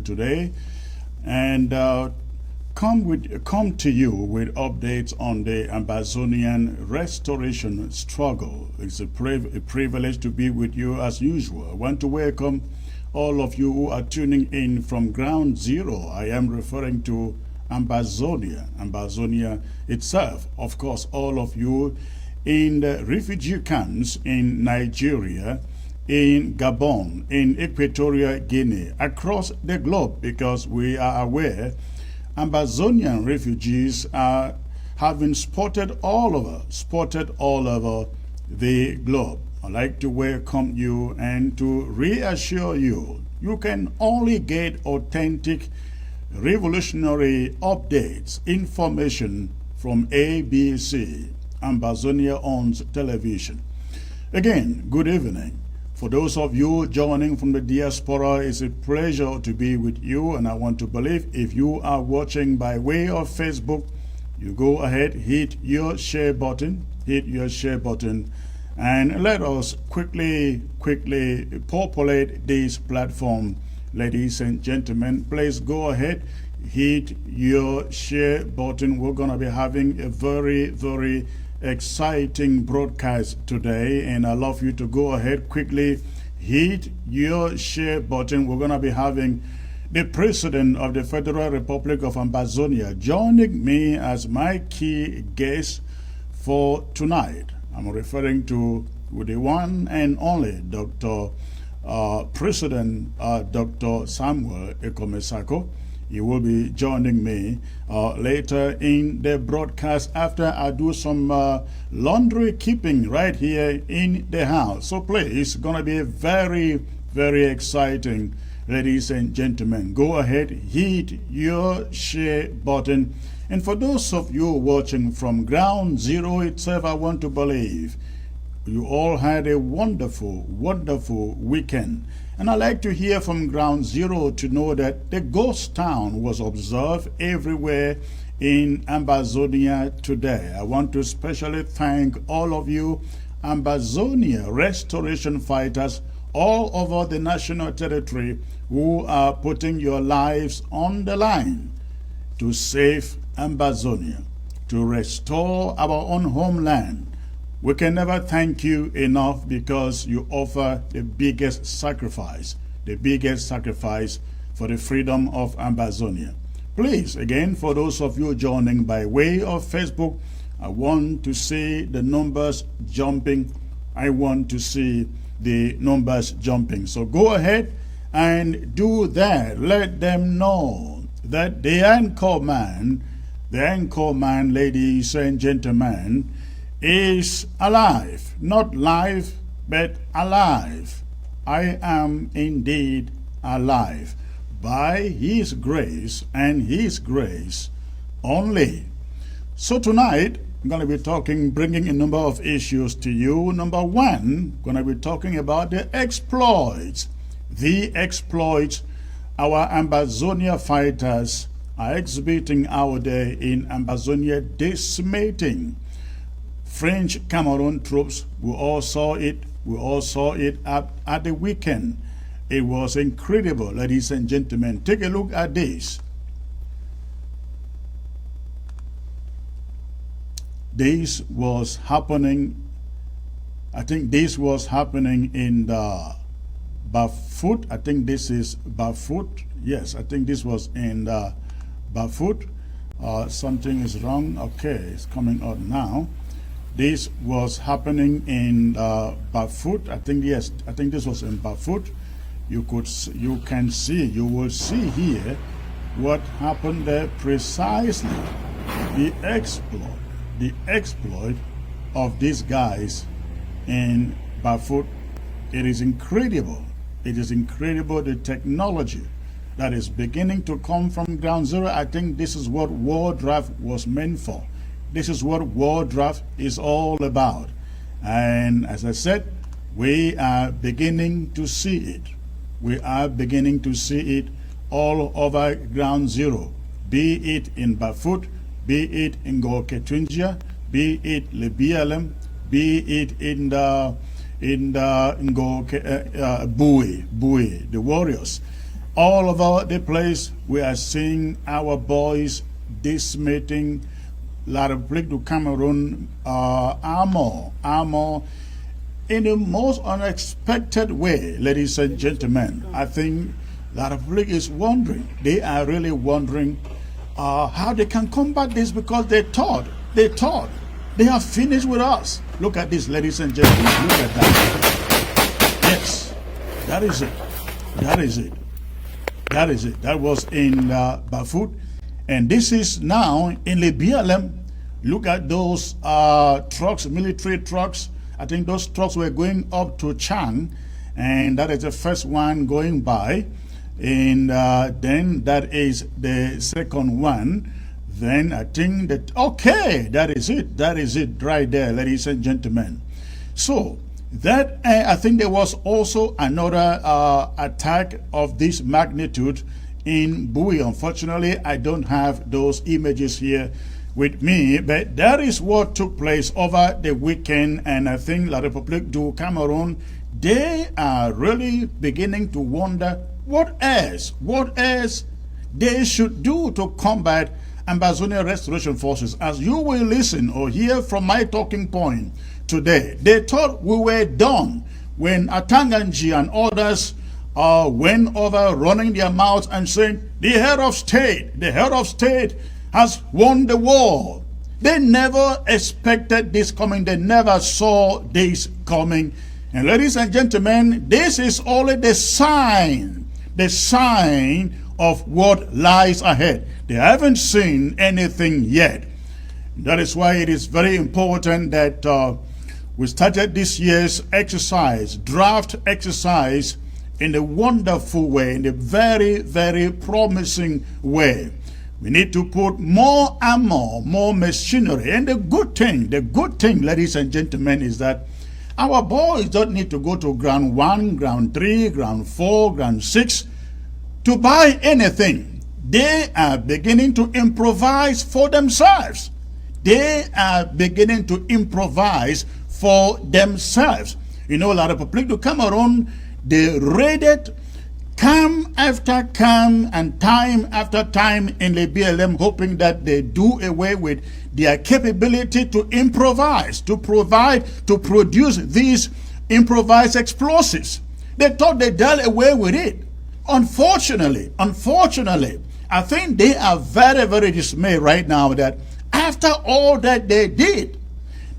you today, and come to you with updates on the Ambazonian restoration struggle. It's a privilege to be with you as usual. I want to welcome all of you who are tuning in from ground zero. I am referring to Ambazonia. Ambazonia itself, of course, all of you in the refugee camps in Nigeria, in Gabon, in Equatorial Guinea, across the globe, because we are aware Ambazonian refugees are having spotted all over the globe. I'd like to welcome you and to reassure you, you can only get authentic, revolutionary updates, information from ABC, Ambazonia Owns Television. Again, good evening. For those of you joining from the diaspora, it's a pleasure to be with you, and I want to believe if you are watching by way of Facebook, you go ahead, hit your share button, and let us quickly populate this platform. Ladies and gentlemen, please go ahead, hit your share button. We're going to be having a very exciting broadcast today, and I'd love you to go ahead quickly, hit your share button. We're going to be having the President of the Federal Republic of Ambazonia joining me as my key guest for tonight. I'm referring to the one and only President Dr. Samuel Ikome Sako. He will be joining me later in the broadcast after I do some laundry keeping right here in the house. So please, it's going to be very exciting, ladies and gentlemen. Go ahead, hit your share button. And for those of you watching from ground zero itself, I want to believe you all had a wonderful weekend. And I like to hear from ground zero to know that the ghost town was observed everywhere in Ambazonia today. I want to especially thank all of you Ambazonia restoration fighters all over the national territory who are putting your lives on the line to save Ambazonia, to restore our own homeland. We can never thank you enough because you offer the biggest sacrifice for the freedom of Ambazonia. Please, again, for those of you joining by way of Facebook, I want to see the numbers jumping. So go ahead and do that. Let them know that the anchor man, ladies and gentlemen, is alive. Not live, but alive. I am indeed alive by His grace and His grace only. So tonight, I'm going to be bringing a number of issues to you. Number one, I'm going to be talking about the exploits our Ambazonia fighters are exhibiting out there in Ambazonia, decimating French Cameroon troops. We all saw it at the weekend. It was incredible, ladies and gentlemen. Take a look at this. This was happening, I think this was happening in the Bafut. I think this is Bafut. Yes, I think this was in the Bafut. Something is wrong. Okay, it's coming out now. This was happening in Bafut. I think this was in Bafut. You will see here what happened there precisely. The exploit of these guys in Bafut. It is incredible. The technology that is beginning to come from ground zero. I think this is what War Draft was meant for. This is what War Draft is all about. And as I said, we are beginning to see it. All over ground zero. Be it in Bafut, be it in Gorketunjia, be it Libialem, be it in Bui, the warriors. All over the place, we are seeing our boys decimating La République du Cameroon armor in the most unexpected way, ladies and gentlemen. I think La République is wondering. They are really wondering how they can combat this, because they thought they have finished with us. Look at this, ladies and gentlemen. Look at that. Yes, that is it. That is it. That is it. That was in Bafut. And this is now in Le BLM. Look at those trucks, military trucks. I think those trucks were going up to Chang. And that is the first one going by. And then that is the second one. Then I think that, okay, that is it. That is it right there, ladies and gentlemen. So that I think there was also another attack of this magnitude in Bui. Unfortunately, I don't have those images here with me, but that is what took place over the weekend. And I think La République du Cameroon, they are really beginning to wonder what else they should do to combat Ambazonia Restoration Forces. As you will listen or hear from my talking point today, they thought we were done when Atanganji and others went over running their mouths and saying, the head of state has won the war. They never expected this coming. They never saw this coming. And ladies and gentlemen, this is only the sign of what lies ahead. They haven't seen anything yet. That is why it is very important that we started this year's exercise, draft exercise, in a wonderful way, in a very, very promising way. We need to put more armor, more machinery. And the good thing, ladies and gentlemen, is that our boys don't need to go to ground 1, ground 3, ground 4, ground 6 to buy anything. They are beginning to improvise for themselves. They are beginning to improvise for themselves. You know, La République du Cameroon, they raided camp after camp and time after time in the BLM, hoping that they do away with their capability to improvise, to provide, to produce these improvised explosives. They thought they dealt away with it. Unfortunately, I think they are very, very dismayed right now that after all that they did,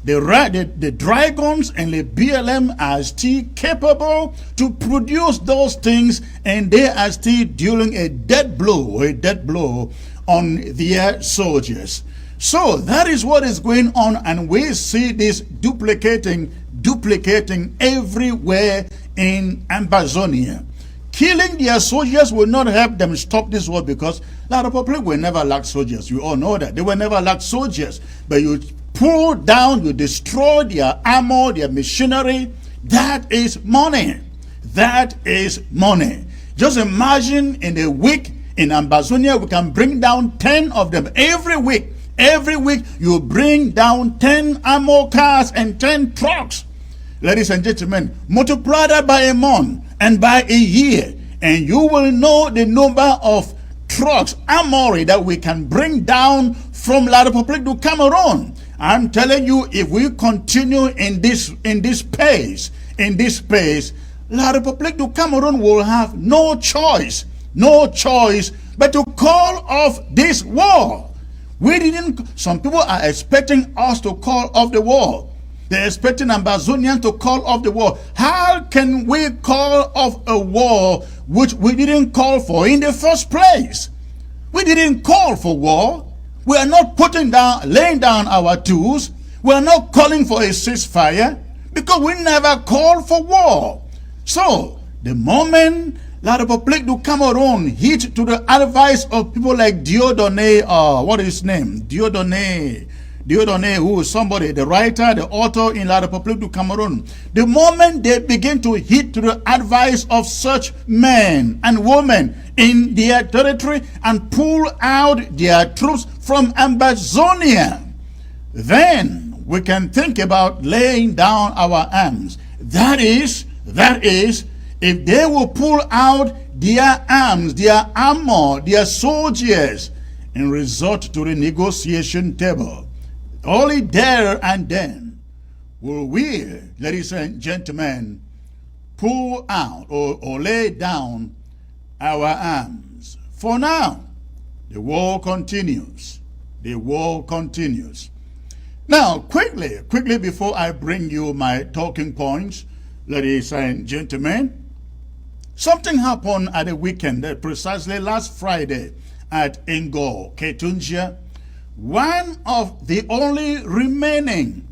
the dragons and the BLM are still capable to produce those things, and they are still dealing a death blow on their soldiers. So that is what is going on, and we see this duplicating everywhere in Ambazonia. Killing their soldiers will not help them stop this war, because La République will never lack soldiers. You all know that. They will never lack soldiers. But you pull down, you destroy their armor, their machinery. That is money. That is money. Just imagine in a week in Ambazonia, we can bring down 10 of them every week. Every week, you bring down 10 armor cars and 10 trucks. Ladies and gentlemen, multiply that by a month and by a year, and you will know the number of trucks, armory that we can bring down from La République du Cameroon. I'm telling you, if we continue in this pace, La République du Cameroon will have no choice but to call off this war. Some people are expecting us to call off the war. They're expecting Ambazonians to call off the war. How can we call off a war which we didn't call for in the first place? We didn't call for war. We are not laying down our tools. We are not calling for a ceasefire, because we never called for war. So, the moment La République du Cameroon hit to the advice of people like Dieudonné, what is his name? Dieudonné, who is somebody, the writer, the author in La République du Cameroon. The moment they begin to hit to the advice of such men and women in their territory and pull out their troops from Ambazonia, then we can think about laying down our arms. That is, if they will pull out their arms, their armor, their soldiers, and resort to the negotiation table. Only there and then will we, ladies and gentlemen, pull out or lay down our arms. For now, the war continues. The war continues. Now, quickly before I bring you my talking points, ladies and gentlemen, something happened at the weekend, precisely last Friday at Ngo, Ketunjia. One of the only remaining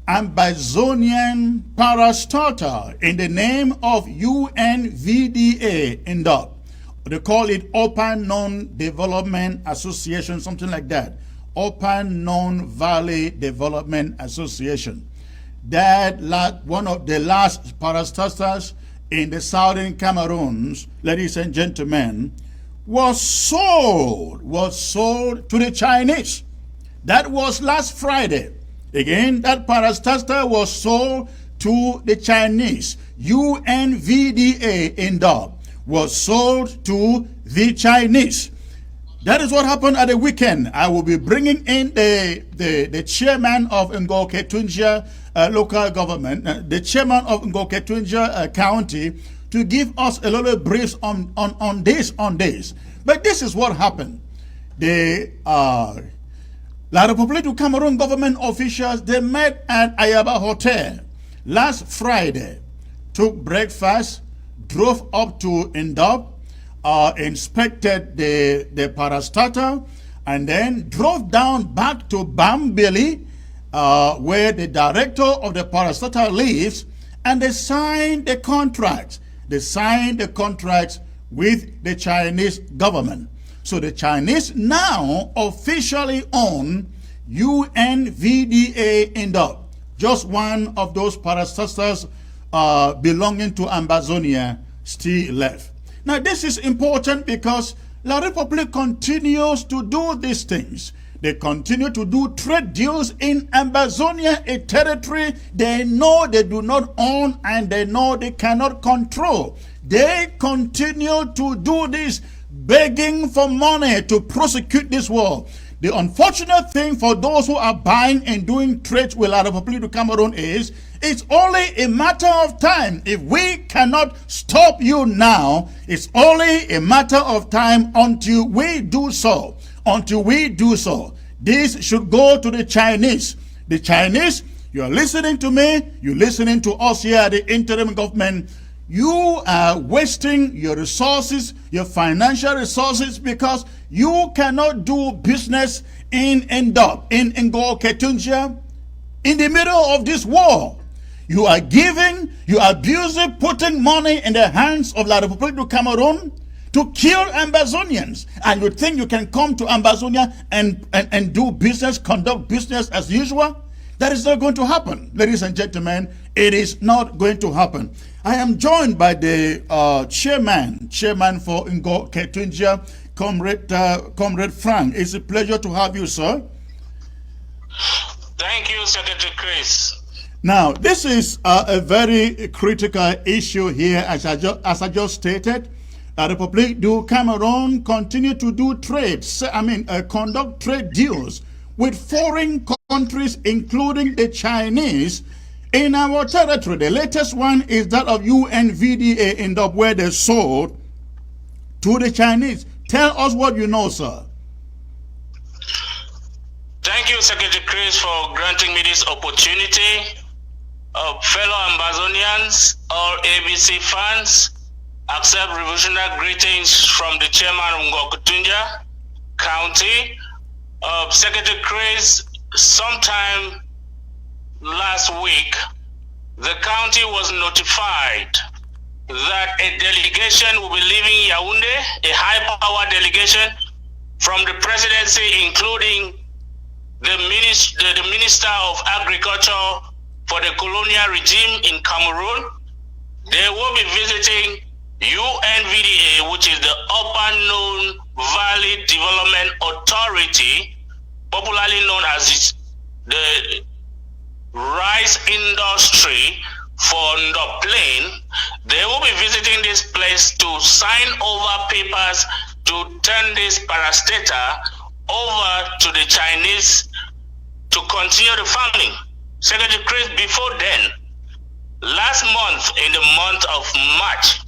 Ambazonian parastatal in the name of UNVDA in the, they call it Open Known Development Association, something like that. Open Known Valley Development Association. That one of the last parastatals in the southern Cameroons, ladies and gentlemen, was sold to the Chinese. That was last Friday. Again, that parastatal was sold to the Chinese. UNVDA in Dog was sold to the Chinese. That is what happened at the weekend. I will be bringing in the chairman of Ngo Ketunjia local government, the chairman of Ngo Ketunjia county, to give us a little brief on this. But this is what happened. The La République du Cameroon government officials, they met at Ayaba Hotel last Friday, took breakfast, drove up to Ndop, inspected the parastatal, and then drove down back to Bambili, where the director of the parastatal lives, and they signed the contract. They signed the contract with the Chinese government. So the Chinese now officially own UNVDA Ndop, just one of those parastatals belonging to Ambazonia still left. Now this is important because La République continues to do these things. They continue to do trade deals in Ambazonia, a territory they know they do not own and they know they cannot control. They continue to do this, begging for money to prosecute this war. The unfortunate thing for those who are buying and doing trade with La République du Cameroon is it's only a matter of time. If we cannot stop you now, it's only a matter of time until we do so. Until we do so. This should go to the Chinese. The Chinese, you are listening to me, you're listening to us here at the interim government. You are wasting your resources, your financial resources, because you cannot do business in Ndop, in Ngo Ketunjia, in the middle of this war. You are giving, you are abusing, putting money in the hands of La République du Cameroon to kill Ambazonians. And you think you can come to Ambazonia and do business, conduct business as usual? That is not going to happen. Ladies and gentlemen, it is not going to happen. I am joined by the chairman for Ngo Ketunjia, Comrade Frank. It's a pleasure to have you, sir. Thank you, Secretary Chris. Now, this is a very critical issue here, as I just stated. La République du Cameroon continue to do trades, conduct trade deals with foreign countries, including the Chinese, in our territory. The latest one is that of UNVDA in the where they sold to the Chinese. Tell us what you know, sir. Thank you, Secretary Chris, for granting me this opportunity. Fellow Ambazonians, all ABC fans, accept revolutionary greetings from the chairman of Ngo Ketunjia County. Secretary Chris, sometime last week, the county was notified that a delegation will be leaving Yaoundé, a high-power delegation from the presidency, including the Minister of Agriculture for the colonial regime in Cameroon. They will be visiting UNVDA, which is the Upper Known Valley Development Authority, popularly known as the rice industry for the plane. They will be visiting this place to sign over papers to turn this parastatal over to the Chinese to continue the farming. Secretary Chris, before then, last month, in the month of March,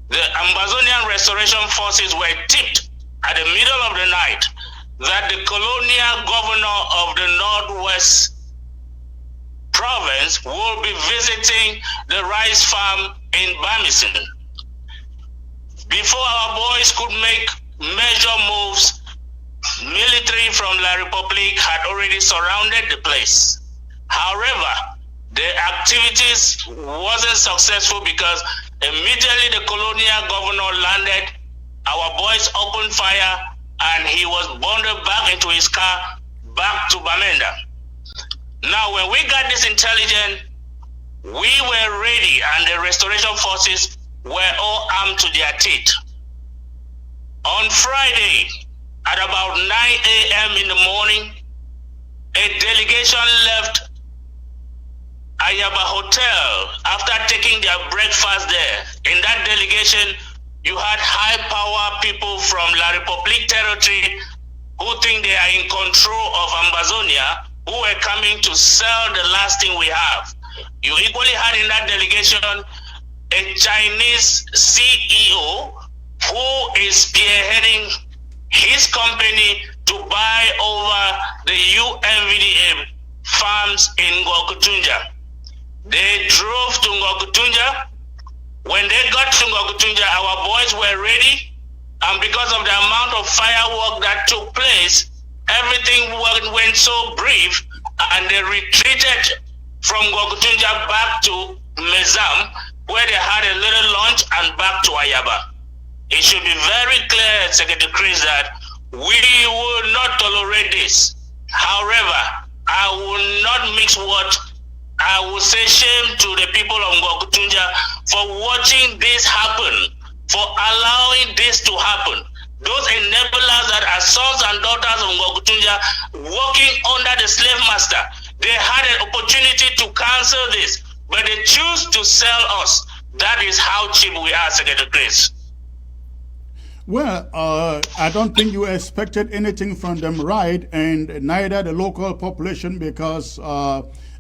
the Ambazonian Restoration Forces were tipped at the middle of the night that the colonial governor of the Northwest province will be visiting the rice farm in Bamison. Before our boys could make major moves, military from La Republique had already surrounded the place. However, the activities wasn't successful because immediately the colonial governor landed, our boys opened fire, and he was bundled back into his car back to Bamenda. Now, when we got this intelligence, we were ready, and the restoration forces were all armed to their teeth. On Friday, at about 9 a.m. in the morning, a delegation left Ayaba Hotel after taking their breakfast there. In that delegation, you had high-power people from La Republique territory who think they are in control of Ambazonia, who were coming to sell the last thing we have. You equally had in that delegation a Chinese CEO who is spearheading his company to buy over the UNVDA farms in Ngokutunja. They drove to Ngokutunja. When they got to Ngokutunja, our boys were ready, and because of the amount of firework that took place, everything went so brief, and they retreated from Ngokutunja back to Mezam, where they had a little lunch, and back to Ayaba. It should be very clear, Secretary Chris, that we will not tolerate this. However, I will not mix what I will say shame to the people of Ngokutunja for watching this happen, for allowing this to happen. Those enablers that are sons and daughters of Ngokutunja working under the slave master, they had an opportunity to cancel this, but they choose to sell us. That is how cheap we are, Secretary Chris. Well, I don't think you expected anything from them, right? And neither the local population, because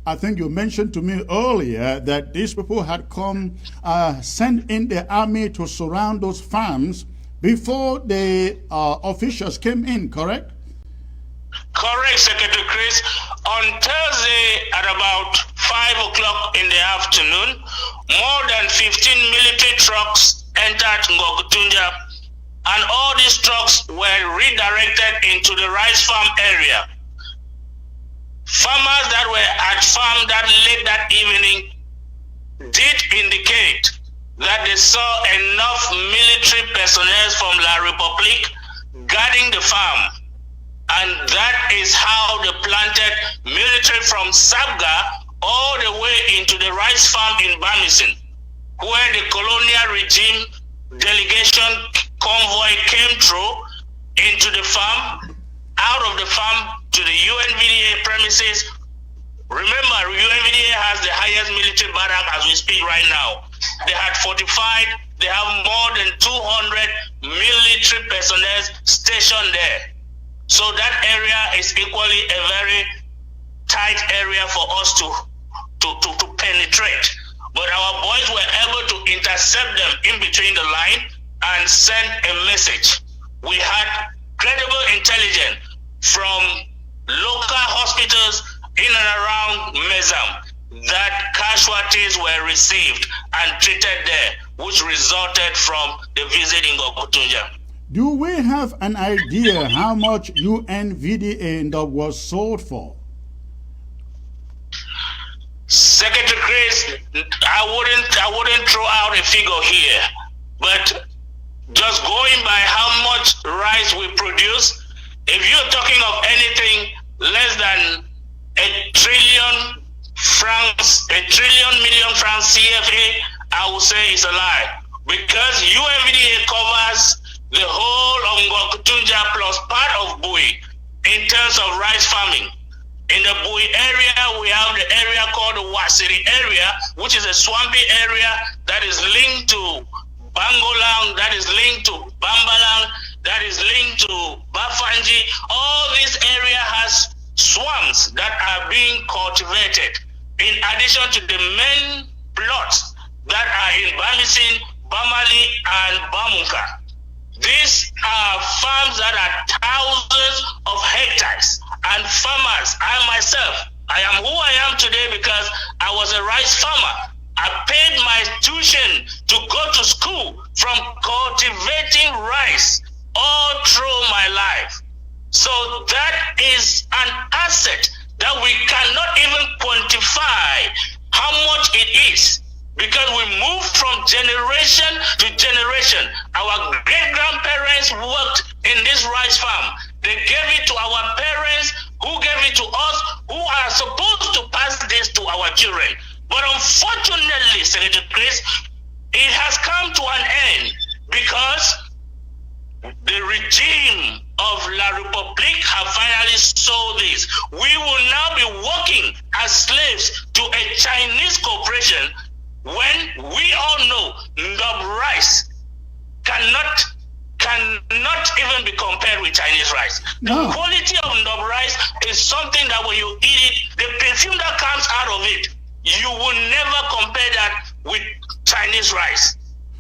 I think you mentioned to me earlier that these people had come, sent in the army to surround those farms before the officials came in, correct? Correct, Secretary Chris. On Thursday at about 5 o'clock in the afternoon, more than 15 military trucks entered Ngokutunja, and all these trucks were redirected into the rice farm area. Farmers that were at farm that late that evening did indicate that they saw enough military personnel from La Republique guarding the farm. And that is how they planted military from Sabga all the way into the rice farm in Bamison, where the colonial regime delegation convoy came through into the farm, out of the farm to the UNVDA premises. Remember, UNVDA has the highest military barrack as we speak right now. They had fortified, they have more than 200 military personnel stationed there. So that area is equally a very tight area for us to penetrate. But our boys were able to intercept them in between the line and send a message. We had credible intelligence from local hospitals in and around Mezam that casualties were received and treated there, which resulted from the visit in Ngokutunja. Do we have an idea how much UNVDA was sold for? Secretary Chris, I wouldn't throw out a figure here, but just going by how much rice we produce, if you're talking of anything less than a trillion million francs CFA, I would say it's a lie. Because UNVDA covers the whole of Ngokutunja plus part of Bui in terms of rice farming. In the Bui area, we have the area called the Wasiri area, which is a swampy area that is linked to Bangolang, that is linked to Bambalang, that is linked to Bafanji. All this area has swamps that are being cultivated, in addition to the main plots that are in Bamisin, Bamali, and Bamunka. These are farms that are thousands of hectares, and farmers, I myself, I am who I am today because I was a rice farmer. I paid my tuition to go to school from cultivating rice all through my life. So that is an asset that we cannot even quantify how much it is, because we move from generation to generation. Our great-grandparents worked in this rice farm. They gave it to our parents, who gave it to us, who are supposed to pass this to our children. But unfortunately, Senator Chris, it has come to an end because the regime of La Republique have finally saw this. We will now be working as slaves to a Chinese corporation when we all know Ndob rice cannot even be compared with Chinese rice. No. The quality of Ndob rice is something that when you eat it, the perfume that comes out of it, you will never compare that with Chinese rice.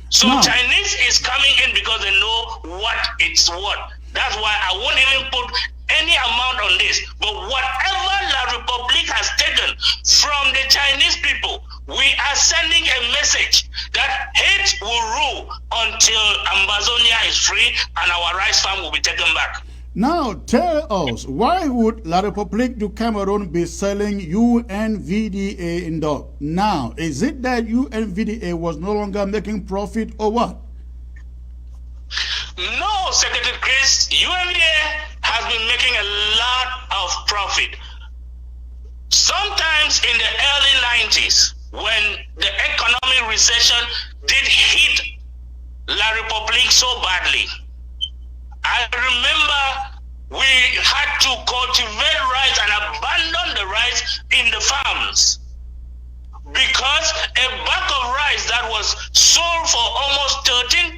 So No. Chinese is coming in because they know what it's worth. That's why I won't even put any amount on this. But whatever La Republique has taken from the Chinese people, we are sending a message that hate will rule until Ambazonia is free and our rice farm will be taken back. Now, tell us, why would La République du Cameroon be selling UNVDA in Dog? Now, is it that UNVDA was no longer making profit or what? No, Secretary Chris, UNVDA has been making a lot of profit. Sometimes in the early 90s, when the economic recession did hit La République so badly, I remember we had to cultivate rice and abandon the rice in the farms because a bag of rice that was sold for almost 13,000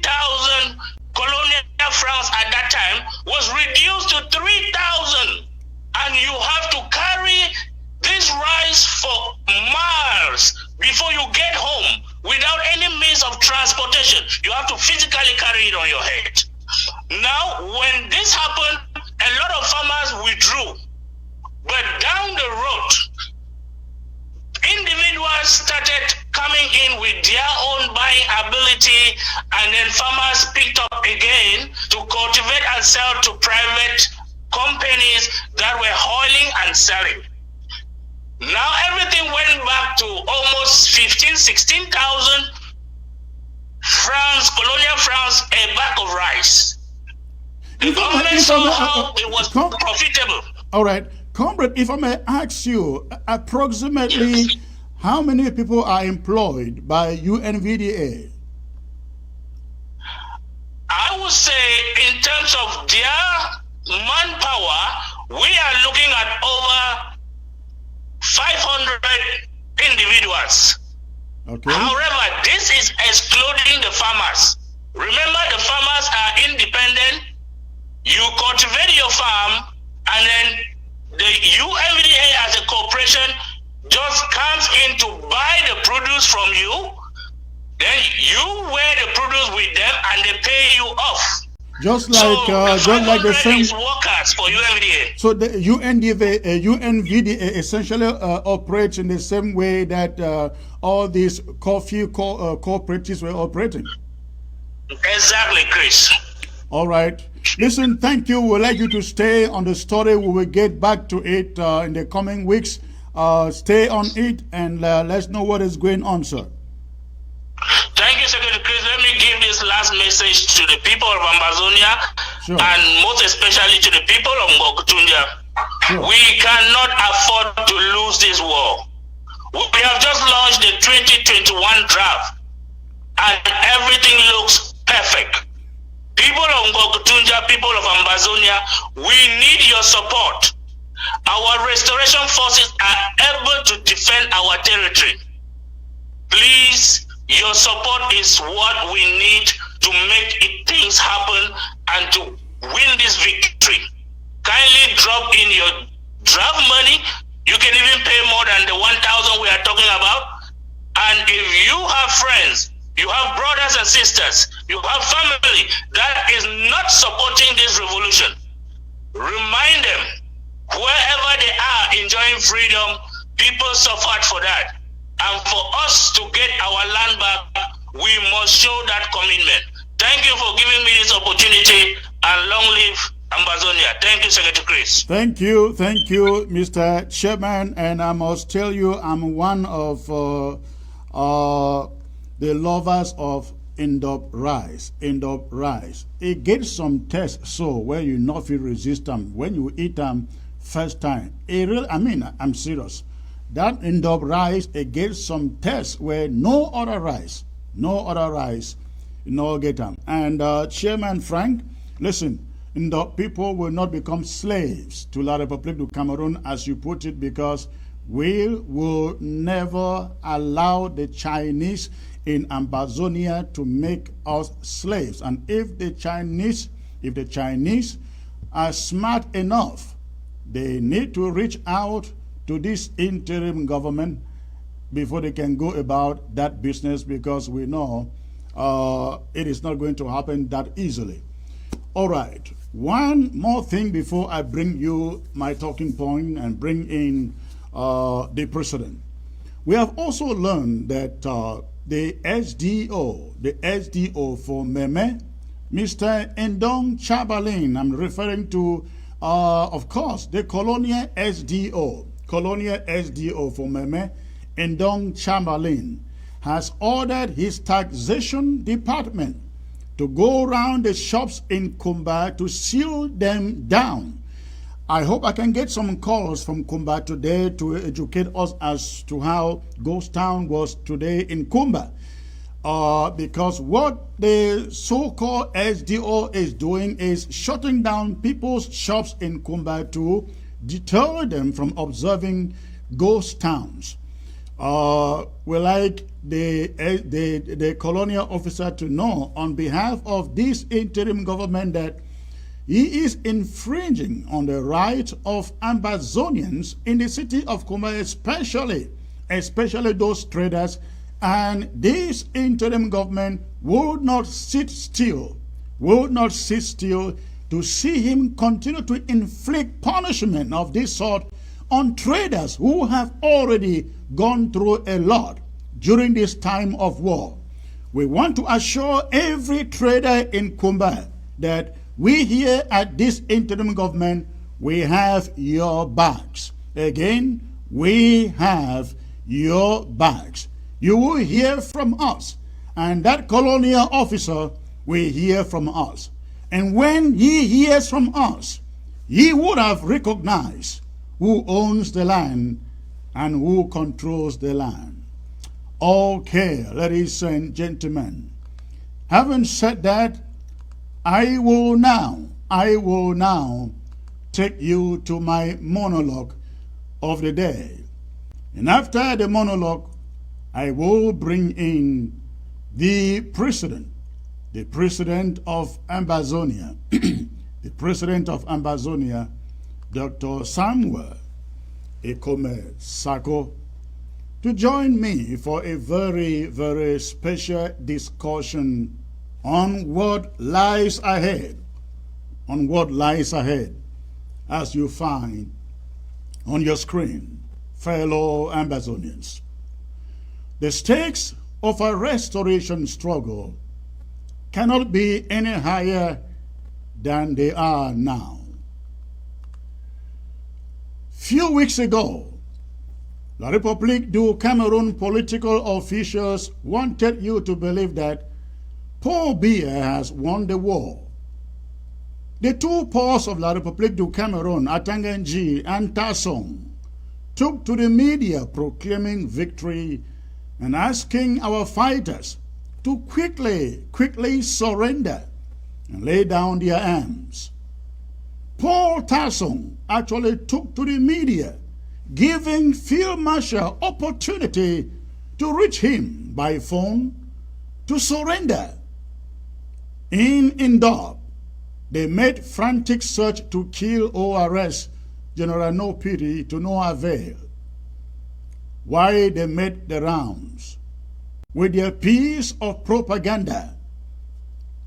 colonial francs at that time was reduced to 3,000, and you have to carry this rice for miles before you get home without any means of transportation. You have to physically carry it on your head. Now, when this happened, a lot of farmers withdrew. But down the road, individuals started coming in with their own buying ability, and then farmers picked up again to cultivate and sell to private companies that were hauling and selling. Now everything went back to almost 16,000 francs, colonial francs, a bag of rice. The government saw how it was profitable. All right. Comrade, if I may ask you, approximately how many people are employed by UNVDA? I would say in terms of their manpower, we are looking at over 500 individuals. Okay. However, this is excluding the farmers. Remember, the farmers are independent. You cultivate your farm, and then the UNVDA as a corporation just comes in to buy the produce from you. Then you wear the produce with them, and they pay you off. Just like the same workers for UNVDA. So the UNVDA essentially operates in the same way that all these coffee cooperatives were operating. Exactly, Chris. All right. Listen, thank you. We'd like you to stay on the story. We will get back to it in the coming weeks. Stay on it and let's know what is going on, sir. Thank you, Secretary Chris. Let me give this last message to the people of Ambazonia, sure, and most especially to the people of Ngokutunja. Sure. We cannot afford to lose this war. We have just launched the 2021 draft, and everything looks perfect. People of Ngokutunja, people of Ambazonia, we need your support. Our restoration forces are able to defend our territory. Please, your support is what we need to make things happen and to win this victory. Kindly drop in your draft money. You can even pay more than the 1,000 we are talking about. And if you have friends, you have brothers and sisters, you have family that is not supporting this revolution, remind them, wherever they are enjoying freedom, people suffered for that. And for us to get our land back, we must show that commitment. Thank you for giving me this opportunity, and long live Ambazonia. Thank you, Secretary Chris. Thank you, Mr. Chairman. And I must tell you, I'm one of the lovers of Indop rice. Indop rice. It gets some taste so where you not feel resist them when you eat them first time. It really, I mean, I'm serious. That Indop rice, it gets some taste where no other rice, get them. And Chairman Frank, listen, Indop people will not become slaves to La République du Cameroon, as you put it, because we will never allow the Chinese in Ambazonia to make us slaves. And if the Chinese are smart enough, they need to reach out to this interim government before they can go about that business, because we know it is not going to happen that easily. All right, one more thing before I bring you my talking point and bring in the president. We have also learned that the SDO for Meme, Mr. Ndong Chabalin, I'm referring to, of course, the Colonial SDO for Meme, Ndong Chabalin, has ordered his taxation department to go around the shops in Kumba to seal them down. I hope I can get some calls from Kumba today to educate us as to how Ghost Town was today in Kumba. Because what the so-called SDO is doing is shutting down people's shops in Kumba to deter them from observing ghost towns. We like the colonial officer to know on behalf of this interim government that he is infringing on the right of Ambazonians in the city of Kumba, especially those traders, and this interim government would not sit still to see him continue to inflict punishment of this sort on traders who have already gone through a lot during this time of war. We want to assure every trader in Kumba that we here at this interim government, we have your backs. Again, we have your backs. You will hear from us, and that colonial officer will hear from us. And when he hears from us, he would have recognized who owns the land and who controls the land. Okay, ladies and gentlemen, having said that, I will now take you to my monologue of the day. And after the monologue, I will bring in the president of Ambazonia, the president of Ambazonia, Dr. Samuel Ikome Sako, to join me for a very, very special discussion on what lies ahead, as you find on your screen, fellow Ambazonians. The stakes of a restoration struggle cannot be any higher than they are now. Few weeks ago, La République du Cameroon political officials wanted you to believe that Paul Biya has won the war. The two Pauls of La République du Cameroon, Atanganji and Tassong, took to the media proclaiming victory and asking our fighters to quickly surrender and lay down their arms. Paul Tasson actually took to the media, giving Field Marshal opportunity to reach him by phone to surrender. In Indab, they made frantic search to kill or arrest General No Pity to no avail. Why they made the rounds? With their piece of propaganda,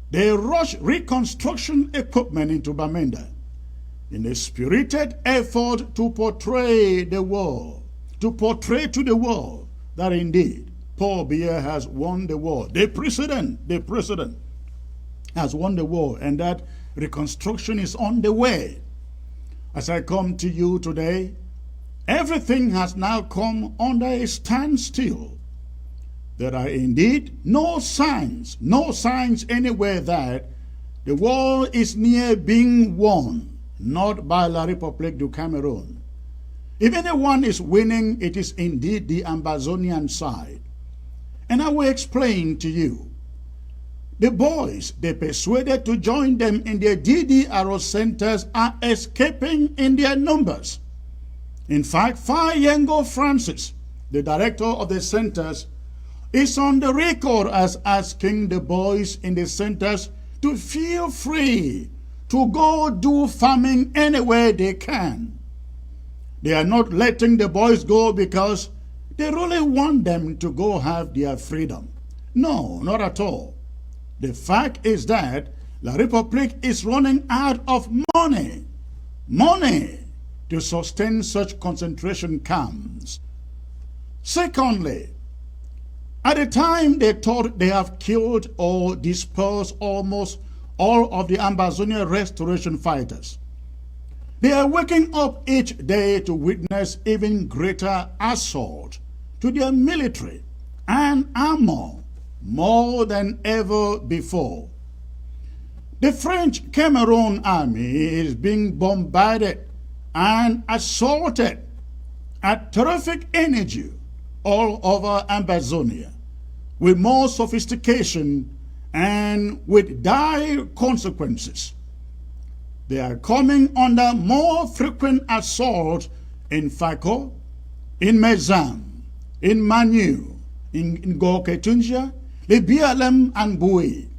they rushed reconstruction equipment into Bamenda in a spirited effort to portray to the world that indeed Paul Biya has won the war. The president has won the war, and that reconstruction is on the way. As I come to you today, everything has now come under a standstill. There are indeed no signs anywhere that the war is near being won, not by La République du Cameroon. If anyone is winning, it is indeed the Ambazonian side. And I will explain to you. The boys they persuaded to join them in their DDRO centers are escaping in their numbers. In fact, Fayengo Francis, the director of the centers, is on the record as asking the boys in the centers to feel free to go do farming anywhere they can. They are not letting the boys go because they really want them to go have their freedom. No, not at all. The fact is that La République is running out of money to sustain such concentration camps. Secondly, at the time they thought they have killed or dispersed almost all of the Ambazonia restoration fighters, they are waking up each day to witness even greater assault to their military and armor more than ever before. The French Cameroon army is being bombarded and assaulted at terrific energy all over Ambazonia, with more sophistication and with dire consequences. They are coming under more frequent assault in Sako, in Mezam, in Manu, in Goketunja, the BLM and Bui.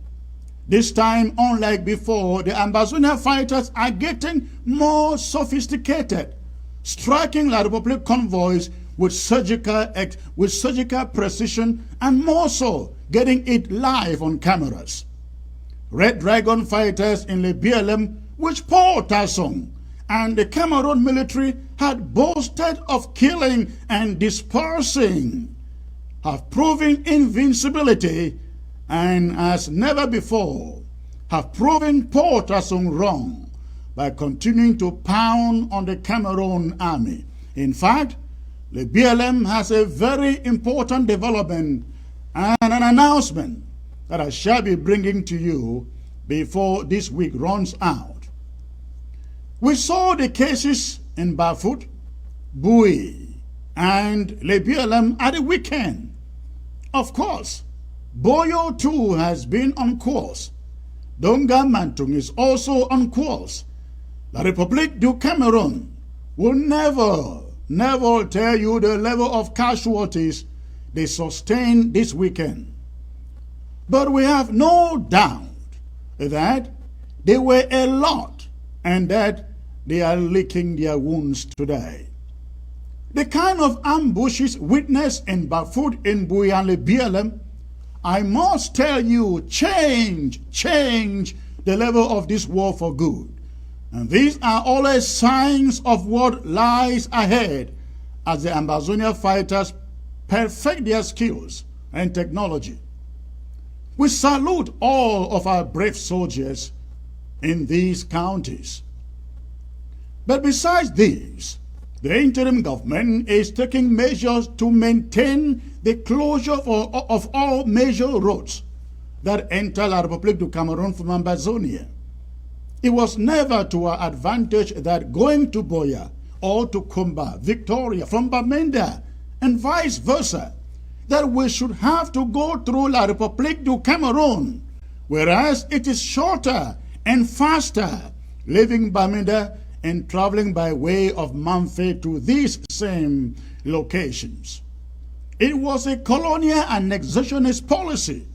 This time, unlike before, the Ambazonia fighters are getting more sophisticated, striking La République convoys with surgical precision, and more so, getting it live on cameras. Red Dragon fighters in the BLM, which Paul Tasson and the Cameroon military had boasted of killing and dispersing, have proven invincibility, and as never before, have proven Paul Tasson wrong by continuing to pound on the Cameroon army. In fact, the BLM has a very important development and an announcement that I shall be bringing to you before this week runs out. We saw the cases in Bafut, Bui, and the BLM at the weekend. Of course, Boyo too has been on course. Donga Mantung is also on course. La République du Cameroon will never tell you the level of casualties they sustained this weekend. But we have no doubt that they were a lot and that they are licking their wounds today. The kind of ambushes witnessed in Bafut, in Bui, and the BLM, I must tell you, change the level of this war for good. And these are always signs of what lies ahead as the Ambazonia fighters perfect their skills and technology. We salute all of our brave soldiers in these counties. But besides these, the interim government is taking measures to maintain the closure of all major roads that enter La République du Cameroon from Ambazonia. It was never to our advantage that going to Boya or to Kumba, Victoria, from Bamenda, and vice versa, that we should have to go through La République du Cameroon, whereas it is shorter and faster leaving Bamenda and traveling by way of Mamfe to these same locations. It was a colonial annexationist policy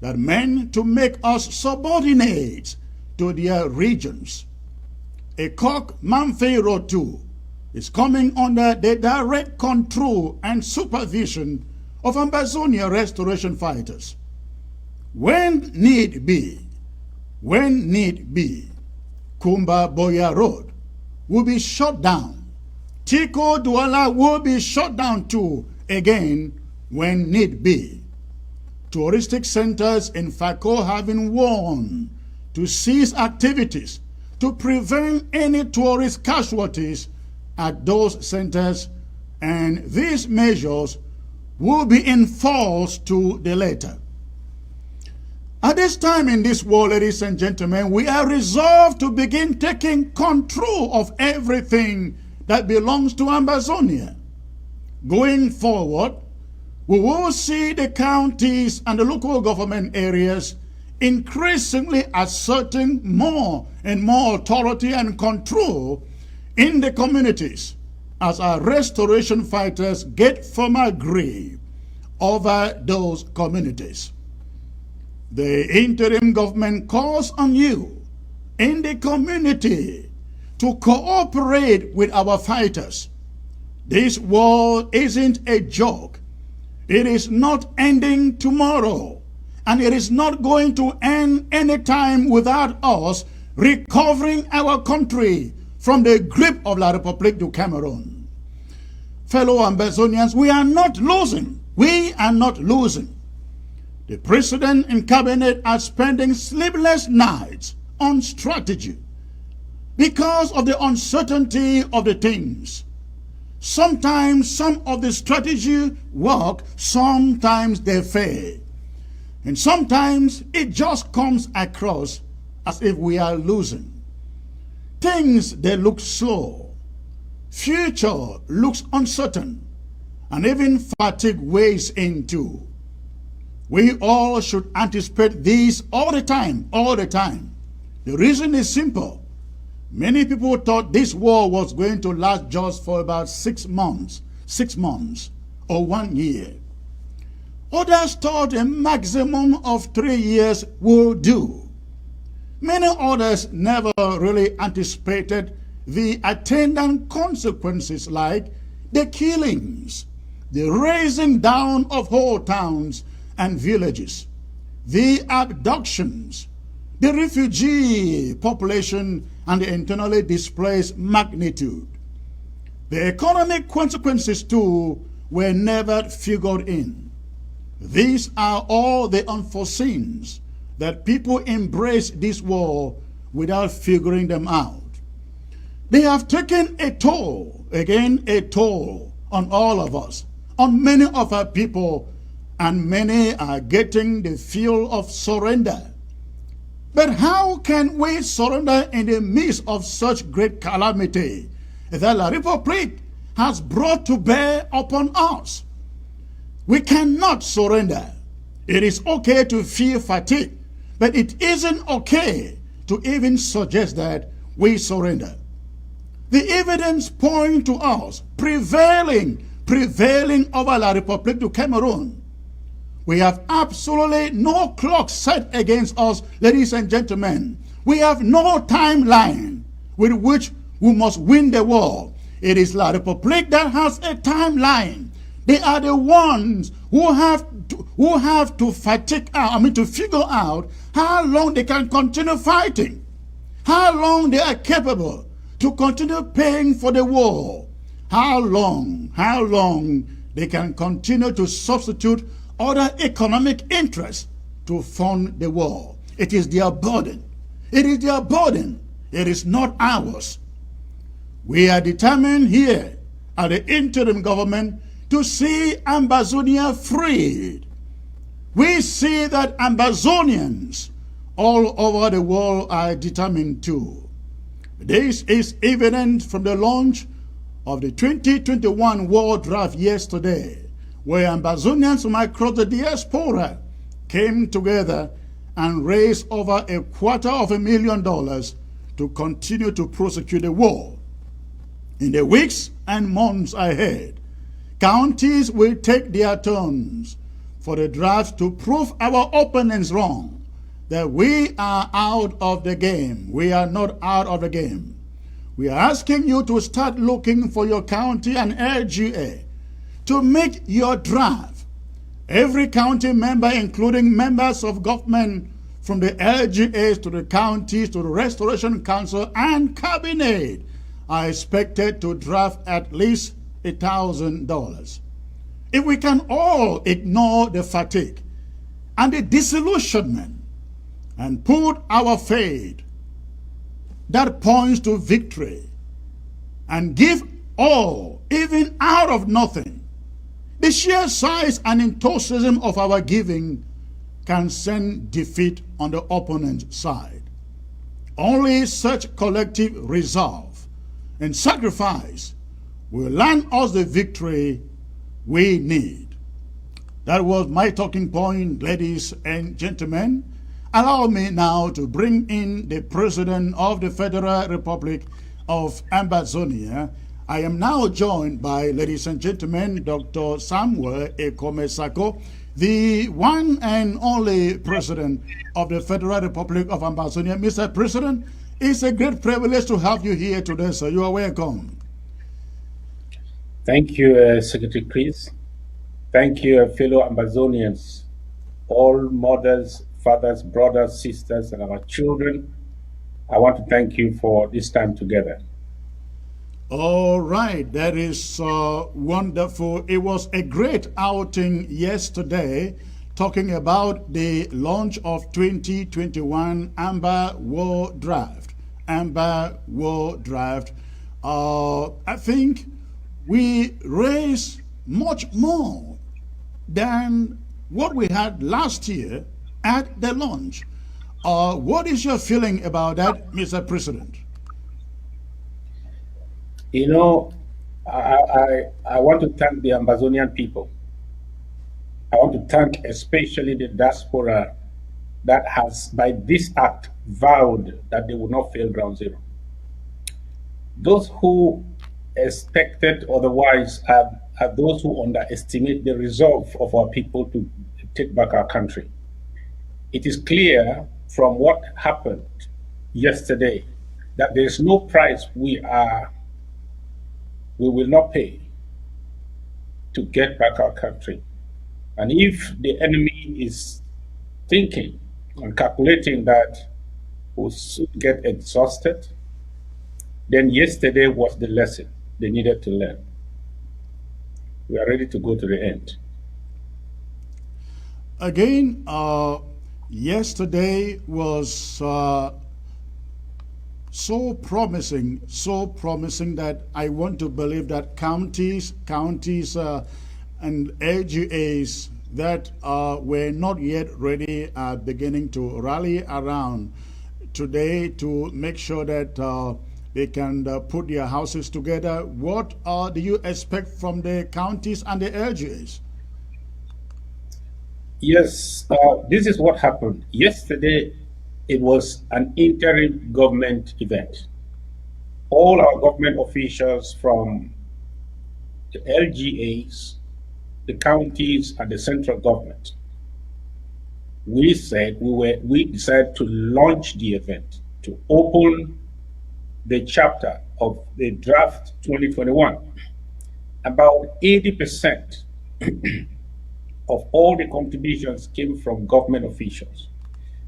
that meant to make us subordinate to their regions. A Mamfe Road 2 is coming under the direct control and supervision of Ambazonia restoration fighters. When need be, Kumba Boya Road will be shut down. Tiko Douala will be shut down too, again, when need be. Touristic centers in Sako have been warned to cease activities to prevent any tourist casualties at those centers, and these measures will be enforced to the letter. At this time in this world, ladies and gentlemen, we are resolved to begin taking control of everything that belongs to Ambazonia. Going forward, we will see the counties and the local government areas increasingly asserting more and more authority and control in the communities as our restoration fighters get firmer grip over those communities. The interim government calls on you in the community to cooperate with our fighters. This war isn't a joke. It is not ending tomorrow, and it is not going to end anytime without us recovering our country from the grip of La République du Cameroon. Fellow Ambazonians, we are not losing. We are not losing. The president and cabinet are spending sleepless nights on strategy because of the uncertainty of the things. Sometimes some of the strategy work, sometimes they fail. And sometimes it just comes across as if we are losing. Things, they look slow. Future looks uncertain. And even fatigue weighs in too. We all should anticipate this all the time, all the time. The reason is simple. Many people thought this war was going to last just for about 6 months, or 1 year. Others thought a maximum of 3 years will do. Many others never really anticipated the attendant consequences like the killings, the razing down of whole towns and villages, the abductions, the refugee population, and the internally displaced magnitude. The economic consequences too were never figured in. These are all the unforeseens that people embrace this war without figuring them out. They have taken a toll, again a toll, on all of us, on many of our people, and many are getting the feel of surrender. But how can we surrender in the midst of such great calamity that La République has brought to bear upon us? We cannot surrender. It is okay to feel fatigue, but it isn't okay to even suggest that we surrender. The evidence points to us prevailing over La République du Cameroon. We have absolutely no clock set against us, ladies and gentlemen. We have no timeline with which we must win the war. It is La République that has a timeline. They are the ones who have to figure out how long they can continue fighting, how long they are capable to continue paying for the war, how long they can continue to substitute other economic interests to fund the war. It is their burden. It is their burden. It is not ours. We are determined here at the interim government to see Ambazonia freed. We see that Ambazonians all over the world are determined too. This is evident from the launch of the 2021 war draft yesterday, where Ambazonians from across the diaspora came together and raised over $250,000 to continue to prosecute the war. In the weeks and months ahead, counties will take their turns for the draft to prove our opponents wrong, that we are out of the game. We are not out of the game. We are asking you to start looking for your county and LGA to make your draft. Every county member, including members of government from the LGAs to the counties to the Restoration Council and Cabinet, are expected to draft at least $1,000. If we can all ignore the fatigue and the disillusionment and put our faith that points to victory and give all, even out of nothing, the sheer size and enthusiasm of our giving can send defeat on the opponent's side. Only such collective resolve and sacrifice will land us the victory we need. That was my talking point, ladies and gentlemen. Allow me now to bring in the President of the Federal Republic of Ambazonia. I am now joined by, ladies and gentlemen, Dr. Samuel Ikome Sako, the one and only President of the Federal Republic of Ambazonia. Mr. President, it's a great privilege to have you here today, sir. You are welcome. Thank you, Secretary Chris. Thank you, fellow Ambazonians, all mothers, fathers, brothers, sisters, and our children. I want to thank you for this time together. All right, that is wonderful. It was a great outing yesterday, talking about the launch of 2021 Amber War Draft. Amber War Draft. I think we raised much more than what we had last year at the launch. What is your feeling about that, Mr. President? You know, I want to thank the Ambazonian people. I want to thank especially the diaspora that has, by this act, vowed that they will not fail ground zero. Those who expected otherwise are those who underestimate the resolve of our people to take back our country. It is clear from what happened yesterday that there is no price we will not pay to get back our country. And if the enemy is thinking and calculating that we'll soon get exhausted, then yesterday was the lesson they needed to learn. We are ready to go to the end. Again, yesterday was so promising that I want to believe that counties and LGAs that were not yet ready are beginning to rally around today to make sure that they can put their houses together. What do you expect from the counties and the LGAs? Yes, this is what happened. Yesterday, it was an interim government event. All our government officials from the LGAs, the counties, and the central government, we decided to launch the event, to open the chapter of the draft 2021. About 80% of all the contributions came from government officials.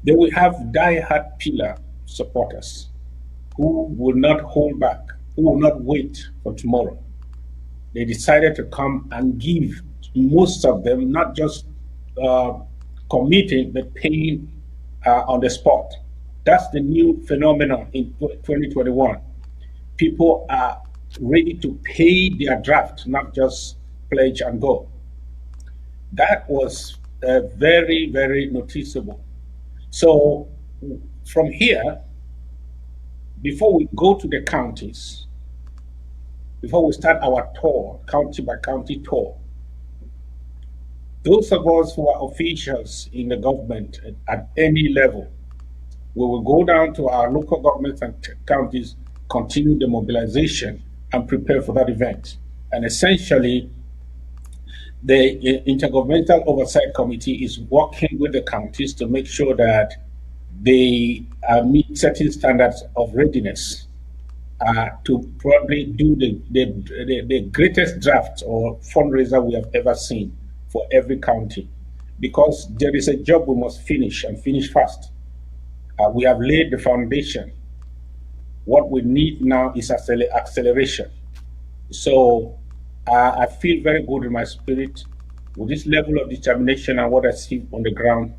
Then we have die-hard pillar supporters who will not hold back, who will not wait for tomorrow. They decided to come and give, most of them, not just committing, but paying on the spot. That's the new phenomenon in 2021. People are ready to pay their draft, not just pledge and go. That was very, very noticeable. So from here, before we go to the counties, before we start our tour, county by county tour, those of us who are officials in the government at any level, We will go down to our local governments and counties, continue the mobilization, and prepare for that event. And essentially, the Intergovernmental Oversight Committee is working with the counties to make sure that they meet certain standards of readiness to probably do the greatest draft or fundraiser we have ever seen for every county. Because there is a job we must finish and finish fast. We have laid the foundation. What we need now is acceleration. So I feel very good in my spirit. With this level of determination and what I see on the ground,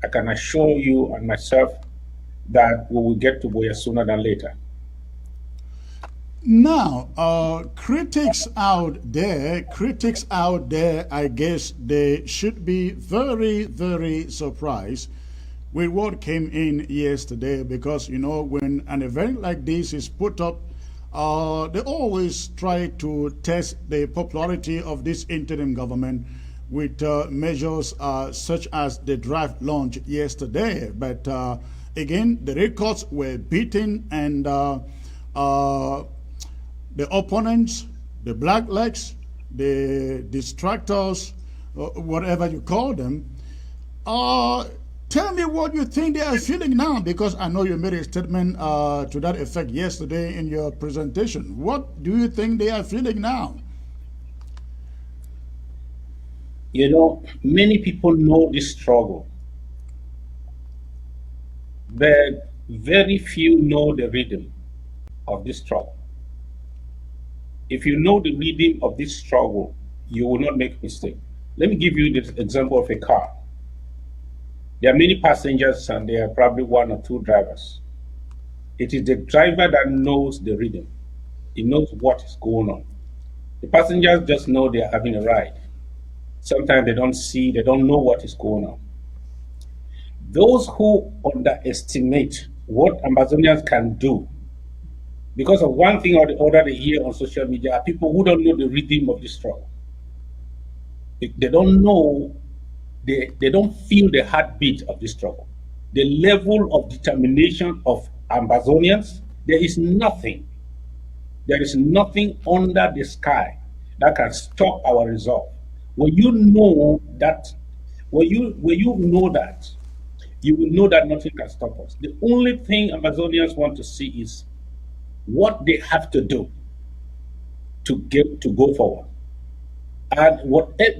I can assure you and myself that we will get to Buea sooner than later. Now, critics out there, I guess they should be very, very surprised with what came in yesterday, because, you know, when an event like this is put up, they always try to test the popularity of this interim government with measures such as the draft launch yesterday. But again, the records were beaten, and the opponents, the blacklegs, the distractors, whatever you call them, tell me what you think they are feeling now, because I know you made a statement to that effect yesterday in your presentation. What do you think they are feeling now? You know, many people know this struggle, but very few know the rhythm of this struggle. If you know the rhythm of this struggle, you will not make mistake. Let me give you the example of a car. There are many passengers and there are probably one or two drivers. It is the driver that knows the rhythm. He knows what is going on. The passengers just know they are having a ride. Sometimes they don't know what is going on. Those who underestimate what Ambazonians can do because of one thing or the other they hear on social media are people who don't know the rhythm of the struggle. They don't know, they don't feel the heartbeat of the struggle. The level of determination of Ambazonians, there is nothing under the sky that can stop our resolve. When you know that, you will know that nothing can stop us. The only thing Amazonians want to see is what they have to do to go forward. And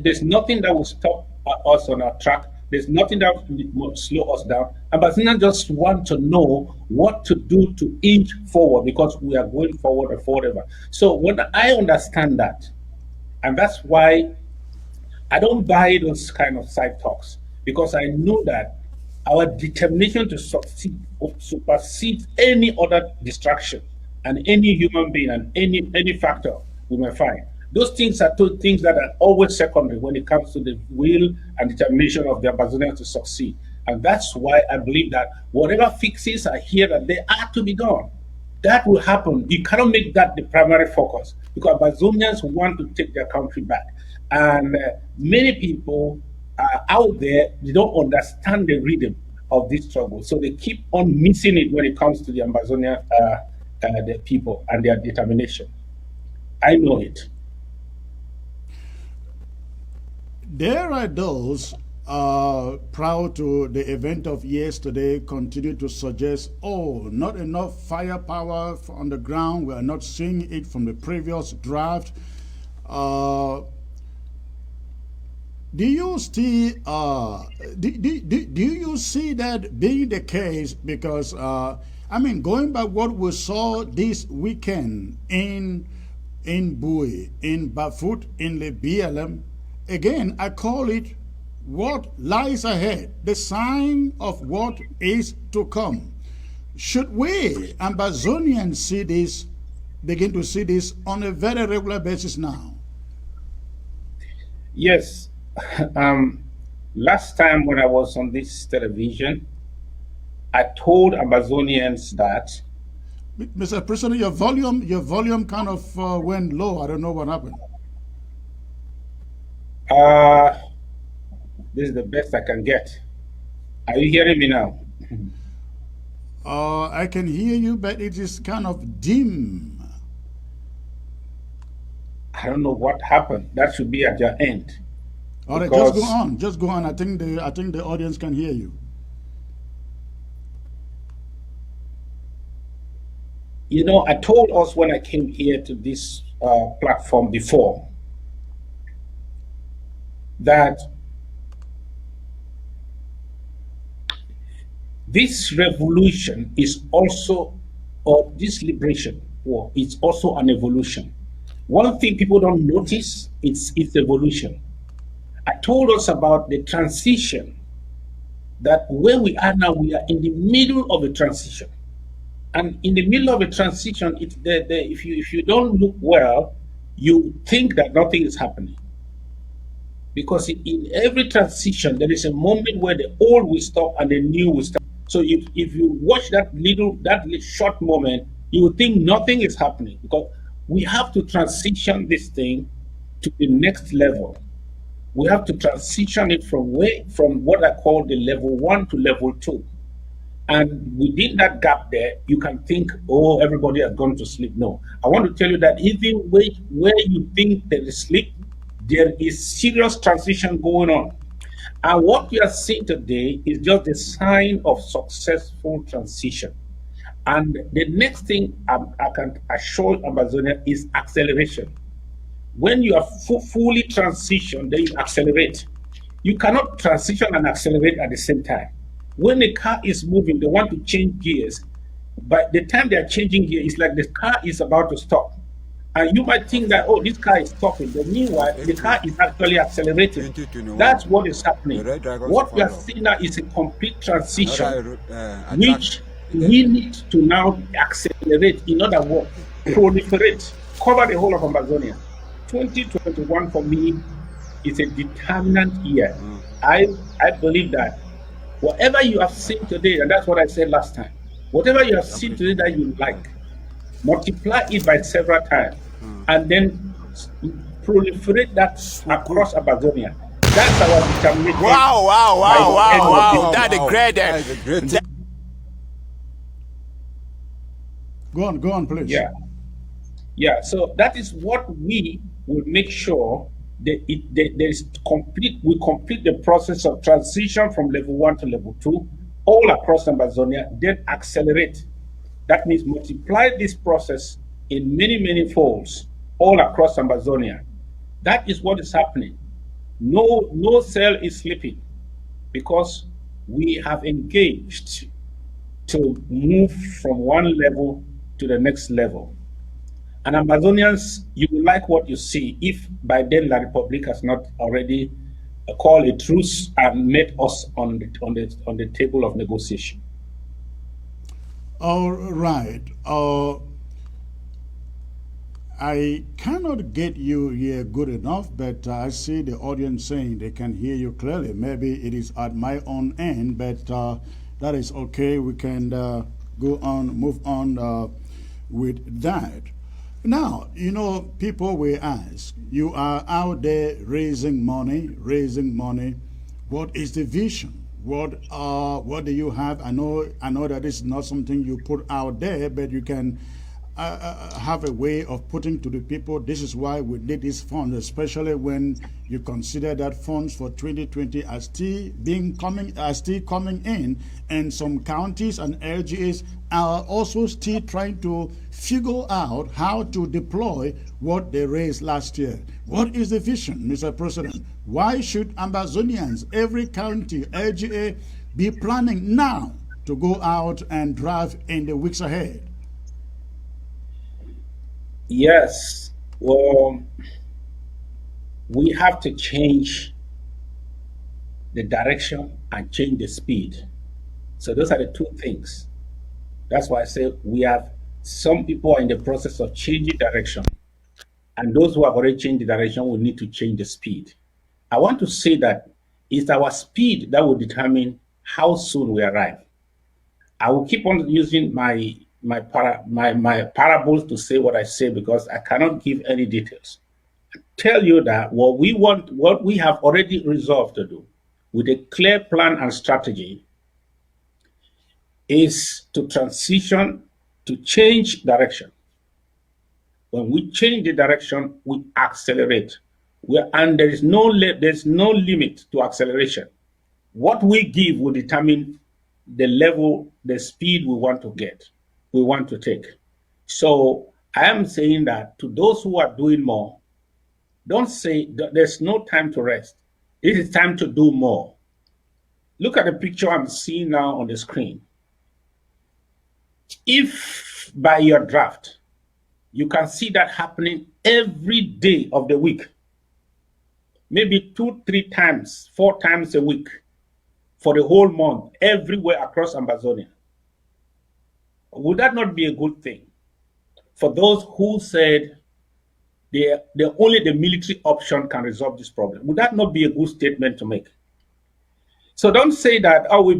there's nothing that will stop us on our track. There's nothing that will slow us down. Ambazonians just want to know what to do to inch forward, because we are going forward and forever. So when I understand that, and that's why I don't buy those kind of side talks, because I know that our determination to succeed supersedes any other distraction and any human being and any factor we may find. Those things are two things that are always secondary when it comes to the will and determination of the Ambazonians to succeed. And that's why I believe that whatever fixes are here that they are to be done, that will happen. You cannot make that the primary focus, because Ambazonians want to take their country back. And many people out there, they don't understand the rhythm of this struggle. So they keep on missing it when it comes to the Ambazonia the people and their determination. I know it. There are those proud to the event of yesterday continue to suggest, oh, not enough firepower on the ground. We are not seeing it from the previous draft. Do you see that being the case? Because I mean, going by what we saw this weekend in Bui, in Bafut, in the BLM, again, I call it what lies ahead, the sign of what is to come. Should we, Ambazonians, see this, begin to see this on a very regular basis now? Yes. Last time when I was on this television, I told Ambazonians that. Mr. President, your volume kind of went low. I don't know what happened. This is the best I can get. Are you hearing me now? I can hear you, but it is kind of dim. I don't know what happened. That should be at your end. All right, just go Because, on. Just go on. I think the audience can hear you. you know, I told us when I came here to this platform before that this revolution is also, or this liberation war, it's also an evolution. One thing people don't notice, it's evolution. I told us about the transition, that where we are now, we are in the middle of a transition. And in the middle of a transition, if you don't look well, you think that nothing is happening. Because in every transition, there is a moment where the old will stop and the new will start. So if you watch that short moment, you will think nothing is happening, because we have to transition this thing to the next level. We have to transition it from what I call the level one to level two. And within that gap there, you can think, oh, everybody has gone to sleep. No, I want to tell you that even where you think there is sleep, there is serious transition going on. And what we are seeing today is just a sign of successful transition. And the next thing I can assure Ambazonia is acceleration. When you are fully transitioned, then you accelerate. You cannot transition and accelerate at the same time. When a car is moving, they want to change gears. By the time they are changing gear, it's like the car is about to stop. And you might think that, oh, this car is stopping. But meanwhile, the car is actually accelerating. That's what is happening. What we are seeing now is a complete transition, which we need to now accelerate. In other words, proliferate, cover the whole of Ambazonia. 2021 for me is a determinant year. I believe that whatever you have seen today, and that's what I said last time, whatever you have seen today that you like, multiply it by several times, and then proliferate that across Ambazonia. That's our determination. Wow. That's great. Go on, please. Yeah. So that is what we will make sure that there is complete. We complete the process of transition from level one to level two, all across Ambazonia, then accelerate. That means multiply this process in many folds all across Ambazonia. That is what is happening. No cell is sleeping, because we have engaged to move from one level to the next level. And Amazonians, you will like what you see if by then La Republic has not already called a truce and met us on the table of negotiation. All right. I cannot get you here good enough, but I see the audience saying they can hear you clearly. Maybe it is at my own end, but that is okay. We can move on with that. Now, people will ask, you are out there raising money. What is the vision? What do you have? I know that this is not something you put out there, but you can have a way of putting to the people, this is why we need this fund, especially when you consider that funds for 2020 are still coming in, and some counties and LGAs are also still trying to figure out how to deploy what they raised last year. What is the vision, Mr. President? Why should Ambazonians, every county, LGA, be planning now to go out and drive in the weeks ahead? Yes, well, we have to change the direction and change the speed. So those are the two things. That's why I say some people are in the process of changing direction, and those who have already changed the direction will need to change the speed. I want to say that it's our speed that will determine how soon we arrive. I will keep on using my parables to say what I say, because I cannot give any details. I tell you that what we have already resolved to do with a clear plan and strategy is to transition, to change direction. When we change the direction, we accelerate. And there's no limit to acceleration. What we give will determine the level, the speed we want to get, we want to take. So I am saying that to those who are doing more, don't say there's no time to rest. It is time to do more. Look at the picture I'm seeing now on the screen. If by your draft, you can see that happening every day of the week, maybe 2, 3 times, 4 times a week for the whole month, everywhere across Ambazonia, would that not be a good thing? For those who said only the military option can resolve this problem, would that not be a good statement to make? So don't say that, oh, we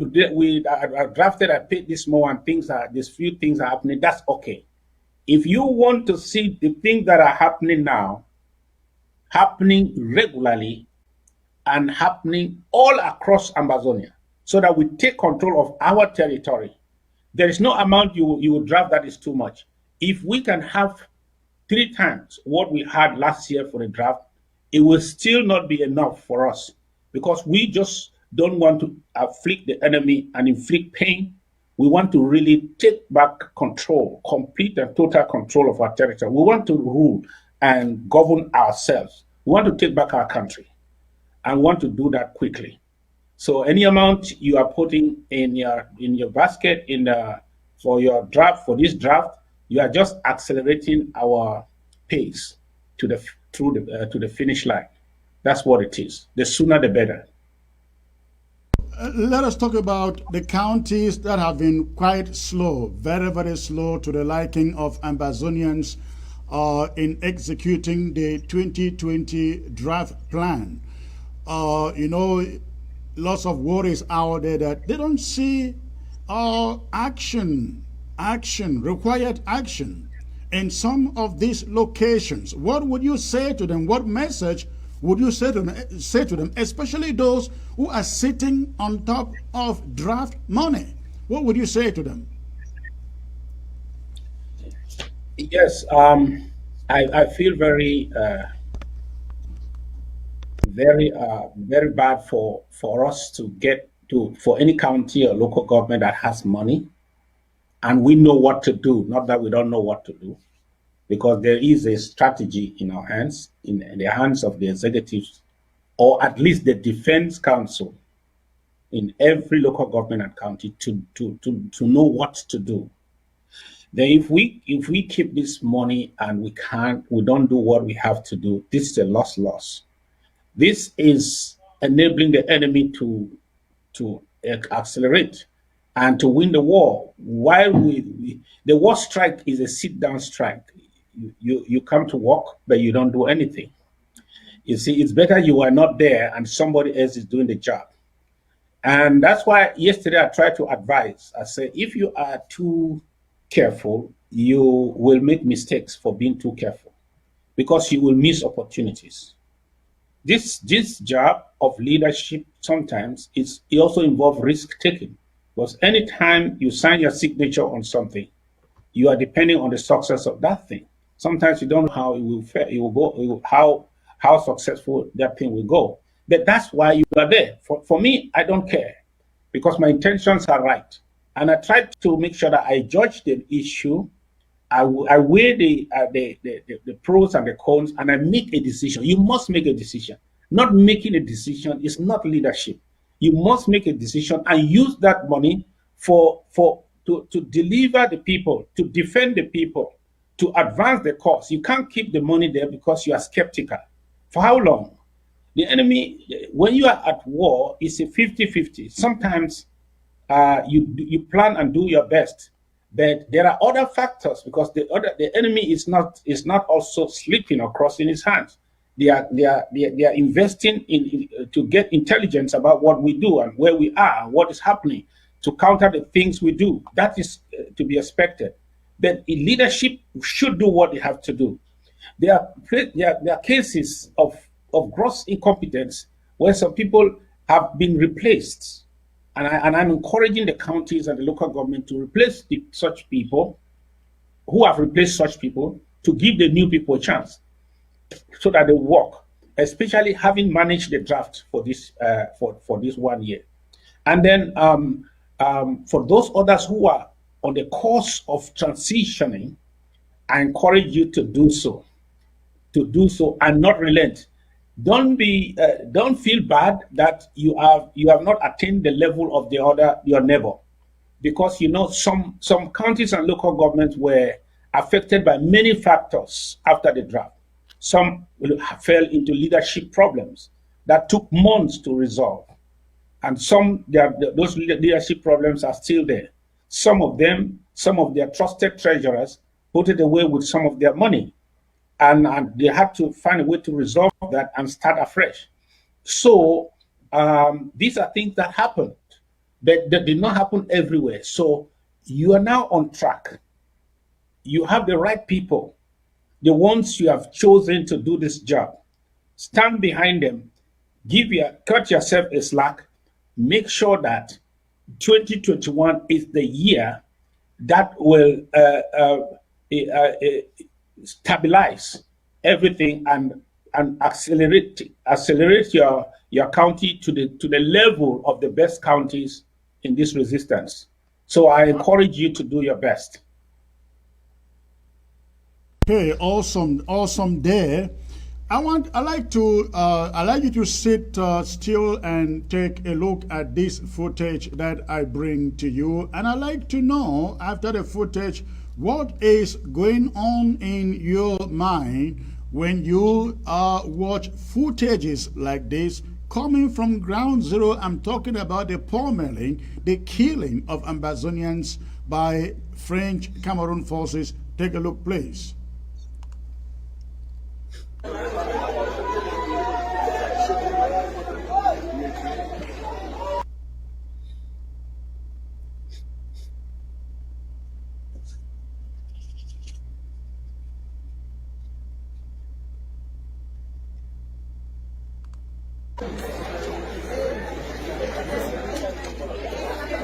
drafted, I paid this more, and these few things are happening. That's okay. If you want to see the things that are happening now, happening regularly and happening all across Ambazonia, so that we take control of our territory, there is no amount you will draft that is too much. If we can have 3 times what we had last year for the draft, it will still not be enough for us, because we just don't want to afflict the enemy and inflict pain. We want to really take back control, complete and total control of our territory. We want to rule and govern ourselves. We want to take back our country, and we want to do that quickly. So any amount you are putting in your basket for your draft, for this draft, you are just accelerating our pace to the finish line. That's what it is. The sooner the better. Let us talk about the counties that have been quite slow, very, very slow to the liking of Ambazonians in executing the 2020 draft plan. You know, lots of worries out there that they don't see required action in some of these locations. What would you say to them? What message would you say to them, especially those who are sitting on top of draft money? What would you say to them? Yes, I feel very bad for us to get to, for any county or local government that has money and we know what to do, not that we don't know what to do, because there is a strategy in our hands, in the hands of the executives, or at least the defense council in every local government and county to know what to do. Then if we keep this money and we don't do what we have to do, this is a loss. This is enabling the enemy to accelerate and to win the war. While the war strike is a sit-down strike. You come to work, but you don't do anything. You see, it's better you are not there and somebody else is doing the job. And that's why yesterday I tried to advise. I said, if you are too careful, you will make mistakes for being too careful, because you will miss opportunities. This job of leadership sometimes it also involves risk taking, because anytime you sign your signature on something, you are depending on the success of that thing. Sometimes you don't know how it will fare, how successful that thing will go. But that's why you are there. For me, I don't care, because my intentions are right. And I try to make sure that I judge the issue, I weigh the pros and the cons, and I make a decision. You must make a decision. Not making a decision is not leadership. You must make a decision and use that money to deliver the people, to defend the people, to advance the cause. You can't keep the money there because you are skeptical. For how long? The enemy, when you are at war, it's a 50-50. Sometimes you plan and do your best, but there are other factors, because the enemy is not also sleeping or crossing his hands. They are investing in to get intelligence about what we do and where we are and what is happening, to counter the things we do. That is to be expected. But leadership should do what they have to do. There are cases of gross incompetence where some people have been replaced And I'm encouraging the counties and the local government to replace such people who have replaced such people, to give the new people a chance so that they work, especially having managed the draft for this for this 1 year. And then for those others who are on the course of transitioning, I encourage you to do so and not relent. Don't feel bad that you have not attained the level of your neighbor, because some counties and local governments were affected by many factors after the draft. Some fell into leadership problems that took months to resolve, and those leadership problems are still there. Some of their trusted treasurers put it away with some of their money, and they had to find a way to resolve that and start afresh. So these are things that happened, but that did not happen everywhere. So you are now on track. You have the right people, the ones you have chosen to do this job. Stand behind them, cut yourself a slack, make sure that 2021 is the year that will stabilize everything and accelerate your county to the level of the best counties in this resistance. So I encourage you to do your best. Okay, awesome there. I like you to sit still and take a look at this footage that I bring to you, and I like to know, after the footage, what is going on in your mind when you watch footages like this coming from ground zero. I'm talking about the pummeling, the killing of Ambazonians by French Cameroon forces. Take a look, please.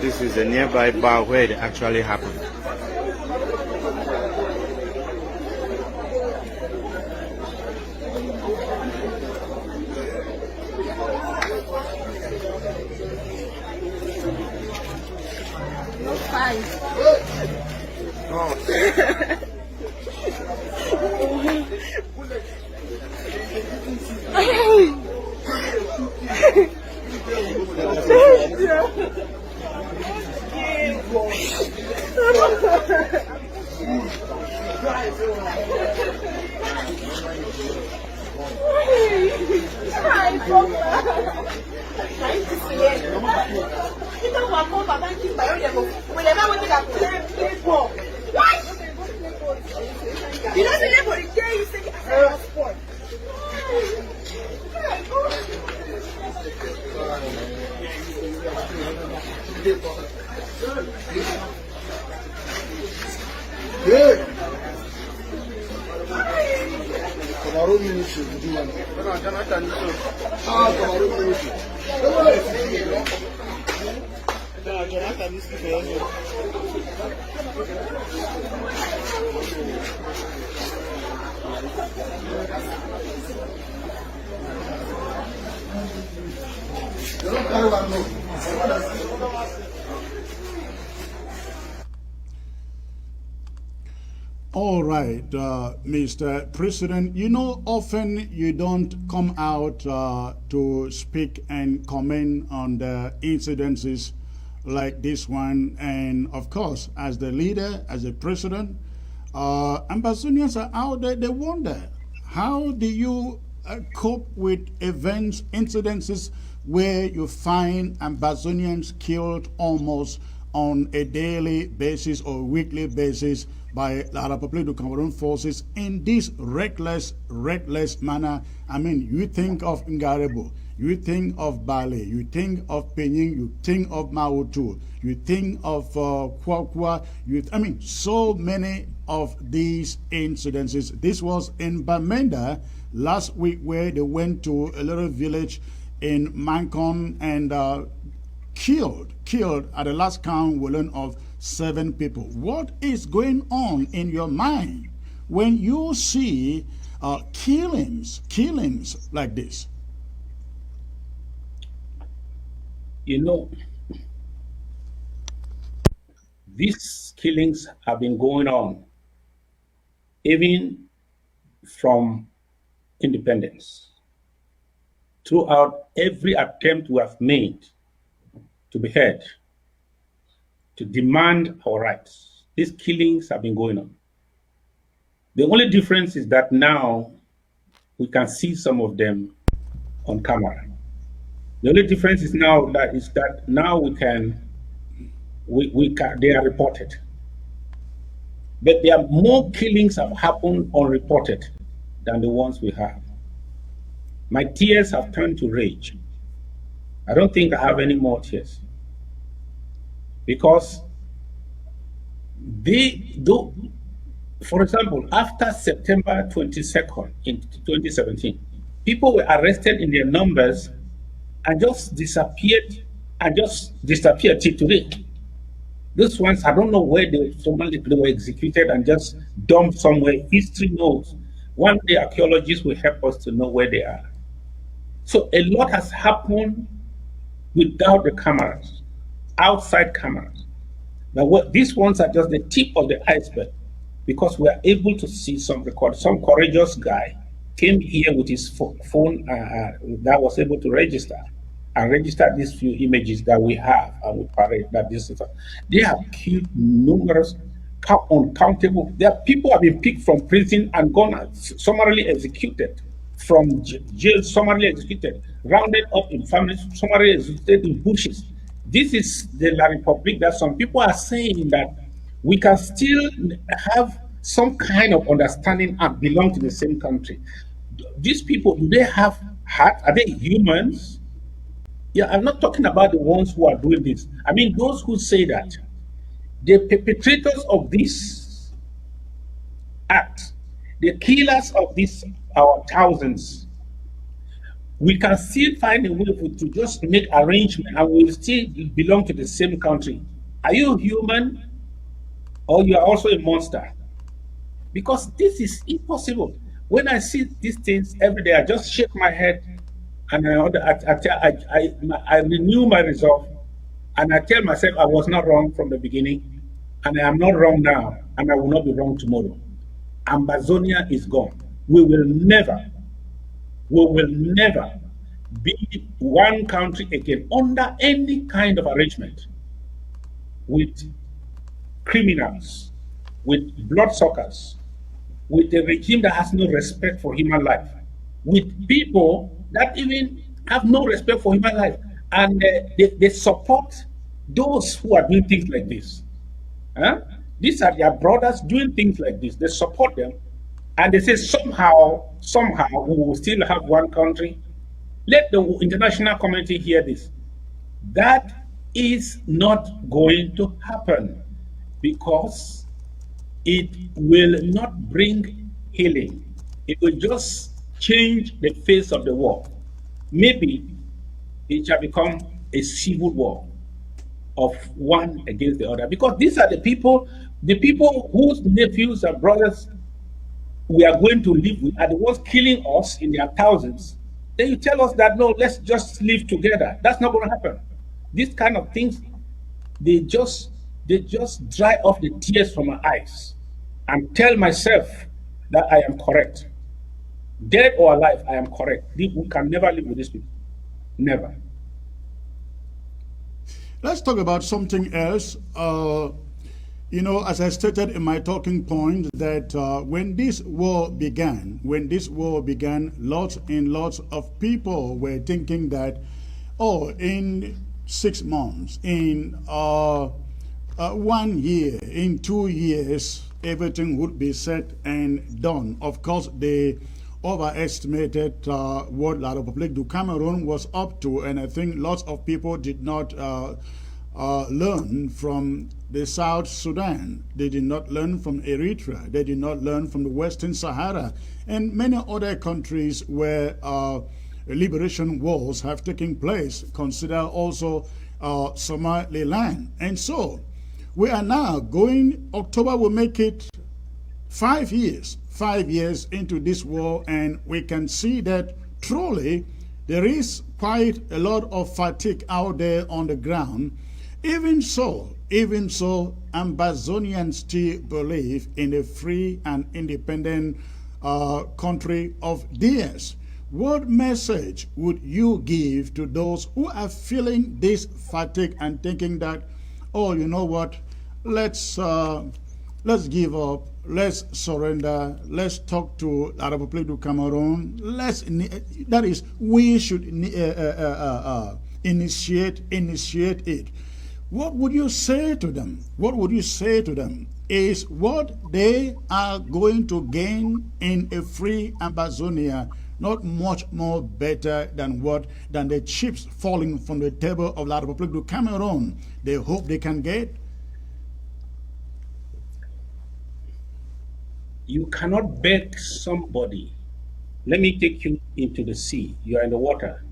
This is a nearby bar where it actually happened. All right, Mr. President, often you don't come out to speak and comment on the incidences like this one. And of course, as the leader, as the president, Ambazonians are out there. They wonder, how do you cope with events, incidences where you find Ambazonians killed almost on a daily basis or weekly basis by the Republic of Cameroon forces in this reckless manner? I mean, you think of Ngarebo, you think of Bale, you think of Pening, you think of Mautu, you think of Kwakwa, I mean, so many of these incidences. This was in Bamenda last week, where they went to a little village in Mancon and killed killed at the last count will learn of 7 people. What is going on in your mind when you see killings like this? You know, these killings have been going on even from independence. Throughout every attempt we have made to be heard, to demand our rights, these killings have been going on. The only difference is that now we can see some of them on camera. The only difference is that now they are reported. But there are more killings have happened unreported than the ones we have. My tears have turned to rage. I don't think I have any more tears. Because for example, after September 22nd in 2017, people were arrested in their numbers and just disappeared till today. Those ones, I don't know where they were executed and just dumped somewhere. History knows. One day archaeologists will help us to know where they are. So a lot has happened without the cameras, outside cameras. Now, these ones are just the tip of the iceberg because we are able to see some records. Some courageous guy came here with his phone that was able to register these few images that we have and we parade that this is. They have killed numerous, uncountable. There are people have been picked from prison and gone summarily executed, from jail summarily executed, rounded up in families, summarily executed in bushes. This is the La Republique that some people are saying that we can still have some kind of understanding and belong to the same country. These people, do they have heart? Are they humans? Yeah, I'm not talking about the ones who are doing this. I mean, those who say that the perpetrators of this act, the killers of our thousands, we can still find a way to just make arrangement and we'll still belong to the same country. Are you human or you are also a monster? Because this is impossible. When I see these things every day, I just shake my head and I renew my resolve and I tell myself I was not wrong from the beginning and I am not wrong now and I will not be wrong tomorrow. Ambazonia is gone. We will never be one country again under any kind of arrangement with criminals, with bloodsuckers, with a regime that has no respect for human life, with people that even have no respect for human life, and they support those who are doing things like this. Huh? These are their brothers doing things like this. They support them, and they say somehow we will still have one country. Let the international community hear this. That is not going to happen because it will not bring healing. It will just change the face of the war. Maybe it shall become a civil war of one against the other. Because these are the people whose nephews and brothers we are going to live with are the ones killing us in their thousands. Then you tell us that, no, let's just live together. That's not going to happen. These kind of things, they just dry off the tears from my eyes and tell myself that I am correct. Dead or alive, I am correct. We can never live with these people. Never. Let's talk about something else. You know, as I stated in my talking point, that when this war began, lots and lots of people were thinking that, oh, in 6 months, in 1 year, in 2 years, everything would be set and done. Of course, they overestimated what La République du Cameroon was up to, and I think lots of people did not learn from the South Sudan. They did not learn from Eritrea. They did not learn from the Western Sahara and many other countries where liberation wars have taken place. Consider also Somaliland. And so we are now going, October will make it 5 years into this war, and we can see that truly there is quite a lot of fatigue out there on the ground. Even so, Ambazonians still believe in a free and independent country of theirs. What message would you give to those who are feeling this fatigue and thinking that, oh, you know what, let's give up, let's surrender, let's talk to the Republic of Cameroon, that is, we should initiate it. What would you say to them? What would you say to them? Is what they are going to gain in a free Ambazonia not much more better than the chips falling from the table of La Republique du Cameroon they hope they can get? You cannot beg somebody. Let me take you into the sea. You are in the water.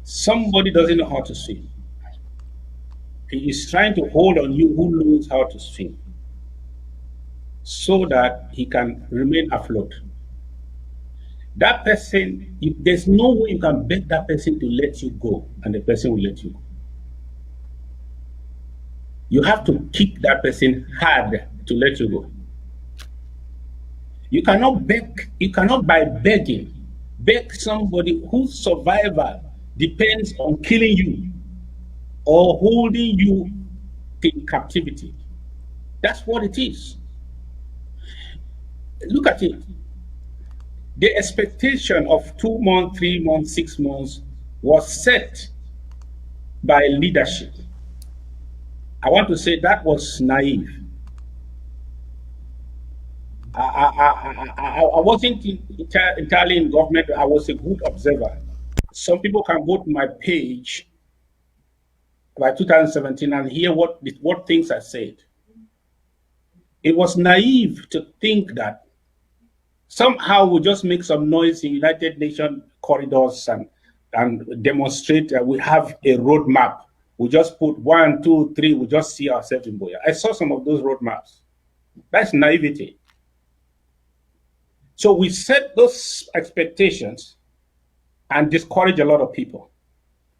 Somebody doesn't know how to swim. He is trying to hold on you who knows how to swim so that he can remain afloat. That person, there's no way you can beg that person to let you go, and the person will let you go. You have to kick that person hard to let you go. You cannot beg, you cannot by begging, beg somebody whose survival depends on killing you or holding you in captivity. That's what it is. Look at it. The expectation of 2 months, 3 months, 6 months was set by leadership. I want to say that was naive. I wasn't entirely in government. I was a good observer. Some people can go to my page by 2017 and hear what things I said. It was naive to think that somehow we just make some noise in United Nations corridors and demonstrate that we have a roadmap. We just put 1, 2, 3, we just see ourselves in Boya. I saw some of those roadmaps. That's naivety. So we set those expectations and discourage a lot of people.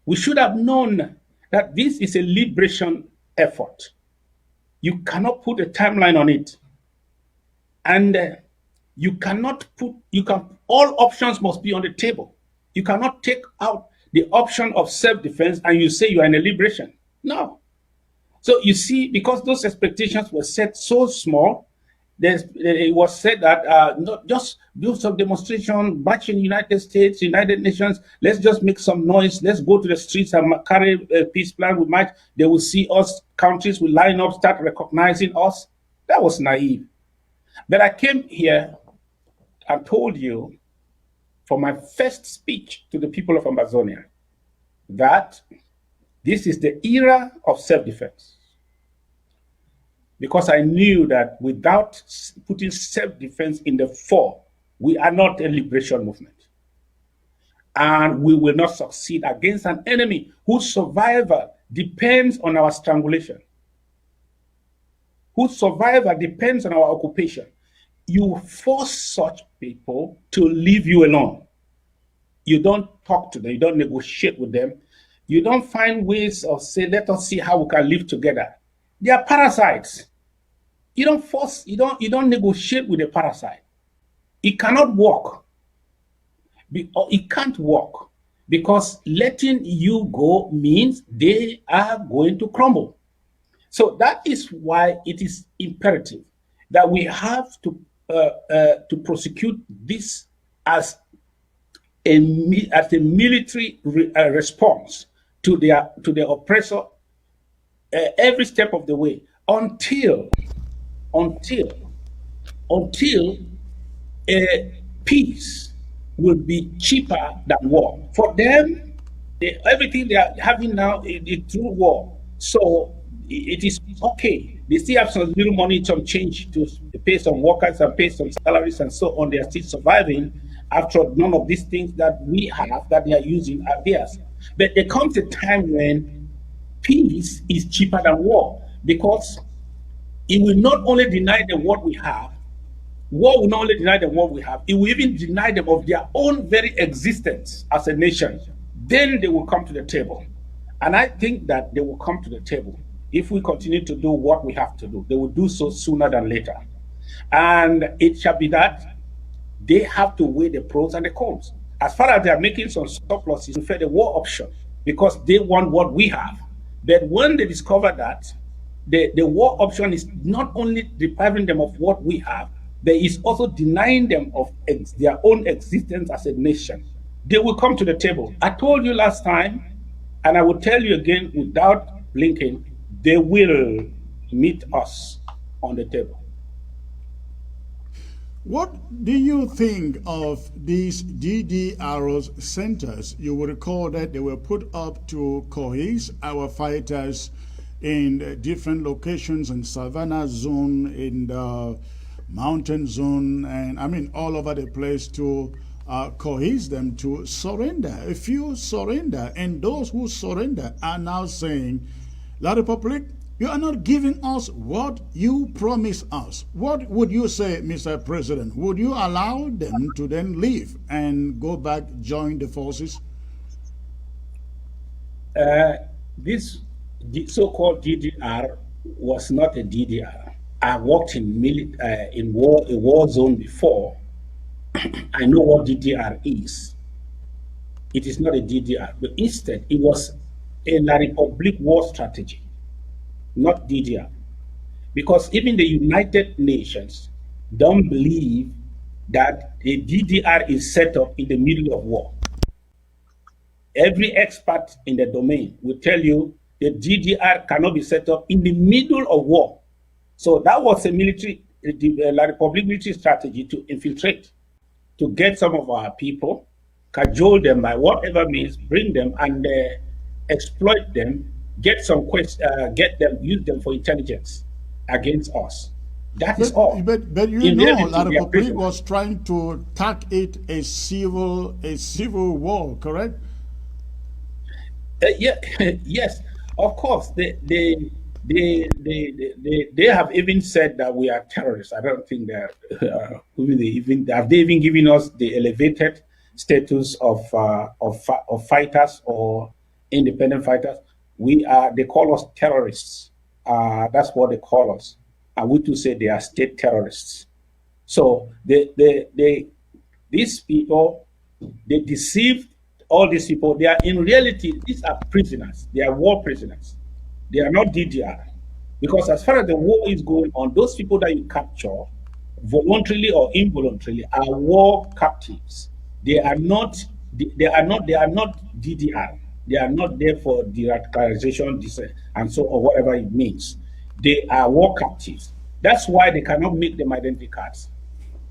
We should have known that this is a liberation effort. You cannot put a timeline on it. And all options must be on the table. You cannot take out the option of self-defense and you say you are in a liberation. No. So you see, because those expectations were set so small, it was said that not just do some demonstration, march in United States, United Nations, let's just make some noise, let's go to the streets and carry a peace plan, we might, they will see us, countries will line up, start recognizing us. That was naive. But I came here and told you for my first speech to the people of Ambazonia that this is the era of self-defense. Because I knew that without putting self-defense in the fore, we are not a liberation movement. And we will not succeed against an enemy whose survival depends on our strangulation, whose survival depends on our occupation. You force such people to leave you alone. You don't talk to them, you don't negotiate with them. You don't find ways of saying, let us see how we can live together. They are parasites. You don't force, you don't negotiate with a parasite. It cannot work. It can't work because letting you go means they are going to crumble. So that is why it is imperative that we have to prosecute this as a military response to the oppressor every step of the way until peace will be cheaper than war. For them, everything they are having now is through war. So it is okay. They still have some little money, some change to pay some workers and pay some salaries and so on. They are still surviving. After all, none of these things that we have that they are using are theirs. But there comes a time when peace is cheaper than war, because it will not only deny them what we have, war will not only deny them what we have, it will even deny them of their own very existence as a nation. Then they will come to the table. And I think that they will come to the table. If we continue to do what we have to do, they will do so sooner than later. And it shall be that they have to weigh the pros and the cons. As far as they are making some surpluses, they prefer the war option because they want what we have. But when they discover that the war option is not only depriving them of what we have, but is also denying them of their own existence as a nation, they will come to the table. I told you last time, and I will tell you again without blinking, they will meet us on the table. What do you think of these DDR centers? You will recall that they were put up to cohese our fighters in different locations in Savannah zone, in the mountain zone, and I mean all over the place to cohese them to surrender. A few surrender, and those who surrender are now saying, La Republic, you are not giving us what you promised us. What would you say, Mr. President? Would you allow them to then leave and go back, join the forces? This so-called DDR was not a DDR. I worked in a war zone before. I know what DDR is. It is not a DDR, but instead it was a La Republic war strategy, not DDR. Because even the United Nations don't believe that a DDR is set up in the middle of war. Every expert in the domain will tell you the DDR cannot be set up in the middle of war. So that was a military, La Republic military strategy to infiltrate, to get some of our people, cajole them by whatever means, bring them and exploit them, get them, use them for intelligence against us. That is all. But you know, La Republic was trying to tack it a civil war, correct? Yes, of course. They have even said that we are terrorists. I don't think that have they even given us the elevated status of fighters or independent fighters. They call us terrorists. That's what they call us, and we too say they are state terrorists. So these people, they deceived all these people. They are in reality, these are prisoners. They are war prisoners. They are not DDR. Because as far as the war is going on, those people that you capture, voluntarily or involuntarily, are war captives. They are not DDR. They are not there for de-radicalization and so or whatever it means. They are war captives. That's why they cannot make them identity cards.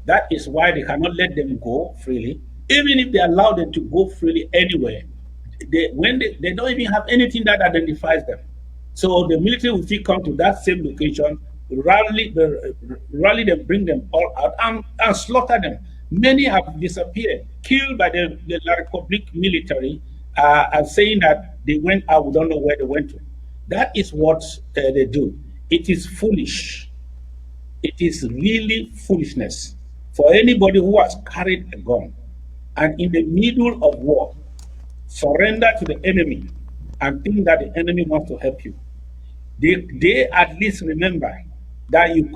That is why they cannot let them go freely. Even if they allow them to go freely anywhere, they don't even have anything that identifies them. So the military will still come to that same location, rally them, bring them all out, and slaughter them. Many have disappeared, killed by the La Republic military, and saying that they went out, we don't know where they went to. That is what they do. It is foolish. It is really foolishness for anybody who has carried a gun and in the middle of war, surrender to the enemy and think that the enemy wants to help you. They at least remember that you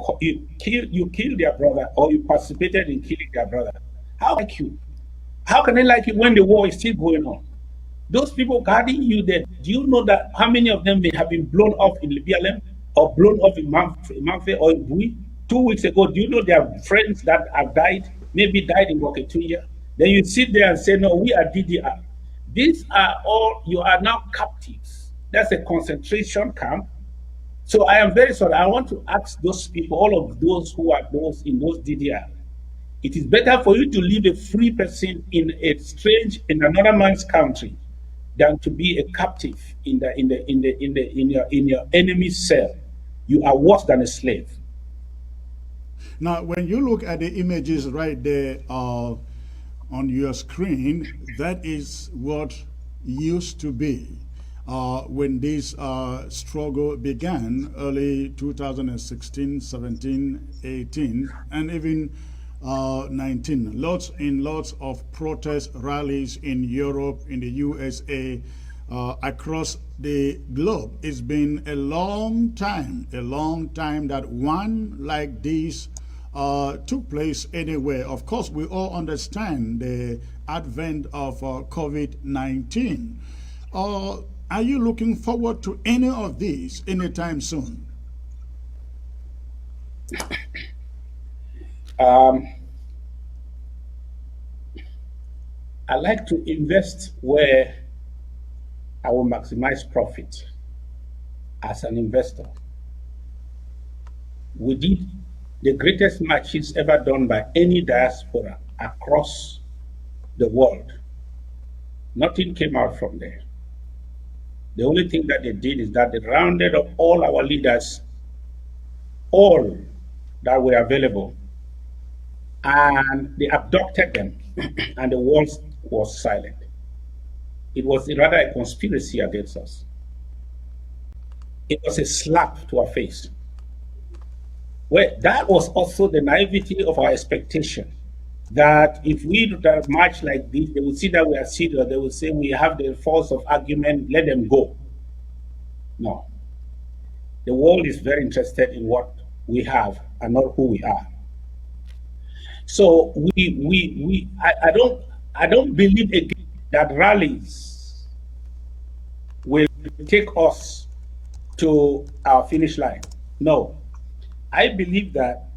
killed their brother, or you participated in killing their brother. How like you? How can they like you when the war is still going on? Those people guarding you there, do you know that how many of them may have been blown off in Libya or blown off in Manfe or in Bui? 2 weeks ago, do you know there are friends that have died, maybe died in Woketunya? Then you sit there and say, no, we are DDR. These are all, you are now captives. That's a concentration camp. So I am very sorry. I want to ask those people, all of those who are in those DDR, it is better for you to live a free person in another man's country than to be a captive in your enemy's cell. You are worse than a slave. Now, when you look at the images right there, on your screen, that is what used to be when this struggle began early 2016, 17, 18, and even 19. Lots of protest rallies in Europe, in the USA, across the globe. It's been a long time that one like this took place anywhere. Of course, we all understand the advent of COVID-19. Are you looking forward to any of these anytime soon? I like to invest where I will maximize profit as an investor. We did the greatest marches ever done by any diaspora across the world. Nothing came out from there. The only thing that they did is that they rounded up all our leaders, all that were available, and they abducted them, and the world was silent. It was rather a conspiracy against us. It was a slap to our face. Well, that was also the naivety of our expectation, that if we do a march like this, they will see that we are serious. They will say we have the force of argument, let them go. No. The world is very interested in what we have and not who we are. So I don't believe again that rallies will take us to our finish line. No. I believe that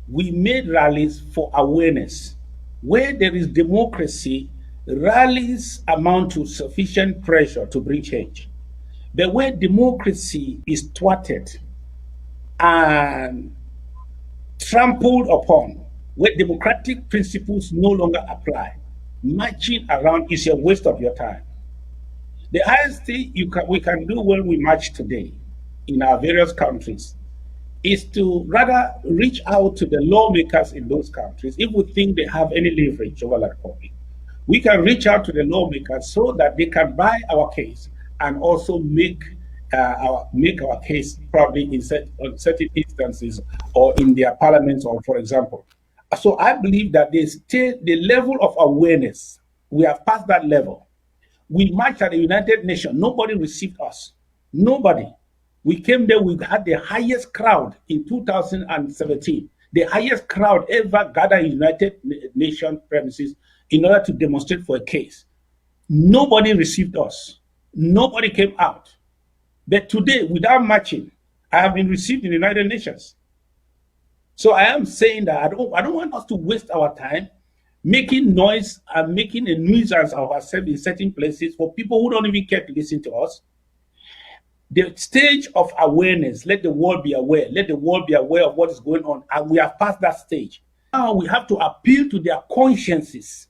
we made rallies for awareness. Where there is democracy, rallies amount to sufficient pressure to bring change. But where democracy is thwarted and trampled upon, where democratic principles no longer apply, marching around is a waste of your time. The highest thing we can do when we march today in our various countries is to rather reach out to the lawmakers in those countries. If we think they have any leverage over the Republic, we can reach out to the lawmakers so that they can buy our case and also make our case probably in certain instances or in their parliaments, or for example. So I believe that the level of awareness, we have passed that level. We marched at the United Nations. Nobody received us. Nobody. We came there, we had the highest crowd in 2017, the highest crowd ever gathered in United Nations premises in order to demonstrate for a case. Nobody received us. Nobody came out. But today, without marching, I have been received in the United Nations. So I am saying that I don't want us to waste our time making noise and making a nuisance of ourselves in certain places for people who don't even care to listen to us. The stage of awareness, let the world be aware. Let the world be aware of what is going on. And we have passed that stage. Now we have to appeal to their consciences.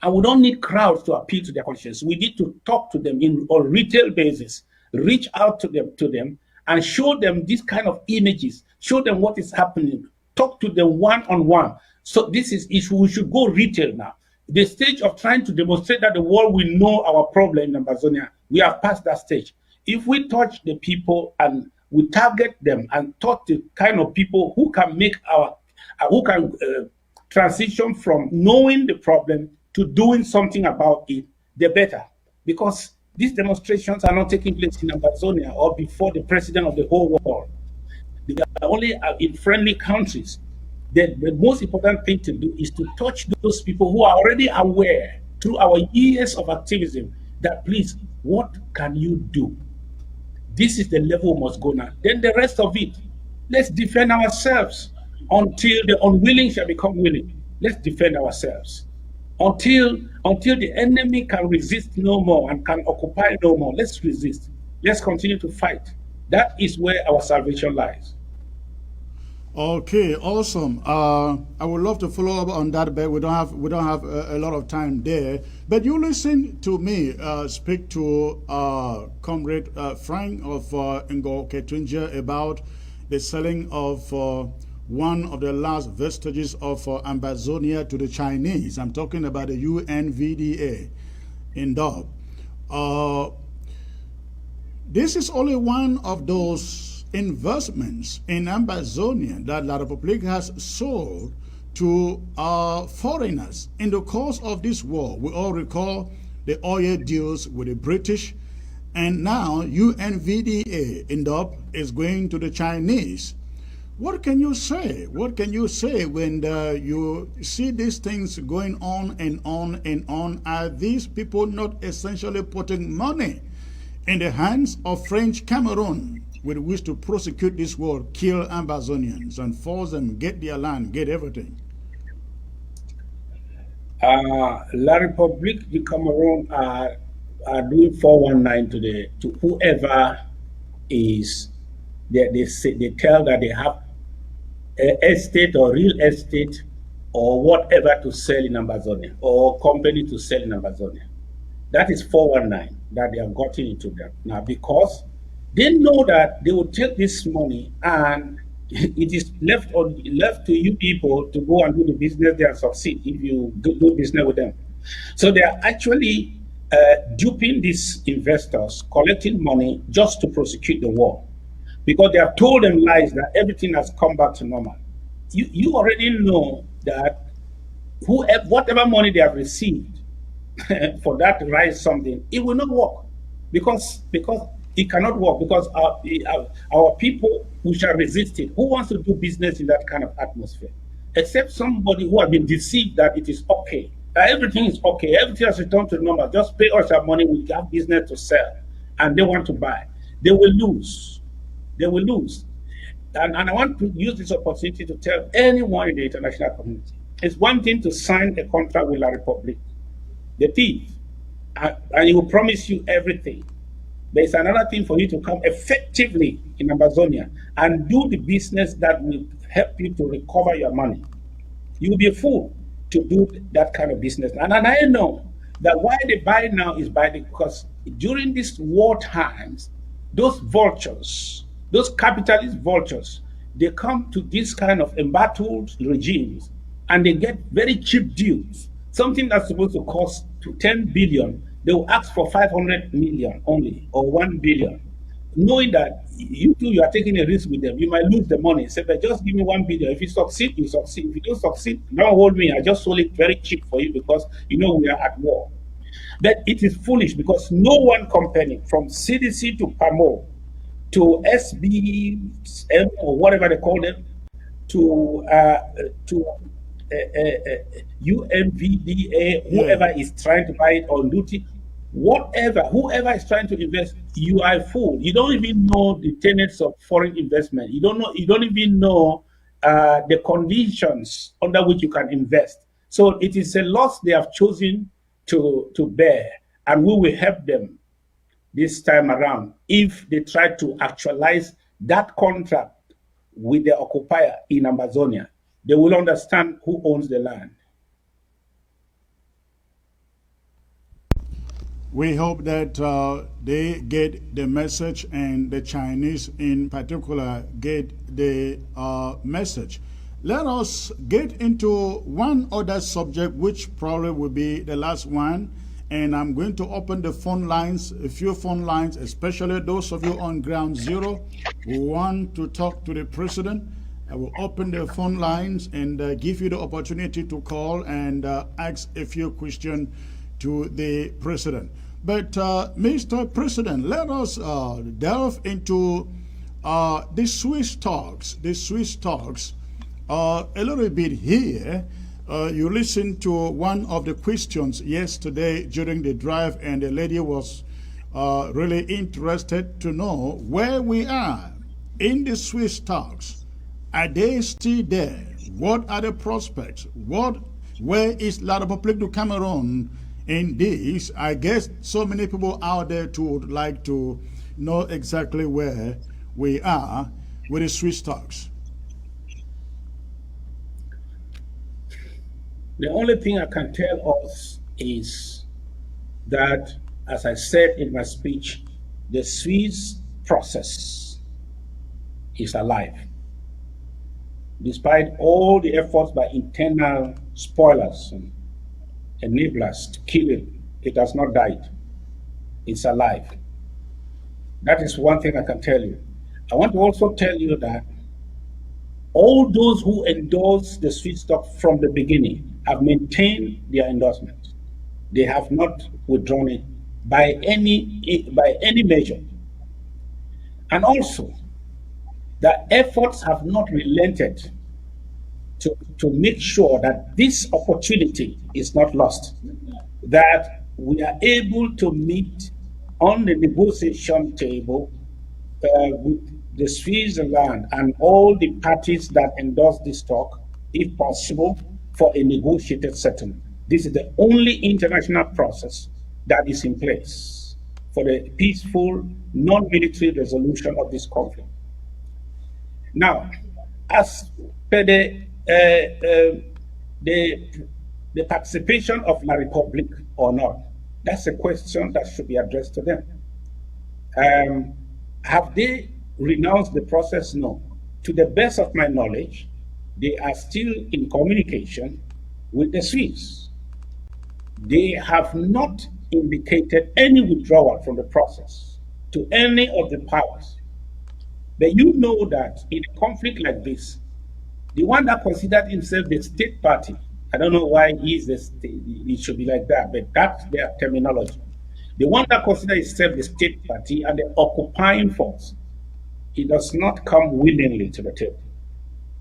And we don't need crowds to appeal to their consciences. We need to talk to them on retail basis, reach out to them and show them these kind of images, show them what is happening, talk to them one-on-one. So this is issue. We should go retail now. The stage of trying to demonstrate that the world will know our problem in Ambazonia, we have passed that stage. If we touch the people and we target them and talk to kind of people who can make transition from knowing the problem to doing something about it, the better. Because these demonstrations are not taking place in Ambazonia or before the president of the whole world. They are only in friendly countries. The most important thing to do is to touch those people who are already aware through our years of activism that, please, what can you do? This is the level we must go now. Then the rest of it, let's defend ourselves until the unwilling shall become willing. Let's defend ourselves. Until the enemy can resist no more and can occupy no more, let's resist. Let's continue to fight. That is where our salvation lies. Okay, awesome. I would love to follow up on that, but we don't have a lot of time there. But you listen to me speak to Comrade Frank of Ngo Ketunja about the selling of one of the last vestiges of Ambazonia to the Chinese. I'm talking about the UNVDA in Dub. This is only one of those investments in Ambazonia that La Republique has sold to foreigners in the course of this war. We all recall the oil deals with the British, and now UNVDA in Dub is going to the Chinese. What can you say? What can you say when you see these things going on and on and on? Are these people not essentially putting money in the hands of French Cameroon with which to prosecute this war, kill Ambazonians and force them, get their land, get everything? La République du Cameroon are doing 419 to whoever is, they tell that they have estate or real estate or whatever to sell in Ambazonia or company to sell in Ambazonia. That is 419 that they have gotten into them now, because they know that they will take this money and it is left to you people to go and do the business there and succeed if you do business with them. So they are actually duping these investors, collecting money just to prosecute the war, because they have told them lies that everything has come back to normal. You already know that whatever money they have received for that to rise something, it will not work, because it cannot work, because our people who shall resist it, who wants to do business in that kind of atmosphere, except somebody who has been deceived that it is okay, that everything is okay, everything has returned to normal, just pay us our money, we have business to sell, and they want to buy. They will lose. They will lose. And I want to use this opportunity to tell anyone in the international community, it's one thing to sign a contract with La République, the thief, and he will promise you everything. There's another thing for you to come effectively in Ambazonia and do the business that will help you to recover your money. You will be a fool to do that kind of business. And I know that why they buy now is because during these war times, those vultures, those capitalist vultures, they come to this kind of embattled regimes and they get very cheap deals. Something that's supposed to cost to 10 billion, they will ask for 500 million only, or 1 billion, knowing that you are taking a risk with them. You might lose the money. Say, but just give me 1 billion. If you succeed, you succeed. If you don't succeed, don't hold me. I just sold it very cheap for you because you know we are at war. But it is foolish, because no one company, from CDC to PAMO to SBM or whatever they call them, to UNVDA, whoever is trying to buy it on duty, whoever is trying to invest, you are a fool. You don't even know the tenets of foreign investment. You don't even know the conditions under which you can invest. So it is a loss they have chosen to bear, and we will help them this time around if they try to actualize that contract with the occupier in Ambazonia. They will understand who owns the land. We hope that they get the message, and the Chinese in particular get the message. Let us get into one other subject, which probably will be the last one. And I'm going to open the phone lines, a few phone lines, especially those of you on ground zero who want to talk to the president. I will open the phone lines and give you the opportunity to call and ask a few questions to the president. But Mr. President, let us delve into the Swiss talks. The Swiss talks a little bit here. You listened to one of the questions yesterday during the drive, and the lady was really interested to know where we are in the Swiss talks. Are they still there? What are the prospects? Where is La République du Cameroun in this? I guess so many people out there too would like to know exactly where we are with the Swiss talks. The only thing I can tell us is that, as I said in my speech, the Swiss process is alive. despite all the efforts by internal spoilers and enablers to kill it has not died. It's alive. That is one thing I can tell you. I want to also tell you that all those who endorsed the sweet stock from the beginning have maintained their endorsement. They have not withdrawn it by any measure. And also, the efforts have not relented to make sure that this opportunity is not lost, that we are able to meet on the negotiation table with the Switzerland and all the parties that endorse this talk, if possible, for a negotiated settlement. This is the only international process that is in place for the peaceful, non-military resolution of this conflict. Now, as per the participation of La Republic or not, that's a question that should be addressed to them. Have they renounced the process? No. To the best of my knowledge, they are still in communication with the Swiss. They have not indicated any withdrawal from the process to any of the powers. But you know that in a conflict like this, the one that considered himself the state party, I don't know why it should be like that, but that's their terminology. The one that considers himself the state party and the occupying force, he does not come willingly to the table.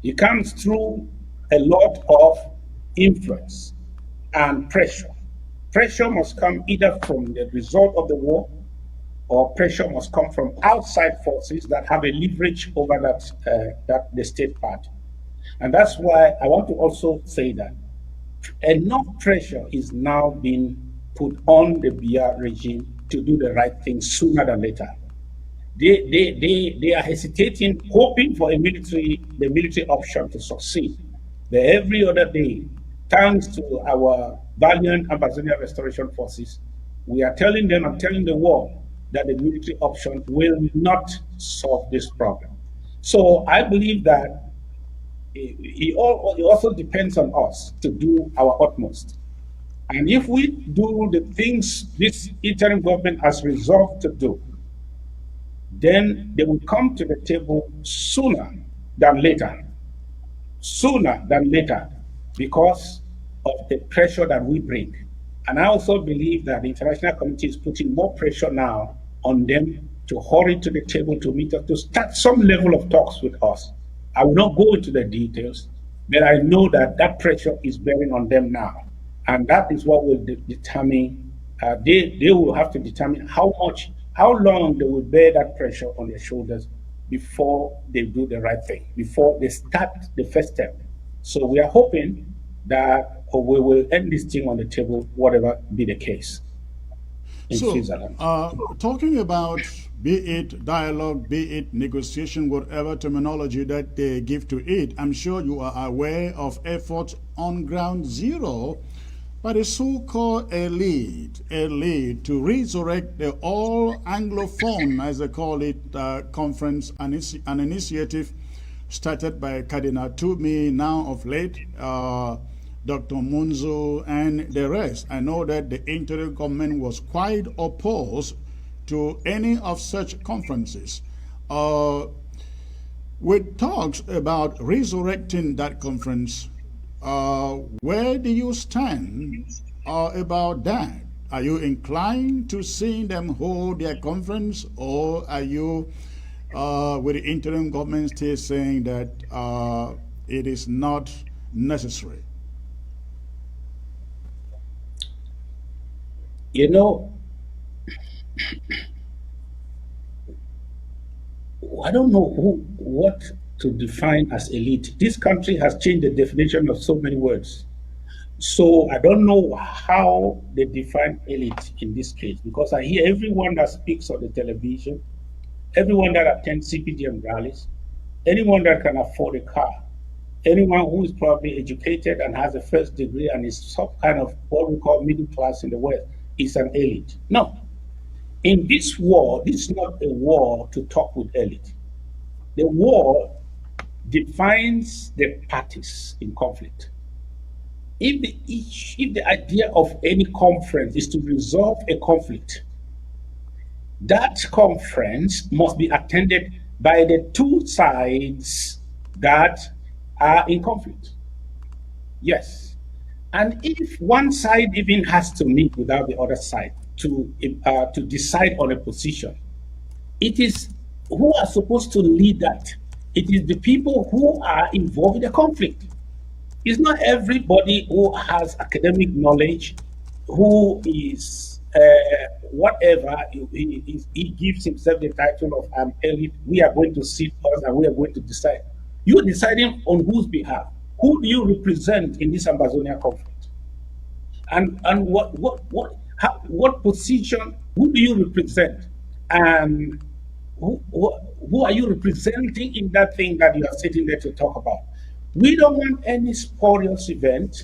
He comes through a lot of influence and pressure. Pressure must come either from the result of the war, or pressure must come from outside forces that have a leverage over the state party. And that's why I want to also say that enough pressure is now being put on the Biya regime to do the right thing sooner than later. They are hesitating, hoping for the military option to succeed. But every other day, thanks to our valiant Ambazonia restoration forces, we are telling them and telling the world that the military option will not solve this problem. So I believe that it also depends on us to do our utmost. And if we do the things this interim government has resolved to do, then they will come to the table sooner than later. Sooner than later, because of the pressure that we bring. And I also believe that the international community is putting more pressure now on them to hurry to the table to meet us, to start some level of talks with us. I will not go into the details, but I know that that pressure is bearing on them now. And that is what will determine, they will have to determine how long they will bear that pressure on their shoulders before they do the right thing, before they start the first step. So we are hoping that we will end this thing on the table, whatever be the case in Switzerland. Talking about be it dialogue, be it negotiation, whatever terminology that they give to it, I'm sure you are aware of efforts on ground zero by the so-called elite to resurrect the all-Anglophone, as they call it, conference, an initiative started by Cardinal Toomey, now of late, Dr. Munzo, and the rest. I know that the interim government was quite opposed to any of such conferences. With talks about resurrecting that conference, where do you stand about that? Are you inclined to see them hold their conference, or are you with the interim government still saying that it is not necessary? You know, I don't know what to define as elite. This country has changed the definition of so many words. So I don't know how they define elite in this case, because I hear everyone that speaks on the television, everyone that attends CPDM rallies, anyone that can afford a car, anyone who is probably educated and has a first degree and is some kind of what we call middle class in the West is an elite. No. In this war, this is not a war to talk with elite. The war defines the parties in conflict. If the idea of any conference is to resolve a conflict, that conference must be attended by the two sides that are in conflict. Yes. And if one side even has to meet without the other side to decide on a position, it is who are supposed to lead that. It is the people who are involved in the conflict. It's not everybody who has academic knowledge, who is whatever, he gives himself the title of elite. We are going to sit us and we are going to decide. You're deciding on whose behalf. Who do you represent in this Ambazonia conflict? And what position? Who do you represent? And who are you representing in that thing that you are sitting there to talk about? We don't want any spurious event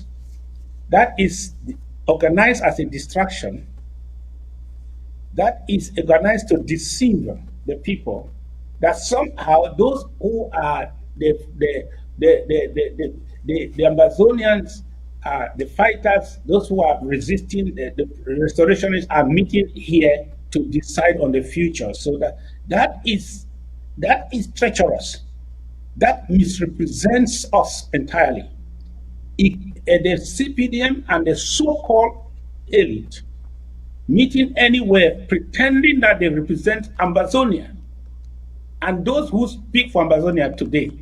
that is organized as a distraction, that is organized to deceive the people, that somehow those who are the Ambazonians, the fighters, those who are resisting the restorationists are meeting here to decide on the future. So that is treacherous. That misrepresents us entirely. The CPDM and the so-called elite meeting anywhere pretending that they represent Ambazonia. And those who speak for Ambazonia today,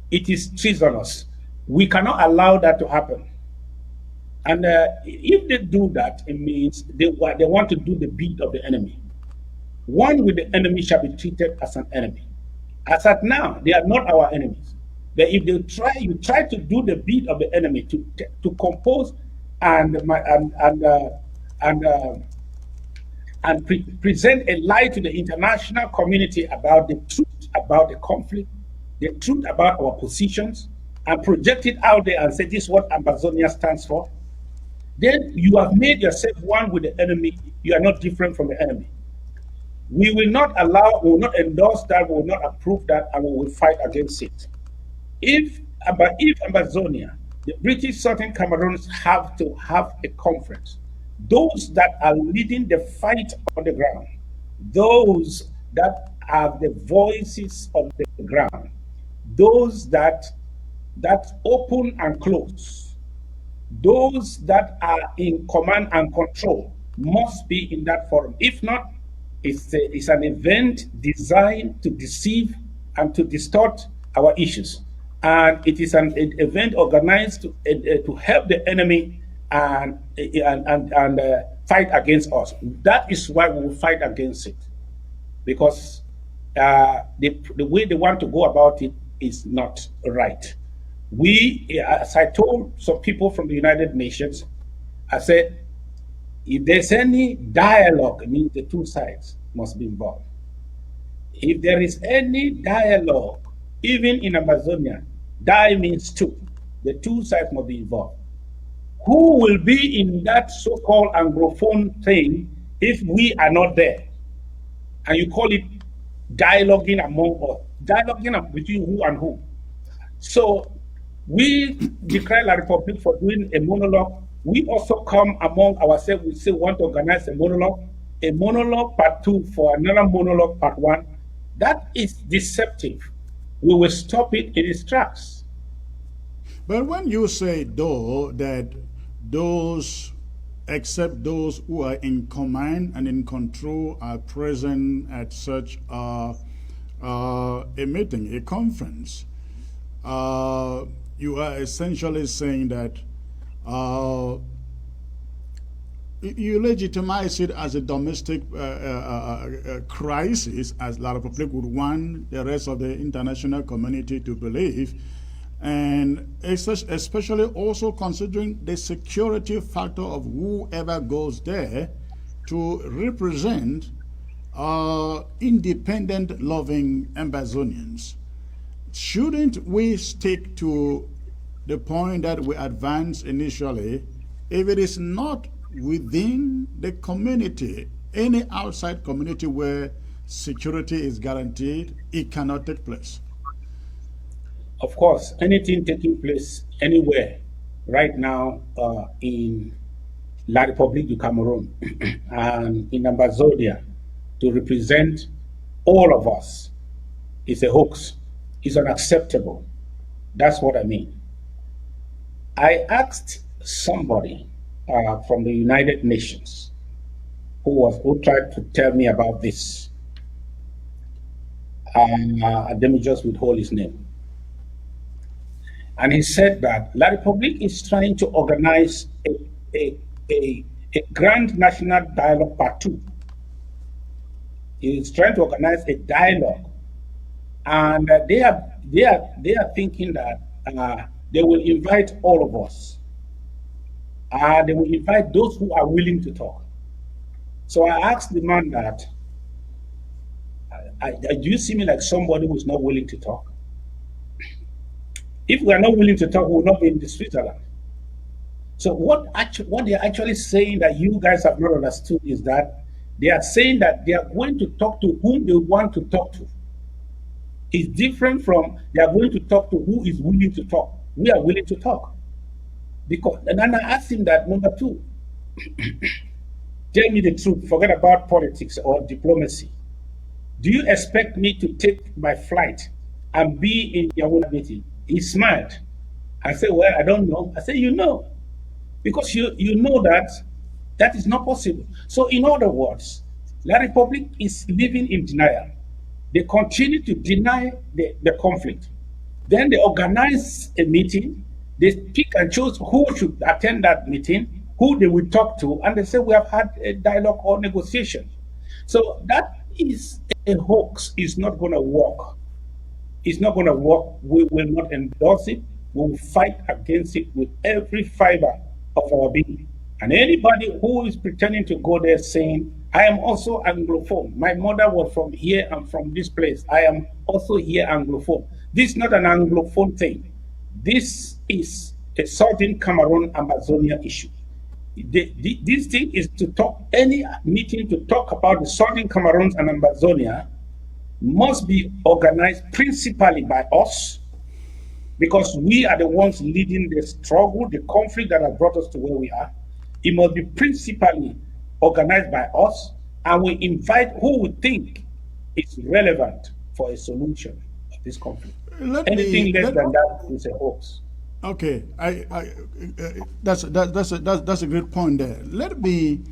it is treasonous. We cannot allow that to happen. And if they do that, it means they want to do the bid of the enemy. One with the enemy shall be treated as an enemy. As at now, they are not our enemies. But if you try to do the bid of the enemy to compose and present a lie to the international community about the truth about the conflict, the truth about our positions, and project it out there and say this is what Ambazonia stands for, then you have made yourself one with the enemy. You are not different from the enemy. We will not allow, we will not endorse that, we will not approve that, and we will fight against it. If Ambazonia, the British Southern Cameroons have to have a conference, those that are leading the fight on the ground, those that are the voices of the ground, those that open and close, those that are in command and control must be in that forum. If not, it's an event designed to deceive and to distort our issues. And it is an event organized to help the enemy and fight against us. That is why we will fight against it. Because the way they want to go about it is not right. As I told some people from the United Nations, I said, if there's any dialogue, it means the two sides must be involved. If there is any dialogue, even in Amazonia, die means two. The two sides must be involved. Who will be in that so-called Anglophone thing if we are not there? And you call it dialoguing among us. Dialoguing between who and who. So we declare La Republic for doing a monologue. We also come among ourselves, we say we want to organize a monologue part 2 for another monologue part 1. That is deceptive. We will stop it in its tracks. But when you say, though, that those, except those who are in command and in control, are present at such a meeting, a conference, you are essentially saying that you legitimize it as a domestic crisis, as La Republic would want the rest of the international community to believe, and especially also considering the security factor of whoever goes there to represent independent, loving Ambazonians. Shouldn't we stick to the point that we advanced initially? If it is not within the community, any outside community where security is guaranteed, it cannot take place. of course, anything taking place anywhere right now in La République du Cameroon and in Ambazonia to represent all of us is a hoax. It's unacceptable. That's what I mean. I asked somebody from the United Nations who tried to tell me about this. Let me just withhold his name. And he said that La République is trying to organize a grand national dialogue part two. He is trying to organize a dialogue, and they are thinking that they will invite all of us. They will invite those who are willing to talk. So I asked the man that, do you see me like somebody who is not willing to talk? If we are not willing to talk, we will not be in the Switzerland. So what they're actually saying that you guys have not understood is that they are saying that they are going to talk to whom they want to talk to. It's different from they are going to talk to who is willing to talk. We are willing to talk. And then I asked him that, number two, tell me the truth, forget about politics or diplomacy. Do you expect me to take my flight and be in your own meeting? He smiled. I said, well, I don't know. I said, you know, because you know that is not possible. So in other words, La République is living in denial. They continue to deny the conflict. Then they organize a meeting. They pick and choose who should attend that meeting, who they will talk to, and they say we have had a dialogue or negotiation. So that is a hoax. It's not going to work. It's not going to work. We will not endorse it. We will fight against it with every fiber of our being. And anybody who is pretending to go there saying, I am also Anglophone. My mother was from here and from this place. I am also here Anglophone. This is not an Anglophone thing. This is a Southern Cameroon Ambazonia issue. This thing is to talk, any meeting to talk about the Southern Cameroons and Ambazonia must be organized principally by us, because we are the ones leading the struggle, the conflict that has brought us to where we are. It must be principally organized by us, and we invite who we think is relevant for a solution of this conflict. Anything less than that is a hoax. Okay, that's a great point there. Let me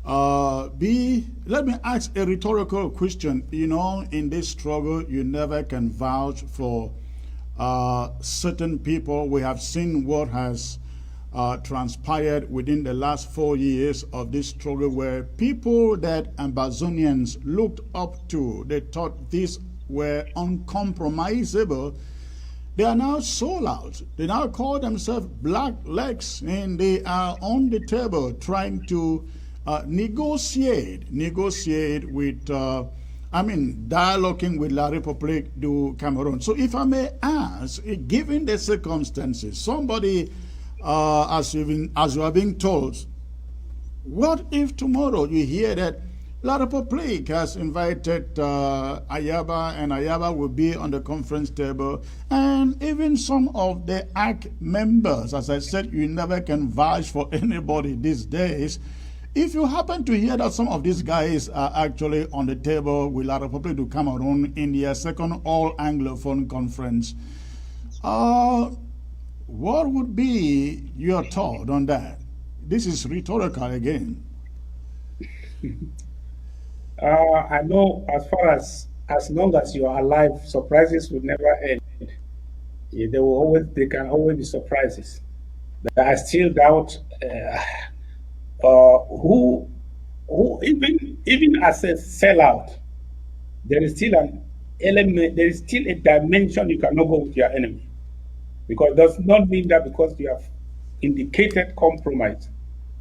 ask a rhetorical question. You know, in this struggle, you never can vouch for certain people. We have seen what has transpired within the last 4 years of this struggle, where people that Ambazonians looked up to, they thought these were uncompromisable, they are now sold out. They now call themselves black legs, and they are on the table trying to negotiate with, dialoguing with La République du Cameroon. So if I may ask, given the circumstances, somebody, as you are being told, what if tomorrow you hear that La République has invited Ayaba, and Ayaba will be on the conference table, and even some of the ACT members? As I said, you never can vouch for anybody these days. If you happen to hear that some of these guys are actually on the table with La République du Cameroon in their second all-Anglophone conference, what would be your thought on that? This is rhetorical again. I know as long as you are alive, surprises will never end. There can always be surprises. But I still doubt who even as a sellout, there is still an element, there is still a dimension you cannot go with your enemy. Because it does not mean that because you have indicated compromise,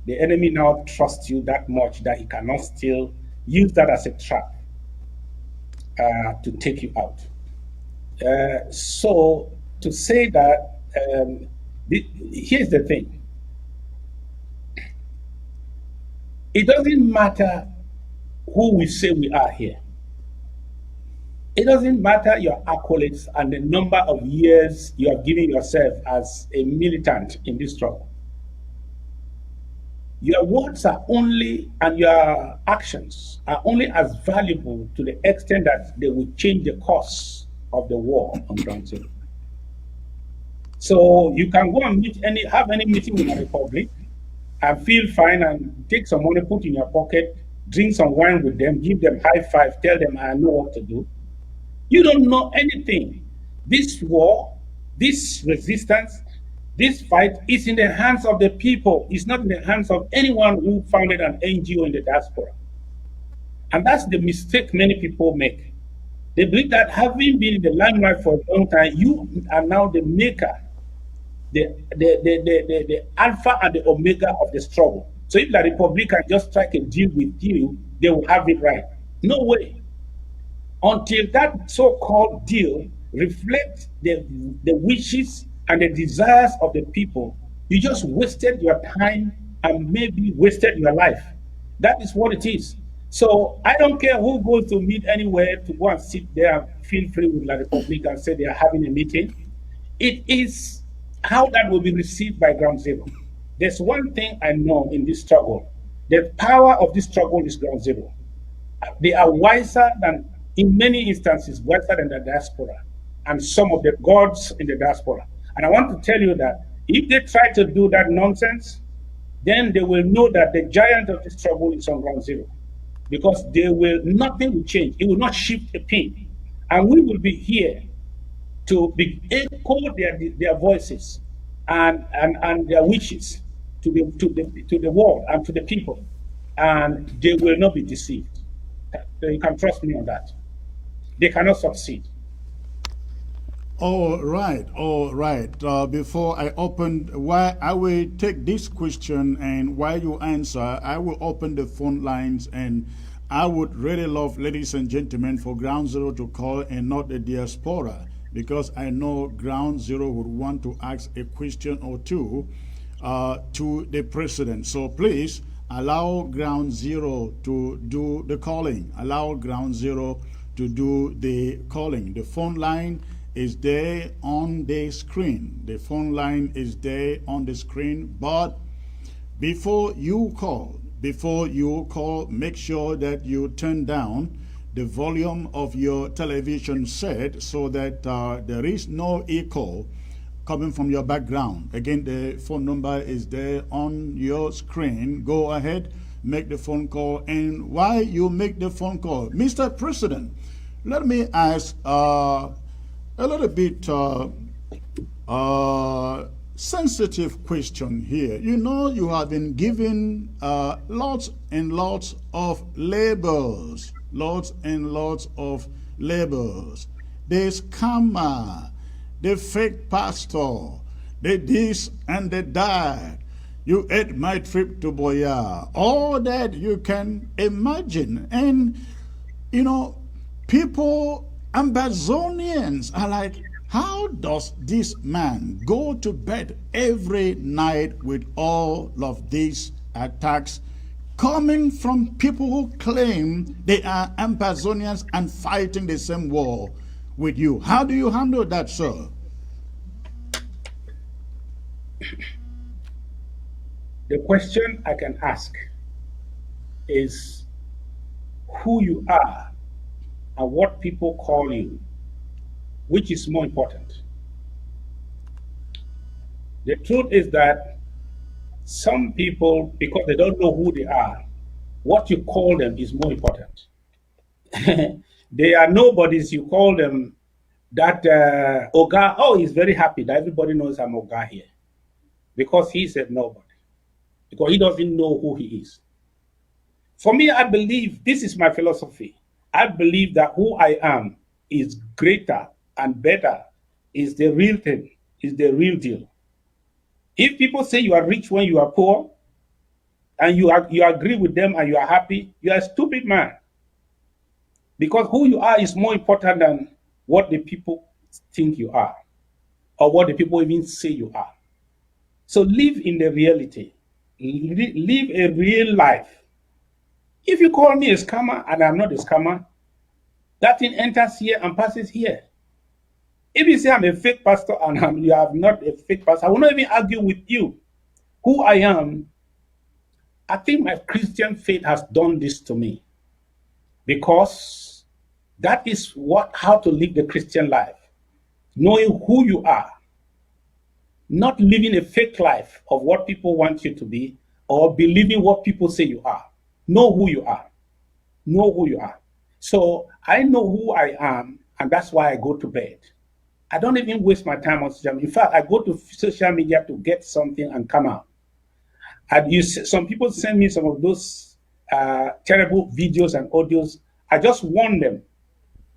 the enemy now trusts you that much that he cannot still use that as a trap to take you out. So to say that, here's the thing. It doesn't matter who we say we are here. It doesn't matter your accolades and the number of years you have given yourself as a militant in this struggle. Your words are only, and your actions are only as valuable to the extent that they will change the course of the war on ground zero. So you can go and have any meeting with the Republic and feel fine and take some money, put in your pocket, drink some wine with them, give them high five, tell them I know what to do. You don't know anything. This war, this resistance, this fight is in the hands of the people. It's not in the hands of anyone who founded an NGO in the diaspora. And that's the mistake many people make. They believe that having been in the limelight for a long time, you are now the maker, the alpha and the omega of the struggle. So if the Republic can just strike a deal with you, they will have it right. No way. Until that so-called deal reflects the wishes and the desires of the people, you just wasted your time and maybe wasted your life. That is what it is. So I don't care who goes to meet anywhere to go and sit there and feel free with La Republic and say they are having a meeting. It is how that will be received by ground zero. There's one thing I know in this struggle. The power of this struggle is ground zero. They are wiser than, in many instances, wiser than the diaspora and some of the gods in the diaspora. And I want to tell you that if they try to do that nonsense, then they will know that the giant of the struggle is on ground zero. Because nothing will change. It will not shift a pin. And we will be here to echo their voices and their wishes to the world and to the people. And they will not be deceived. You can trust me on that. They cannot succeed. All right, all right. Before I open, why I will take this question, and while you answer, I will open the phone lines, and I would really love, ladies and gentlemen, for Ground Zero to call and not the diaspora, because I know Ground Zero would want to ask a question or two to the president. So please allow Ground Zero to do the calling. Allow Ground Zero to do the calling. The phone line is there on the screen. The phone line is there on the screen. But before you call, make sure that you turn down the volume of your television set so that there is no echo coming from your background. Again, the phone number is there on your screen. Go ahead, make the phone call. And while you make the phone call, Mr. President, let me ask a little bit sensitive question here. You know, you have been given lots and lots of labels, lots and lots of labels. The scammer, the fake pastor, the this and the that. You ate my trip to Boya. All that you can imagine. And, you know, people, Ambazonians are like, how does this man go to bed every night with all of these attacks coming from people who claim they are Ambazonians and fighting the same war with you? How do you handle that, sir? The question I can ask is who you are and what people call you, which is more important. The truth is that some people, because they don't know who they are, what you call them is more important. They are nobodies. You call them that Oga, oh, he's very happy that everybody knows I'm Oga here. Because he's a nobody. Because he doesn't know who he is. For me, I believe, this is my philosophy. I believe that who I am is greater and better, is the real thing, is the real deal. If people say you are rich when you are poor, and you agree with them and you are happy, you are a stupid man. Because who you are is more important than what the people think you are, or what the people even say you are. So live in the reality. Live a real life. If you call me a scammer and I'm not a scammer, that thing enters here and passes here. If you say I'm a fake pastor and you are not a fake pastor, I will not even argue with you. Who I am, I think my Christian faith has done this to me, because that is how to live the Christian life. Knowing who you are, not living a fake life of what people want you to be or believing what people say you are. Know who you are. Know who you are. So I know who I am, and that's why I go to bed. I don't even waste my time on social media. In fact, I go to social media to get something and come out. Some people send me some of those terrible videos and audios. I just warn them.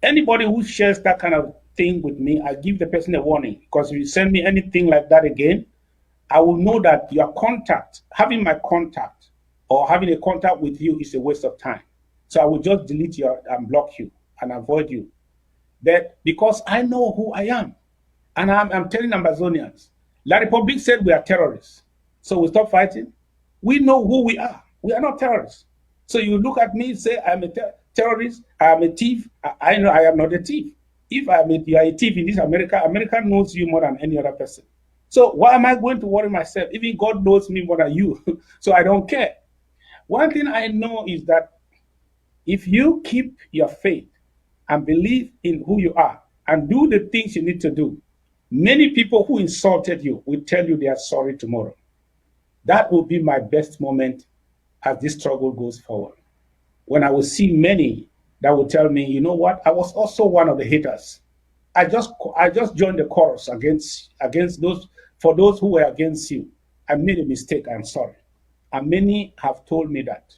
Anybody who shares that kind of thing with me, I give the person a warning, because if you send me anything like that again, I will know that your contact, having my contact or having a contact with you is a waste of time. So I will just delete you and block you and avoid you. But because I know who I am, and I'm telling Ambazonians, La Republic said we are terrorists, so we stop fighting. We know who we are. We are not terrorists. So you look at me and say I'm a terrorist, I am a thief. I know I am not a thief. If you are a thief in this America, America knows you more than any other person. So why am I going to worry myself? Even God knows me more than you. So I don't care. One thing I know is that if you keep your faith and believe in who you are and do the things you need to do, many people who insulted you will tell you they are sorry tomorrow. That will be my best moment as this struggle goes forward. When I will see many that will tell me, you know what, I was also one of the haters. I just joined the chorus against those, for those who were against you. I made a mistake, I'm sorry. And many have told me that.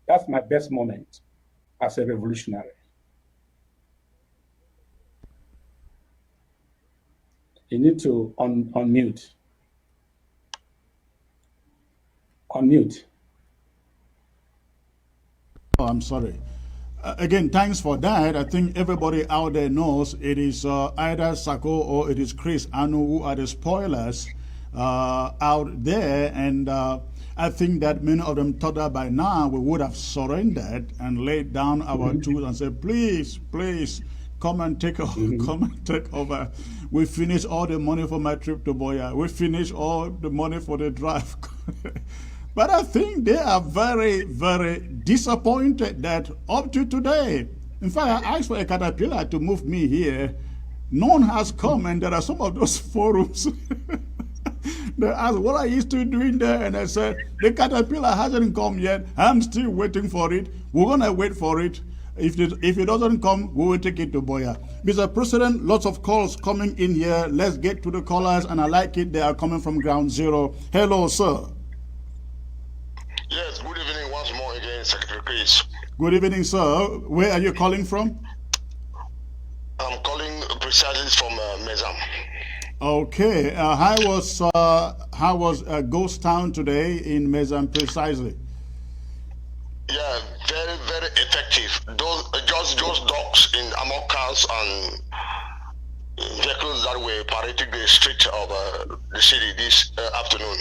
That's my best moment as a revolutionary. You need to unmute. Unmute. Oh, I'm sorry. Again, thanks for that. I think everybody out there knows it is either Sako or it is Chris Anu who are the spoilers out there. And I think that many of them thought that by now we would have surrendered and laid down our tools and said, please, please, come and take over. Come and take over. We finished all the money for my trip to Boya. We finished all the money for the drive. But I think they are very, very disappointed that up to today, in fact, I asked for a caterpillar to move me here. None has come, and there are some of those forums. They asked, what are you still doing there? And I said, the caterpillar hasn't come yet. I'm still waiting for it. We're going to wait for it. If it doesn't come, we will take it to Boya. Mr. President, lots of calls coming in here. Let's get to the callers, and I like it. They are coming from ground zero. Hello, sir. Yes, good evening once more again, Secretary Chris. Good evening, sir. Where are you calling from? I'm calling precisely from Mezam. Okay. How was Ghost Town today in Mezam precisely? Yeah, very, very effective. Those dogs in armored cars and vehicles that were parading the street of the city this afternoon.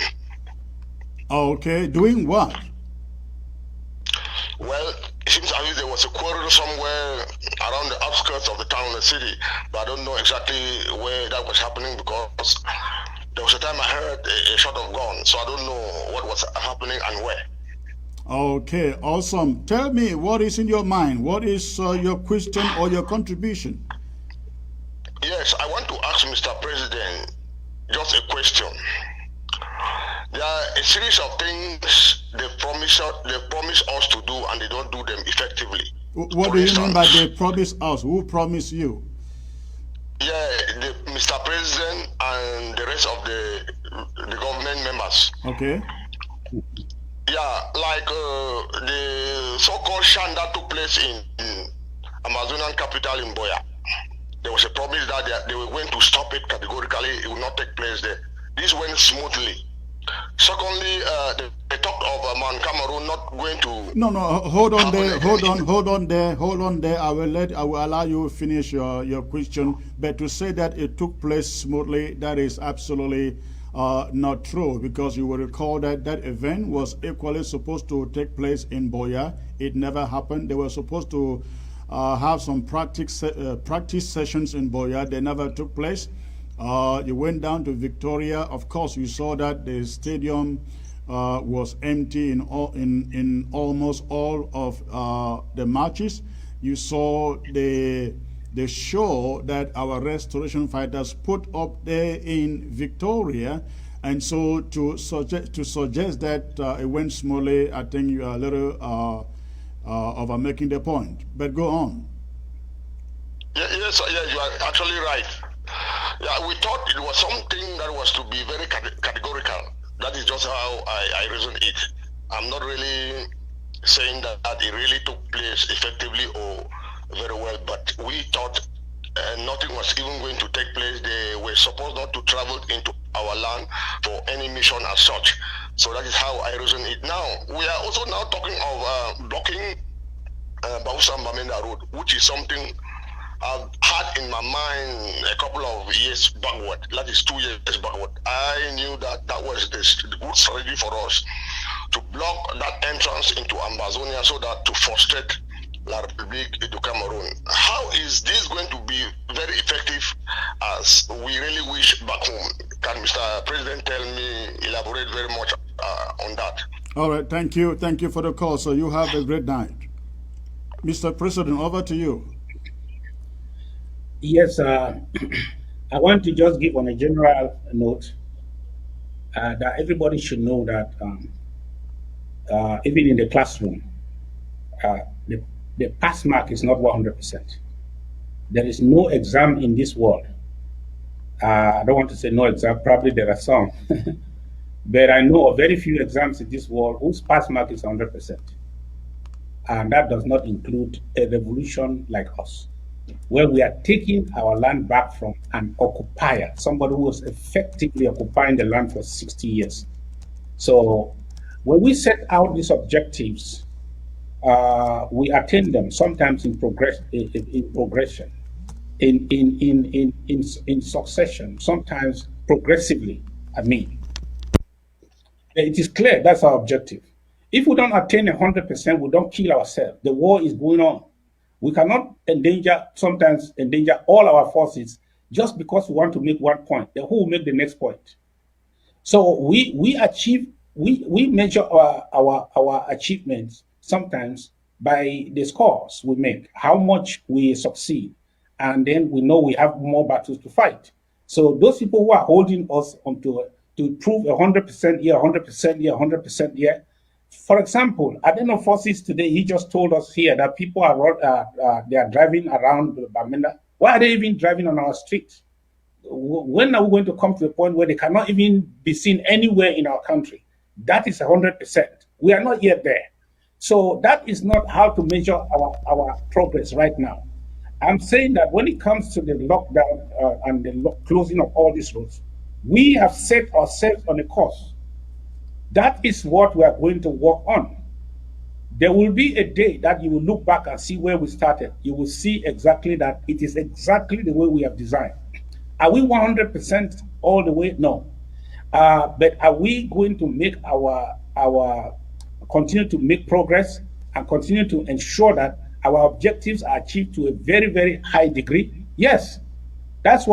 Okay, doing what? Well, it seems as if there was a quarrel somewhere around the outskirts of the town, the city, but I don't know exactly where that was happening, because there was a time I heard a shot of gun, so I don't know what was happening and where. Okay, awesome. Tell me, what is in your mind? What is your question or your contribution? Yes, I want to ask Mr. President just a question. There are a series of things they promise us to do, and they don't do them effectively. What do you mean by they promise us? Who promised you? Yeah, Mr. President and the rest of the government members. Okay. Yeah, like the so-called shan that took place in Amazonian capital in Boya. There was a promise that they were going to stop it categorically. It would not take place there. This went smoothly. Secondly, they talked of Man Cameroon not going to. No, hold on there. I will allow you to finish your question. But to say that it took place smoothly, that is absolutely not true, because you will recall that that event was equally supposed to take place in Boya. It never happened. They were supposed to have some practice sessions in Boya. They never took place. You went down to Victoria. Of course, you saw that the stadium was empty in almost all of the matches. You saw the show that our restoration fighters put up there in Victoria. And so to suggest that it went smoothly, I think you are a little over making the point. But go on. Yes, you are actually right. Yeah, we thought it was something that was to be very categorical. That is just how I reason it. I'm not really saying that it really took place effectively or very well, but we thought nothing was even going to take place. They were supposed not to travel into our land for any mission as such. So that is how I reason it. Now, we are also now talking of blocking Bausa Mbamenda Road, which is something I've had in my mind a couple of years backward. That is 2 years backward. I knew that that was the good strategy for us to block that entrance into Ambazonia so that to frustrate La République du Cameroon. How is this going to be very effective as we really wish back home? Can Mr. President tell me, elaborate very much on that? All right, thank you. Thank you for the call. So you have a great night. Mr. President, over to you. Yes, I want to just give on a general note that everybody should know that even in the classroom, the pass mark is not 100%. There is no exam in this world. I don't want to say no exam, probably there are some. But I know of very few exams in this world whose pass mark is 100%. And that does not include a revolution like us, where we are taking our land back from an occupier, somebody who was effectively occupying the land for 60 years. So when we set out these objectives, we attain them sometimes in progression, in succession, sometimes progressively. I mean, it is clear that's our objective. If we don't attain 100%, we don't kill ourselves. The war is going on. We cannot sometimes endanger all our forces just because we want to make one point. Then who will make the next point? So we measure our achievements sometimes by the scores we make, how much we succeed, and then we know we have more battles to fight. So those people who are holding us onto to prove 100% here, 100% here, 100% here. For example, at the end of forces today, he just told us here that people they are driving around Bamenda. Why are they even driving on our streets? When are we going to come to a point where they cannot even be seen anywhere in our country? That is 100%. We are not yet there. So that is not how to measure our progress right now. I'm saying that when it comes to the lockdown and the closing of all these roads, we have set ourselves on a course. That is what we are going to work on. There will be a day that you will look back and see where we started. You will see exactly that it is exactly the way we have designed. Are we 100% all the way? No. But are we going to make continue to make progress and continue to ensure that our objectives are achieved to a very, very high degree? Yes. That's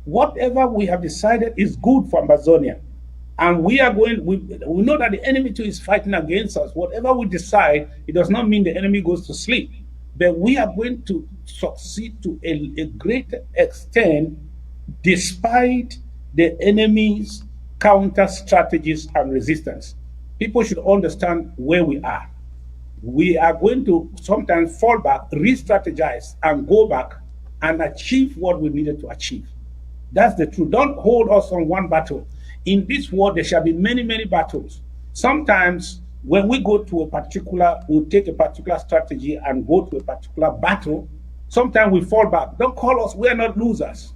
whatever we have decided is good for Ambazonia. And we know that the enemy too is fighting against us. Whatever we decide, it does not mean the enemy goes to sleep. But we are going to succeed to a great extent despite the enemy's counter strategies and resistance. People should understand where we are. We are going to sometimes fall back, re-strategize, and go back and achieve what we needed to achieve. That's the truth. Don't hold us on one battle. In this war, there shall be many, many battles. Sometimes when we go to we'll take a particular strategy and go to a particular battle, sometimes we fall back. Don't call us, we are not losers.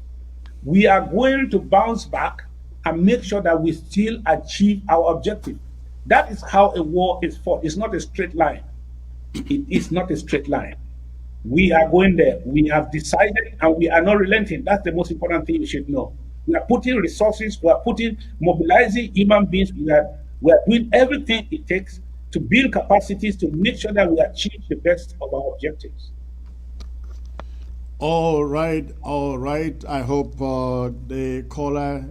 We are going to bounce back and make sure that we still achieve our objective. That is how a war is fought. It's not a straight line. It is not a straight line. We are going there. We have decided and we are not relenting. That's the most important thing you should know. We are putting resources, we are mobilizing human beings. We are doing everything it takes to build capacities to make sure that we achieve the best of our objectives. All right, all right. I hope the caller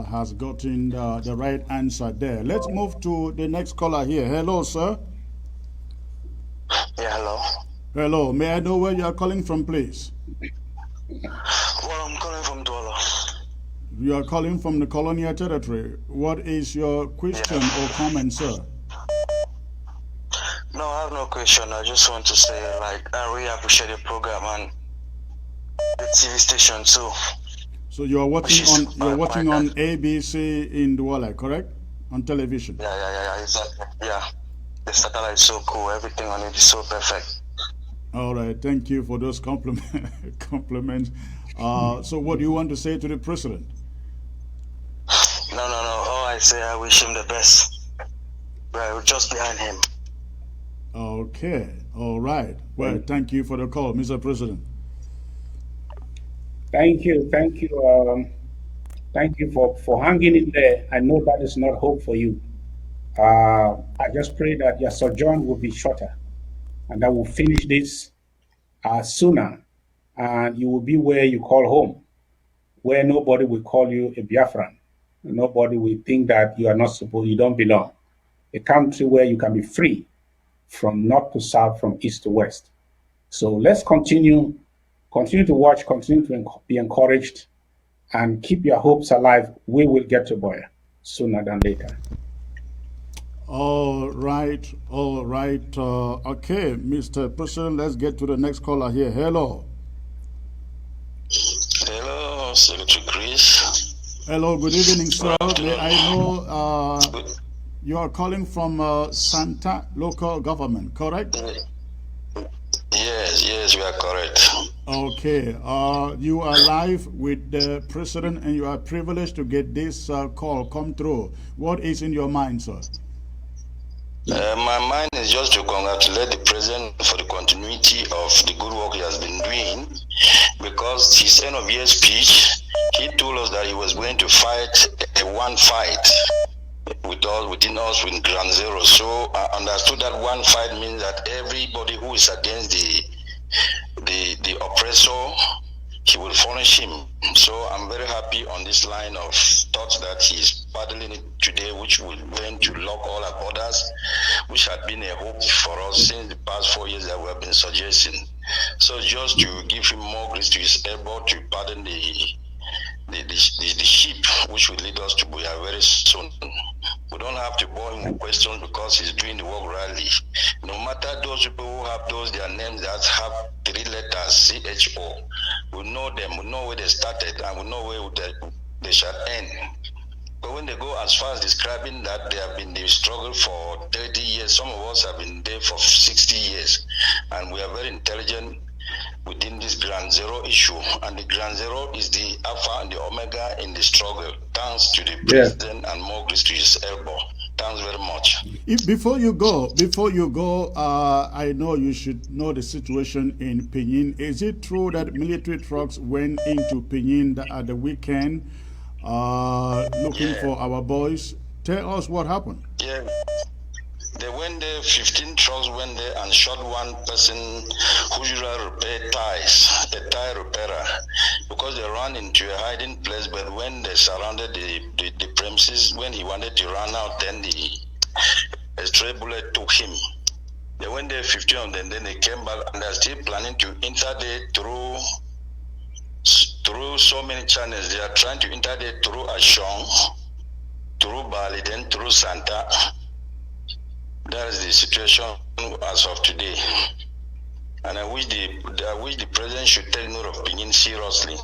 has gotten the right answer there. Let's move to the next caller here. Hello, sir. Yeah, hello. Hello. May I know where you are calling from, please? Well, I'm calling from Douala. You are calling from the colonial territory. What is your question or comment, sir? No, I have no question. I just want to say, like, I really appreciate the program and the TV station too. So you are watching on ABC in Douala, correct? On television. Yeah, exactly. Yeah, the satellite is so cool. Everything on it is so perfect. All right, thank you for those compliments. So what do you want to say to the president? No. All I say, I wish him the best. We're just behind him. Okay, all right. Well, thank you for the call, Mr. President. Thank you for hanging in there. I know that is not hope for you. I just pray that your sojourn will be shorter and that we'll finish this sooner, and you will be where you call home, where nobody will call you a Biafran. Nobody will think that you don't belong. A country where you can be free from north to south, from east to west. So let's continue to watch, continue to be encouraged, and keep your hopes alive. We will get to Boya sooner than later. All right. Okay, Mr. President, let's get to the next caller here. Hello. Hello, Secretary Chris. Hello, good evening, sir. May I know you are calling from Santa local government, correct? Yes, you are correct. Okay, you are live with the president and you are privileged to get this call come through. What is in your mind, sir? My mind is just to congratulate the president for the continuity of the good work he has been doing, because his end of year speech, he told us that he was going to fight one fight within us with Ground Zero. So I understood that one fight means that everybody who is against the oppressor, he will punish him. So I'm very happy on this line of thoughts that he's paddling it today, which will going to lock all our borders, which had been a hope for us since the past 4 years that we have been suggesting. So just to give him more grace to his elbow to pardon the sheep, which will lead us to Buya very soon. We don't have to bore him with questions because he's doing the work rightly. No matter those people who have their names that have 3 letters, CHO, we know them, we know where they started, and we know where they shall end. But when they go as far as describing that they have been in the struggle for 30 years, some of us have been there for 60 years, and we are very intelligent within this Ground Zero issue, and the Ground Zero is the alpha and the omega in the struggle. Thanks to the president and more grace to his elbow. Thanks very much. Before you go, I know you should know the situation in Pinyin. Is it true that military trucks went into Pinyin at the weekend looking for our boys? Tell us what happened. Yeah. They went there, 15 trucks went there and shot one person who usually repair tires, a tire repairer, because they ran into a hiding place. But when they surrounded the premises, when he wanted to run out, then a stray bullet took him. They went there, 15 of them, then they came back, and they're still planning to enter there through so many channels. They are trying to enter there through Ashong, through Bali, then through Santa. That is the situation as of today, and I wish the president should take note of Pinyin seriously.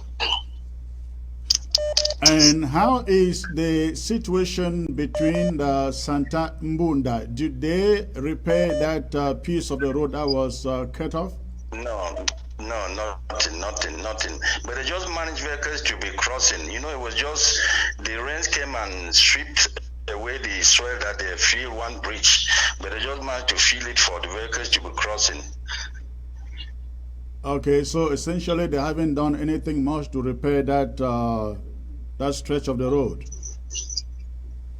And how is the situation between the Santa Mbunda? Did they repair that piece of the road that was cut off? No, nothing. But they just managed vehicles to be crossing. You know, it was just the rains came and stripped away the soil that they fill one bridge, but they just managed to fill it for the vehicles to be crossing. Okay, so essentially they haven't done anything much to repair that that stretch of the road.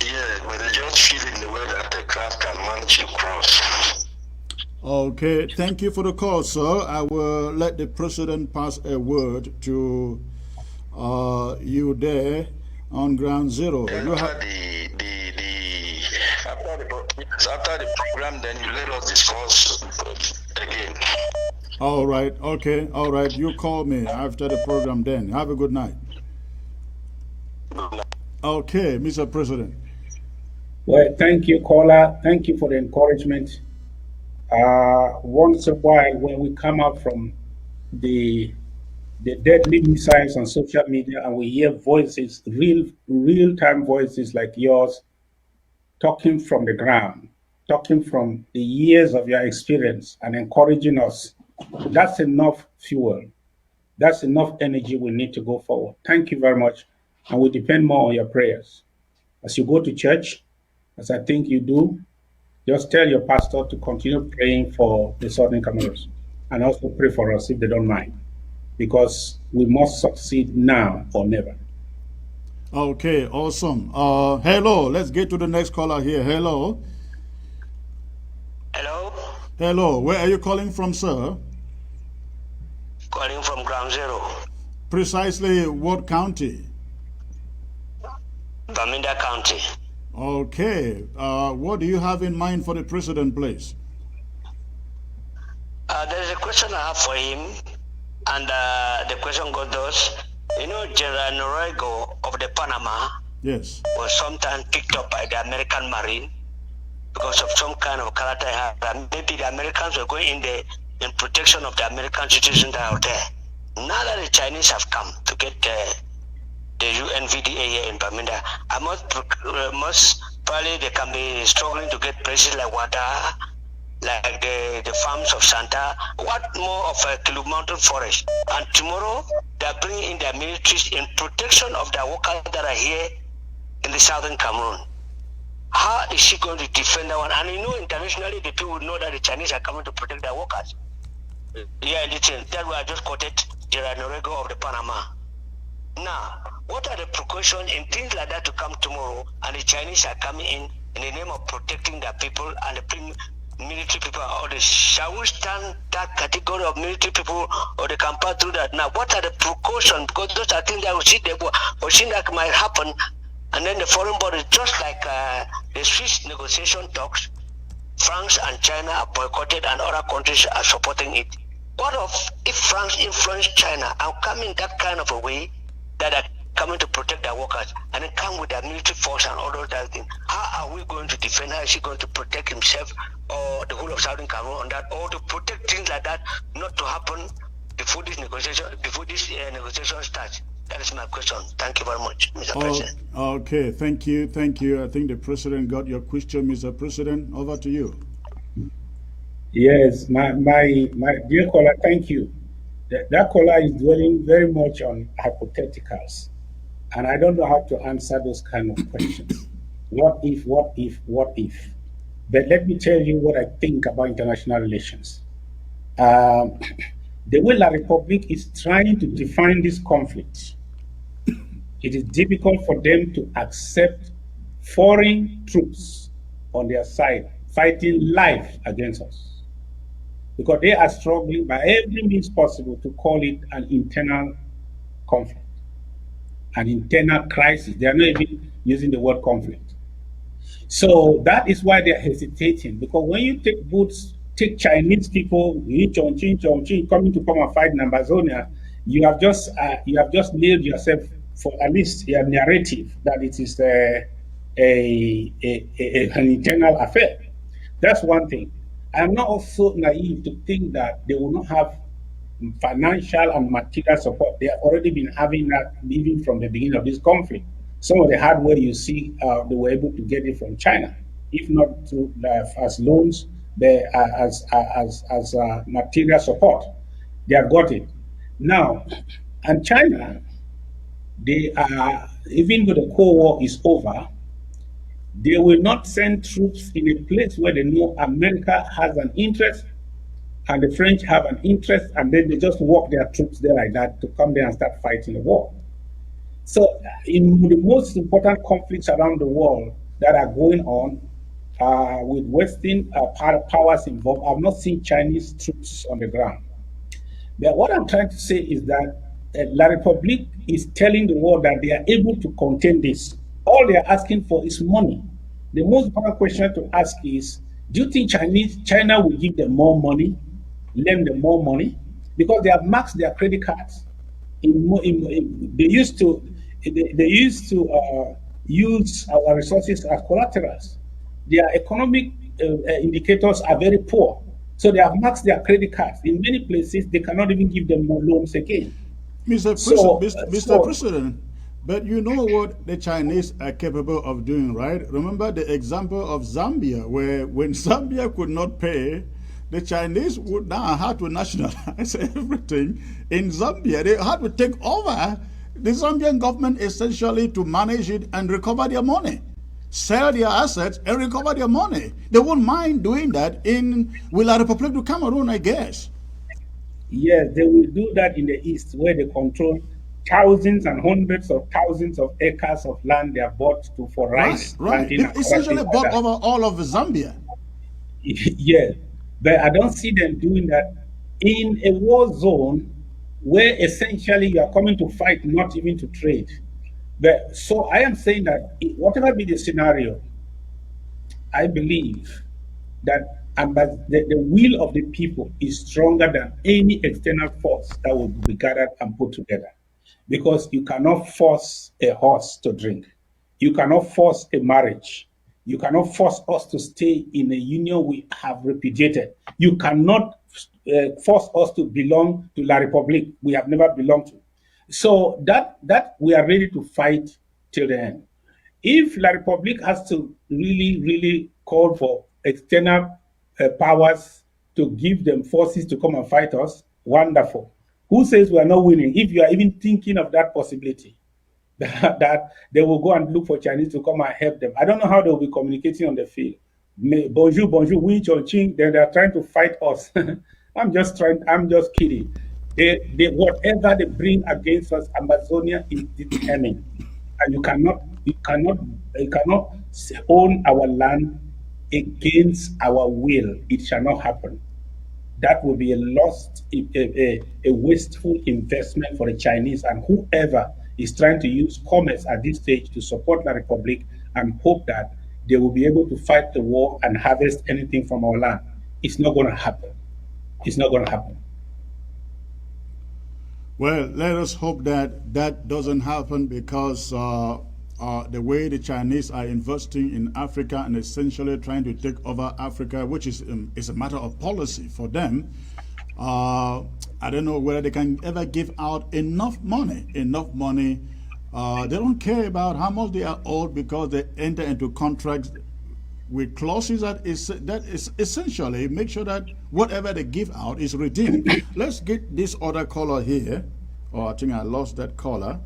Yeah, but they just fill it in the way that the cars can manage to cross. Okay, thank you for the call, sir. I will let the president pass a word to you there on ground zero. After the program, then you let us discuss again. All right, okay, all right. You call me after the program then. Have a good night. Okay, Mr. President. Well, thank you, caller. Thank you for the encouragement. Once in a while, when we come out from the deadly missiles on social media and we hear voices, real-time voices like yours, talking from the ground, talking from the years of your experience and encouraging us, that's enough fuel. That's enough energy we need to go forward. Thank you very much. And we depend more on your prayers. As you go to church, as I think you do, just tell your pastor to continue praying for the Southern Cameroons and also pray for us if they don't mind, because we must succeed now or never. Okay, awesome. Hello, let's get to the next caller here. Hello. Hello? Hello, where are you calling from, sir? Calling from Ground Zero. Precisely what county? Bamenda County. Okay, what do you have in mind for the president, please? There's a question I have for him, and the question goes thus. You know, General Noriega of the Panama Yes. was sometimes picked up by the American Marine because of some kind of character he had. And maybe the Americans were going in there in protection of the American citizens that are there. Now that the Chinese have come to get the UNVDA here in Bamenda, I must probably they can be struggling to get places like Wada, like the farms of Santa, what more of a Kilu Mountain forest. And tomorrow they are bringing in their militaries in protection of the workers that are here in the southern Cameroon. How is she going to defend that one? And you know, internationally the people know that the Chinese are coming to protect their workers. Yeah, that we I just quoted General Noriega of the Panama. Now, what are the precautions in things like that to come tomorrow and the Chinese are coming in the name of protecting their people and the military people, or they shall we stand that category of military people, or they can pass through that? Now, what are the precautions? Because those are things that we see that might happen, and then the foreign body, just like the Swiss negotiation talks, France and China are boycotted and other countries are supporting it. What if France influenced China and come in that kind of a way that are coming to protect their workers and then come with their military force and all those other things? How are we going to defend? How is he going to protect himself or the whole of Southern Cameroon on that, or to protect things like that not to happen before this negotiation starts? That is my question. Thank you very much, Mr. President. Okay, thank you. I think the president got your question, Mr. President. Over to you. Yes, my dear caller, thank you. That caller is dwelling very much on hypotheticals, and I don't know how to answer those kind of questions. What if? But let me tell you what I think about international relations. The way La Republic is trying to define this conflict, it is difficult for them to accept foreign troops on their side fighting live against us, because they are struggling by every means possible to call it an internal conflict, an internal crisis. They are not even using the word conflict. So that is why they're hesitating, because when you take Chinese people, Chongqing, coming to come and fight in Ambazonia, you have just nailed yourself for at least a narrative that it is an internal affair. That's one thing. I'm not also naive to think that they will not have financial and material support. They have already been having that even from the beginning of this conflict. Some of the hardware you see, they were able to get it from China, if not through as loans, as material support. They have got it now. And China, they are, even though the Cold War is over, they will not send troops in a place where they know America has an interest and the French have an interest, and then they just walk their troops there like that to come there and start fighting the war. So in the most important conflicts around the world that are going on, with Western powers involved. I've not seen Chinese troops on the ground. But what I'm trying to say is that La Republique is telling the world that they are able to contain this. All they are asking for is money. The most important question to ask is, do you think China will give them more money, lend them more money? Because they have maxed their credit cards. They used to use our resources as collaterals. Their economic indicators are very poor. So they have maxed their credit cards. In many places, they cannot even give them more loans again. Mr. President, but you know what the Chinese are capable of doing, right? Remember the example of Zambia, where when Zambia could not pay, the Chinese would now have to nationalize everything in Zambia. They had to take over the Zambian government essentially to manage it and recover their money. Sell their assets and recover their money. They won't mind doing that in La Republique du Cameroon, I guess. Yes, they will do that in the east, where they control thousands and hundreds of thousands of acres of land they have bought for rice. Right. They essentially bought over all of Zambia. Yeah, but I don't see them doing that in a war zone where essentially you are coming to fight, not even to trade. But so I am saying that whatever be the scenario, I believe that the will of the people is stronger than any external force that will be gathered and put together. Because you cannot force a horse to drink. You cannot force a marriage. You cannot force us to stay in a union we have repudiated. You cannot force us to belong to La Republique we have never belonged to. So that we are ready to fight till the end. If La Republique has to really call for external powers to give them forces to come and fight us, wonderful. Who says we are not winning? If you are even thinking of that possibility, that they will go and look for Chinese to come and help them. I don't know how they will be communicating on the field. Bonjour, oui, ching. They are trying to fight us. I'm just kidding. Whatever they bring against us, Ambazonia is determined, and you cannot own our land against our will. It shall not happen. That will be a wasteful investment for the Chinese and whoever is trying to use commerce at this stage to support the Republic and hope that they will be able to fight the war and harvest anything from our land. It's not going to happen. It's not going to happen. Well, let us hope that that doesn't happen, because the way the Chinese are investing in Africa and essentially trying to take over Africa, which is a matter of policy for them, I don't know whether they can ever give out enough money. They don't care about how much they are owed, because they enter into contracts with clauses that is essentially make sure that whatever they give out is redeemed. Let's get this other caller here. Oh, I think I lost that caller.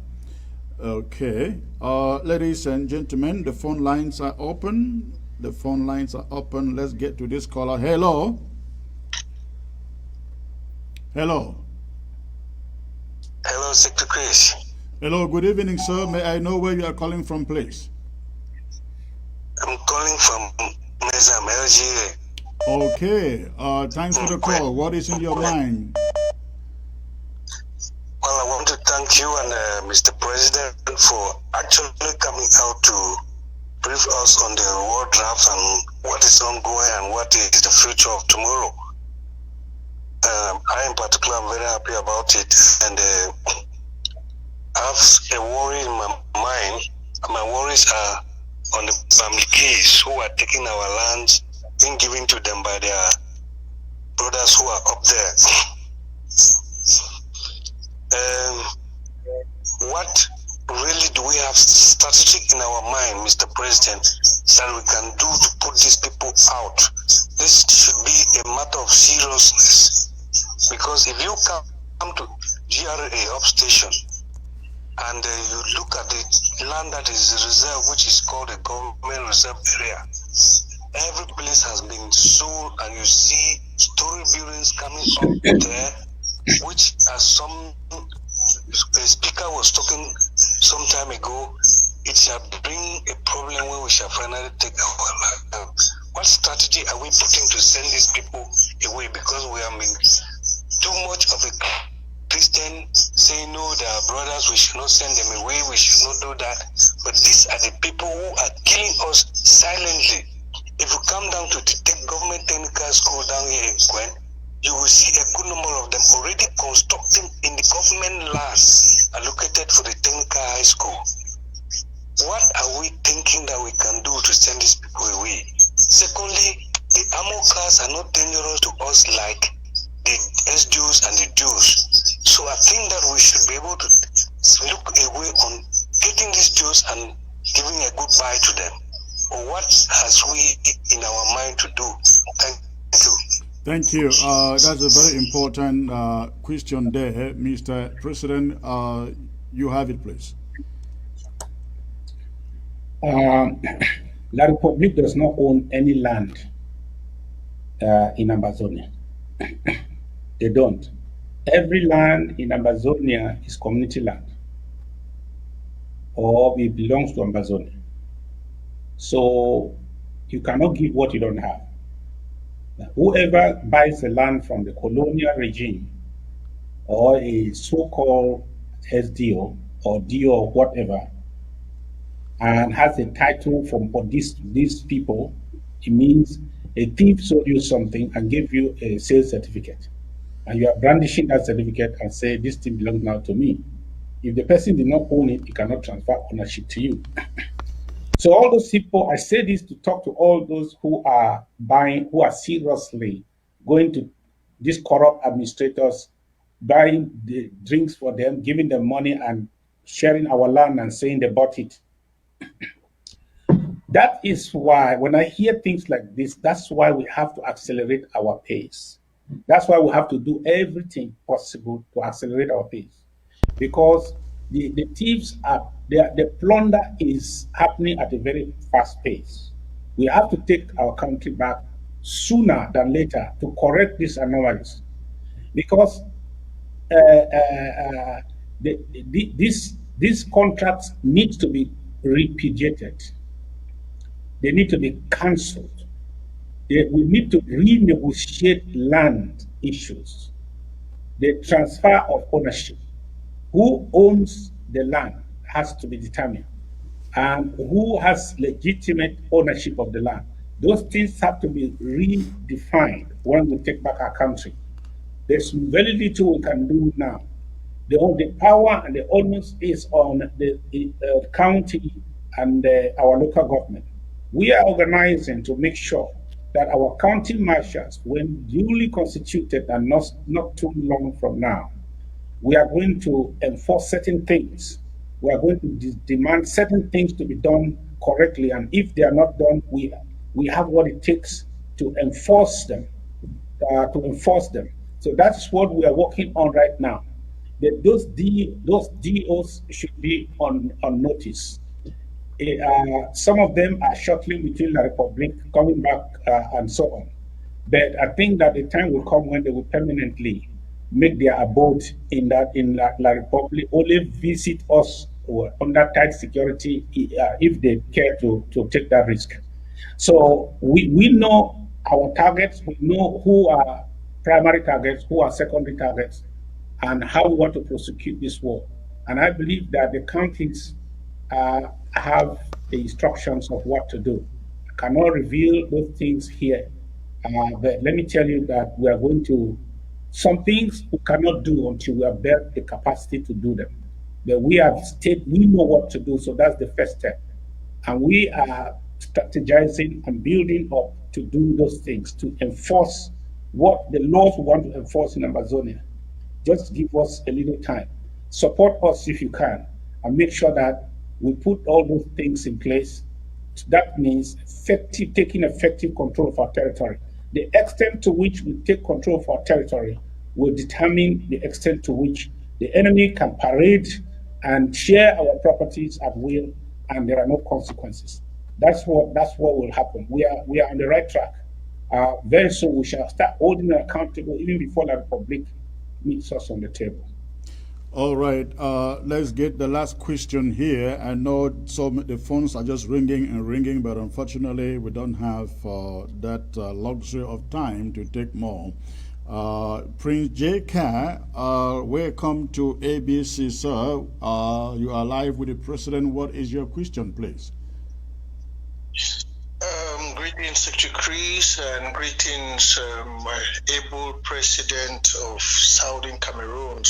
Okay, ladies and gentlemen, the phone lines are open. The phone lines are open. Let's get to this caller. Hello. Hello. Hello, Secretary Chris. Hello, good evening, sir. May I know where you are calling from, please? I'm calling from Mezam, Algeria. Okay, thanks for the call. What is in your mind? Well, I want to thank you and Mr. President for actually coming out to brief us on the war draft and what is ongoing and what is the future of tomorrow. I in particular am very happy about it, and I have a worry in my mind. My worries are on the Bamlikis who are taking our lands being given to them by their brothers who are up there. What really do we have strategic in our mind, Mr. President, that we can do to put these people out? This should be a matter of seriousness, because if you come to GRA upstation and you look at the land that is reserved, which is called a government reserve area, every place has been sold, and you see story buildings coming up there, which as a speaker was talking some time ago, it shall bring a problem where we shall finally take our land. What strategy are we putting to send these people away? Because we have been too much of a Christian saying, no, they are brothers, we should not send them away, we should not do that. But these are the people who are killing us silently. If you come down to the government technical school down here in Gwen, you will see a good number of them already constructing in the government lands allocated for the technical high school. What are we thinking that we can do to send these people away? Secondly, the ammo cars are not dangerous to us like the SJs and the Jews. So I think that we should be able to look away on getting these Jews and giving a goodbye to them. Or what has we in our mind to do? Thank you. Thank you. That's a very important question there, Mr. President. You have it, please. La Republic does not own any land in Ambazonia. They don't. Every land in Ambazonia is community land, or it belongs to Ambazonia. So you cannot give what you don't have. Whoever buys the land from the colonial regime or a so-called SDO or DO or whatever, and has a title for these people, it means a thief sold you something and gave you a sales certificate. And you are brandishing that certificate and say, this thing belongs now to me. If the person did not own it, he cannot transfer ownership to you. So all those people, I say this to talk to all those who are buying, who are seriously going to these corrupt administrators, buying the drinks for them, giving them money and sharing our land and saying they bought it. That is why when I hear things like this, that's why we have to accelerate our pace. That's why we have to do everything possible to accelerate our pace. Because the thieves are, the plunder is happening at a very fast pace. We have to take our country back sooner than later to correct these anomalies. Because these contracts need to be repudiated. They need to be cancelled. We need to renegotiate land issues. The transfer of ownership. Who owns the land has to be determined. And who has legitimate ownership of the land. Those things have to be redefined when we take back our country. There's very little we can do now. The power and the onus is on the county and our local government. We are organizing to make sure that our county marshals, when duly constituted and not too long from now, we are going to enforce certain things. We are going to demand certain things to be done correctly, and if they are not done, we have what it takes to enforce them. So that's what we are working on right now. Those DOs should be on notice. Some of them are shuttling between La Republic, coming back, and so on. But I think that the time will come when they will permanently make their abode in La Republic, only visit us under tight security if they care to take that risk. So we know our targets, we know who are primary targets, who are secondary targets, and how we want to prosecute this war. And I believe that the counties have the instructions of what to do. I cannot reveal those things here, but let me tell you that we are going to, some things we cannot do until we have built the capacity to do them. But we know what to do, so that's the first step. And we are strategizing and building up to do those things, to enforce what the laws we want to enforce in Ambazonia. Just give us a little time. Support us if you can, and make sure that we put all those things in place. That means taking effective control of our territory. The extent to which we take control of our territory will determine the extent to which the enemy can parade and share our properties at will, and there are no consequences. That's what will happen. We are on the right track. Very soon we shall start holding them accountable, even before the Republic meets us on the table. All right, let's get the last question here. I know the phones are just ringing and ringing, but unfortunately, we don't have that luxury of time to take more. Prince J.K., welcome to ABC, sir. You are live with the president. What is your question, please? Greetings, Secretary Chris, and greetings, my able president of Southern Cameroon.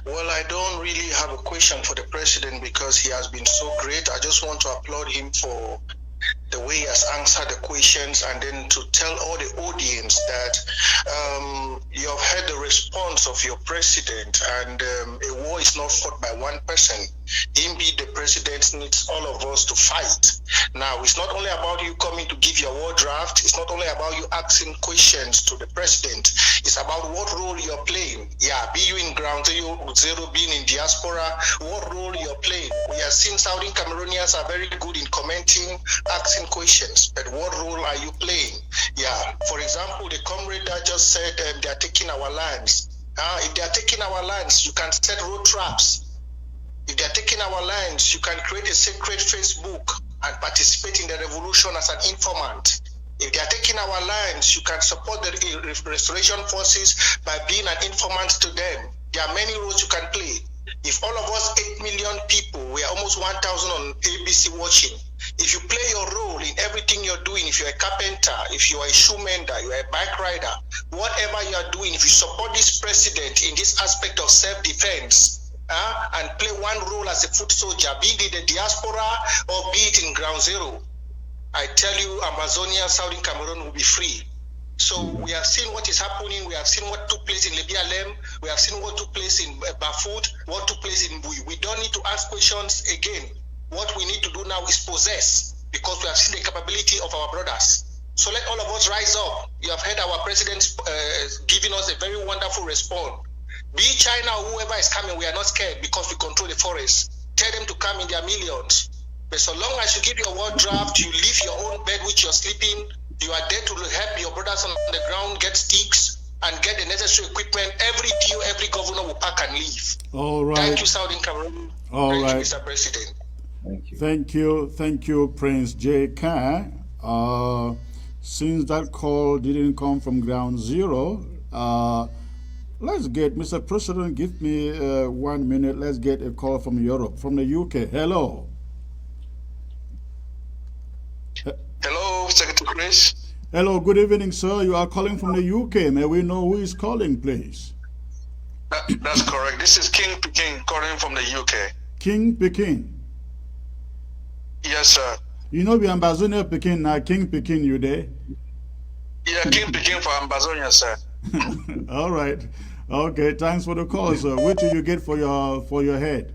Well, I don't really have a question for the president because he has been so great. I just want to applaud him for the way he has answered the questions, and then to tell all the audience that you have heard the response of your president, and a war is not fought by one person. Indeed, the president needs all of us to fight. Now, it's not only about you coming to give your war draft, it's not only about you asking questions to the president, it's about what role you're playing. Yeah, be you in ground zero, being in diaspora, what role you're playing. We have seen Southern Cameroonians are very good in commenting, asking questions, but what role are you playing? Yeah, for example, the comrade that just said they are taking our lands. If they are taking our lands, you can set road traps. If they are taking our lands, you can create a secret Facebook and participate in the revolution as an informant. If they are taking our lands, you can support the restoration forces by being an informant to them. There are many roles you can play. If all of us 8 million people, we are almost 1,000 on ABC watching. If you play your role in everything you're doing, if you're a carpenter, if you are a shoe mender, you are a bike rider, whatever you are doing, if you support this president in this aspect of self-defense, and play one role as a foot soldier, be it in the diaspora or be it in ground zero, I tell you, Ambazonia, Southern Cameroon will be free. So we have seen what is happening. We have seen what took place in Lebialem. We have seen what took place in Bafut, what took place in Bui. We don't need to ask questions again. What we need to do now is possess, because we have seen the capability of our brothers. So let all of us rise up. You have heard our president giving us a very wonderful response. Be China or whoever is coming, we are not scared because we control the forest. Tell them to come in their millions. But so long as you give your word draft, you leave your own bed which you're sleeping, you are there to help your brothers on the ground get sticks and get the necessary equipment. Every DO, every governor will pack and leave. All right. Thank you, Southern Cameroon. All Thank right. you, Mr. President. Thank you. Thank you, Prince J.K. Since that call didn't come from ground zero, let's get, Mr. President, give me 1 minute. Let's get a call from Europe, from the UK. Hello. Hello, Secretary Chris. Hello, good evening, sir. You are calling from the UK. May we know who is calling, please? That's correct. This is King Peking calling from the UK. King Peking. Yes, sir. You know the Ambazonia Peking now, King Peking, you there? Yeah, King Peking for Ambazonia, sir. All right. Okay, thanks for the call, sir. What do you get for your head?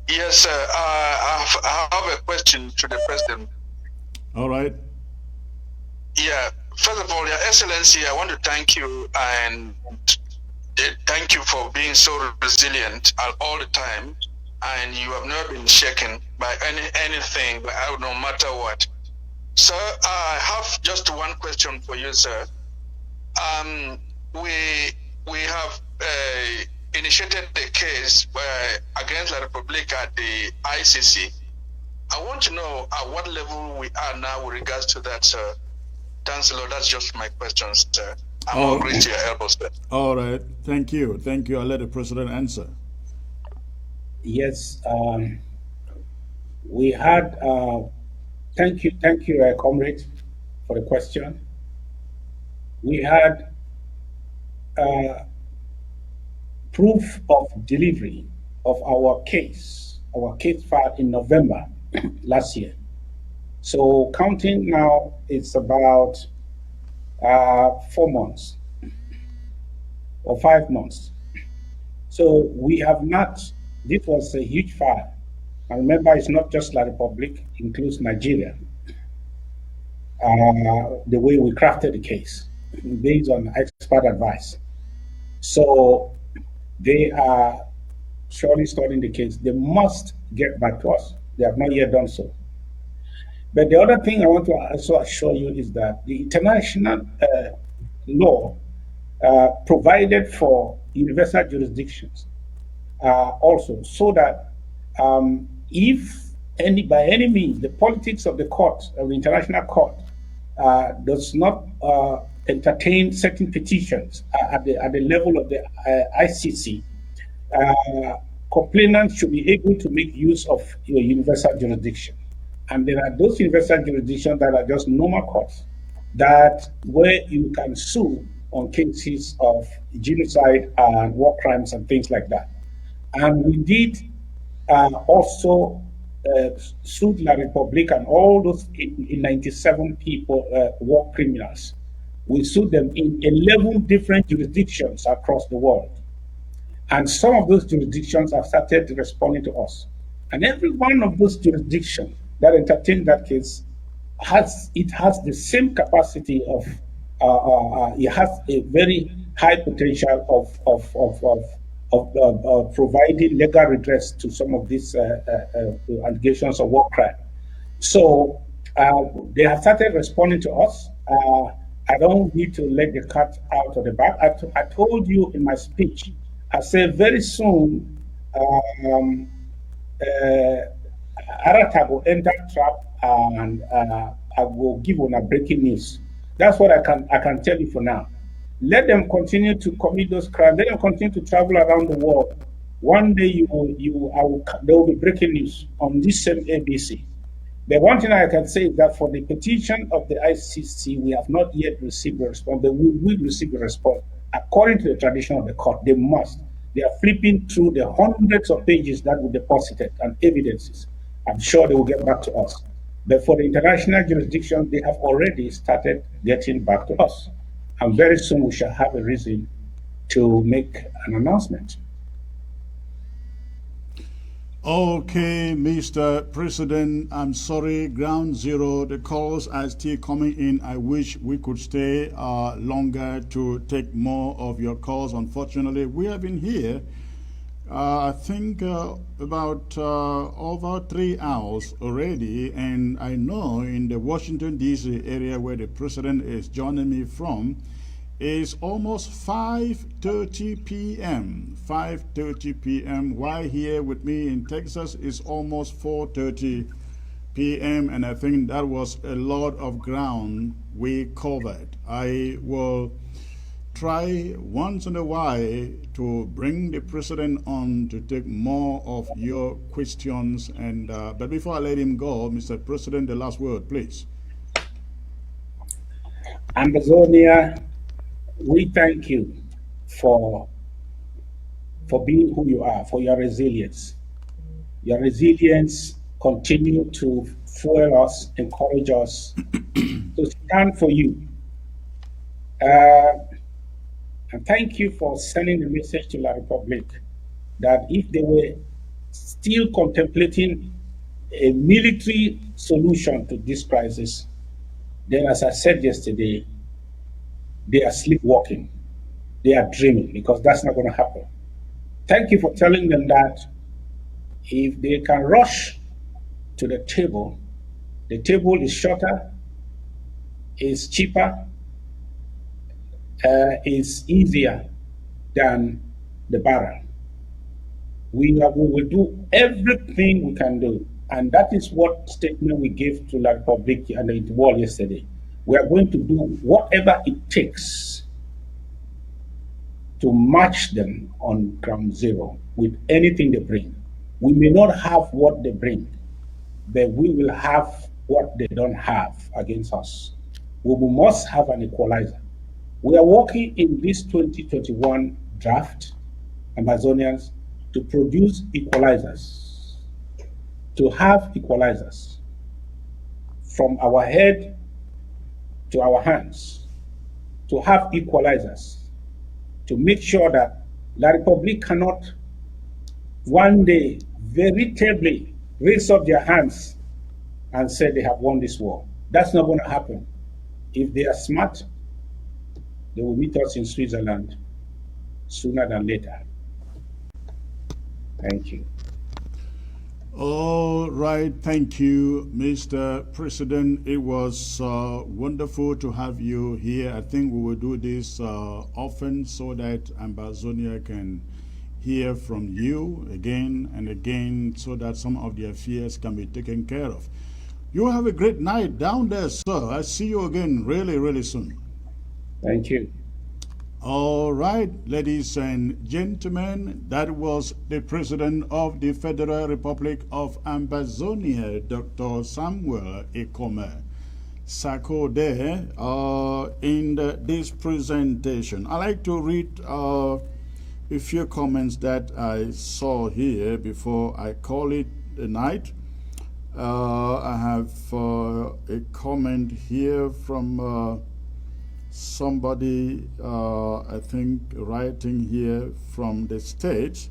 Yes, sir. I have a question to the president. All right. Yeah. First of all, Your Excellency, I want to thank you and thank you for being so resilient all the time, and you have not been shaken by anything, no matter what. Sir, I have just one question for you, sir. We have initiated the case against La Republic at the ICC. I want to know at what level we are now with regards to that, sir. Thanks a lot. That's just my question, sir. I'm all great to your elbow, sir. All right. Thank you. Thank you. I'll let the president answer. Yes. We had, thank you, comrade, for the question. We had proof of delivery of our case file in November last year. So counting now, it's about 4 months or 5 months. So we have not, this was a huge file. And remember, it's not just La Republic, it includes Nigeria. The way we crafted the case, based on expert advice. So they are surely studying the case. They must get back to us. They have not yet done so. But the other thing I want to also assure you is that the international law provided for universal jurisdictions also, so that if by any means the politics of the court, of the international court, does not entertain certain petitions at the level of the ICC, complainants should be able to make use of your universal jurisdiction. And there are those universal jurisdictions that are just normal courts, that where you can sue on cases of genocide and war crimes and things like that. And we did also sued La Republique and all those in 97 people, war criminals. We sued them in 11 different jurisdictions across the world. And some of those jurisdictions have started responding to us. And every one of those jurisdictions that entertained that case has the same capacity of, it has a very high potential of providing legal redress to some of these allegations of war crime. So they have started responding to us. I don't need to let the cat out of the bag. I told you in my speech, I said very soon, Arata will enter trap, and I will give on a breaking news. That's what I can tell you for now. Let them continue to commit those crimes. Let them continue to travel around the world. One day there will be breaking news on this same ABC. The one thing I can say is that for the petition of the ICC, we have not yet received a response, but we will receive a response. According to the tradition of the court, they must. They are flipping through the hundreds of pages that we deposited and evidences. I'm sure they will get back to us. But for the international jurisdiction, they have already started getting back to us. And very soon we shall have a reason to make an announcement. Okay, Mr. President, I'm sorry, Ground Zero, the calls are still coming in. I wish we could stay longer to take more of your calls. Unfortunately, we have been here, I think, about over 3 hours already, and I know in the Washington, D.C. area where the President is joining me from, is almost 5:30 p.m. 5:30 p.m. While here with me in Texas is almost 4:30 p.m. and I think that was a lot of ground we covered. I will try once in a while to bring the President on to take more of your questions. And but before I let him go, Mr. President, the last word, please. Ambazonia, we thank you for being who you are, for your resilience. Your resilience continue to fuel us, encourage us to stand for you. And thank you for sending the message to La Republique that if they were still contemplating a military solution to this crisis, then as I said yesterday, they are sleepwalking. They are dreaming, because that's not going to happen. Thank you for telling them that if they can rush to the table is shorter, is cheaper, is easier than the barrel. We will do everything we can do. And that is what statement we gave to La Republique and the world yesterday. We are going to do whatever it takes to match them on ground zero with anything they bring. We may not have what they bring, but we will have what they don't have against us. We must have an equalizer. We are working in this 2021 draft, Amazonians, to produce equalizers, to have equalizers from our head to our hands, to have equalizers, to make sure that La Republique cannot one day veritably raise up their hands and say they have won this war. That's not going to happen. If they are smart, they will meet us in Switzerland sooner than later. Thank you. All right, thank you, Mr. President. It was wonderful to have you here. I think we will do this often so that Ambazonia can hear from you again and again so that some of their fears can be taken care of. You have a great night down there, sir. I'll see you again really, really soon. Thank you. All right, ladies and gentlemen, that was the President of the Federal Republic of Ambazonia, Dr. Samuel Ikome Sako there in this presentation. I'd like to read a few comments that I saw here before I call it a night. I have a comment here from somebody, I think, writing here from the States,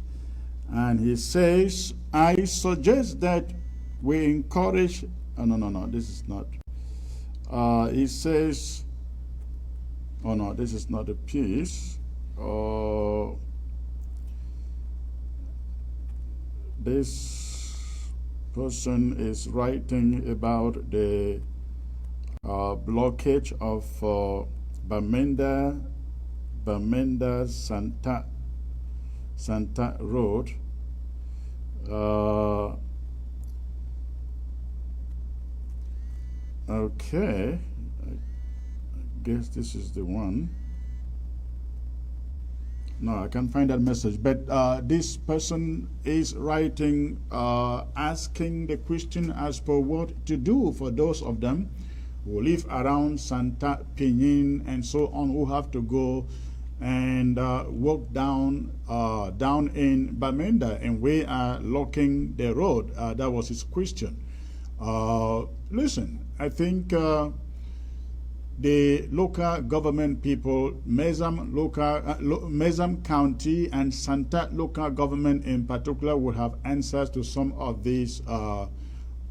and he says, I suggest that we encourage, no, this is not, he says, oh no, this is not a piece, this person is writing about the blockage of Bamenda Santa Road. Okay, I guess this is the one. No, I can't find that message, but this person is writing, asking the question as per what to do for those of them who live around Santa Pinin and so on, who have to go and walk down in Bamenda, and we are blocking the road. That was his question. Listen, I think the local government people, Mezam County and Santa local government in particular, would have answers to some of these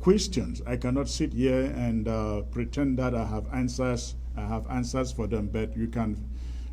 questions. I cannot sit here and pretend that I have answers for them, but you can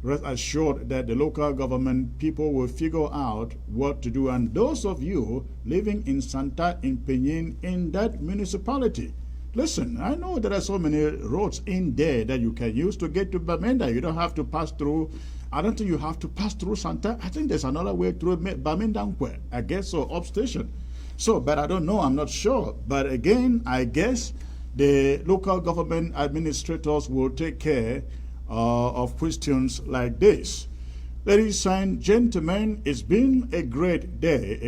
rest assured that the local government people will figure out what to do. And those of you living in Santa, in Penin, in that municipality, listen, I know there are so many roads in there that you can use to get to Bamenda. You don't have to pass through, I don't think you have to pass through Santa. I think there's another way through Bamenda, I guess, so upstation. So, but I don't know, I'm not sure. But again, I guess the local government administrators will take care of questions like this. Ladies and gentlemen, it's been a great day,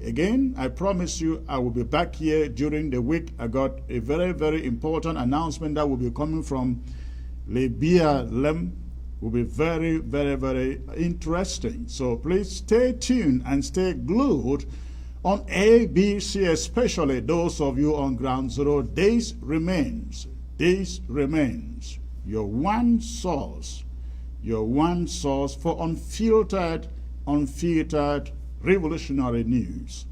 Again, I promise you I will be back here during the week. I got a very, very important announcement that will be coming from Libya Lem. Will be very, very, very interesting. So please stay tuned and stay glued on ABC, especially those of you on Ground Zero. This remains your one source for unfiltered revolutionary news.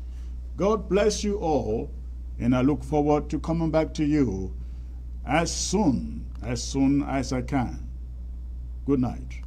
God bless you all, and I look forward to coming back to you as soon as I can. Good night.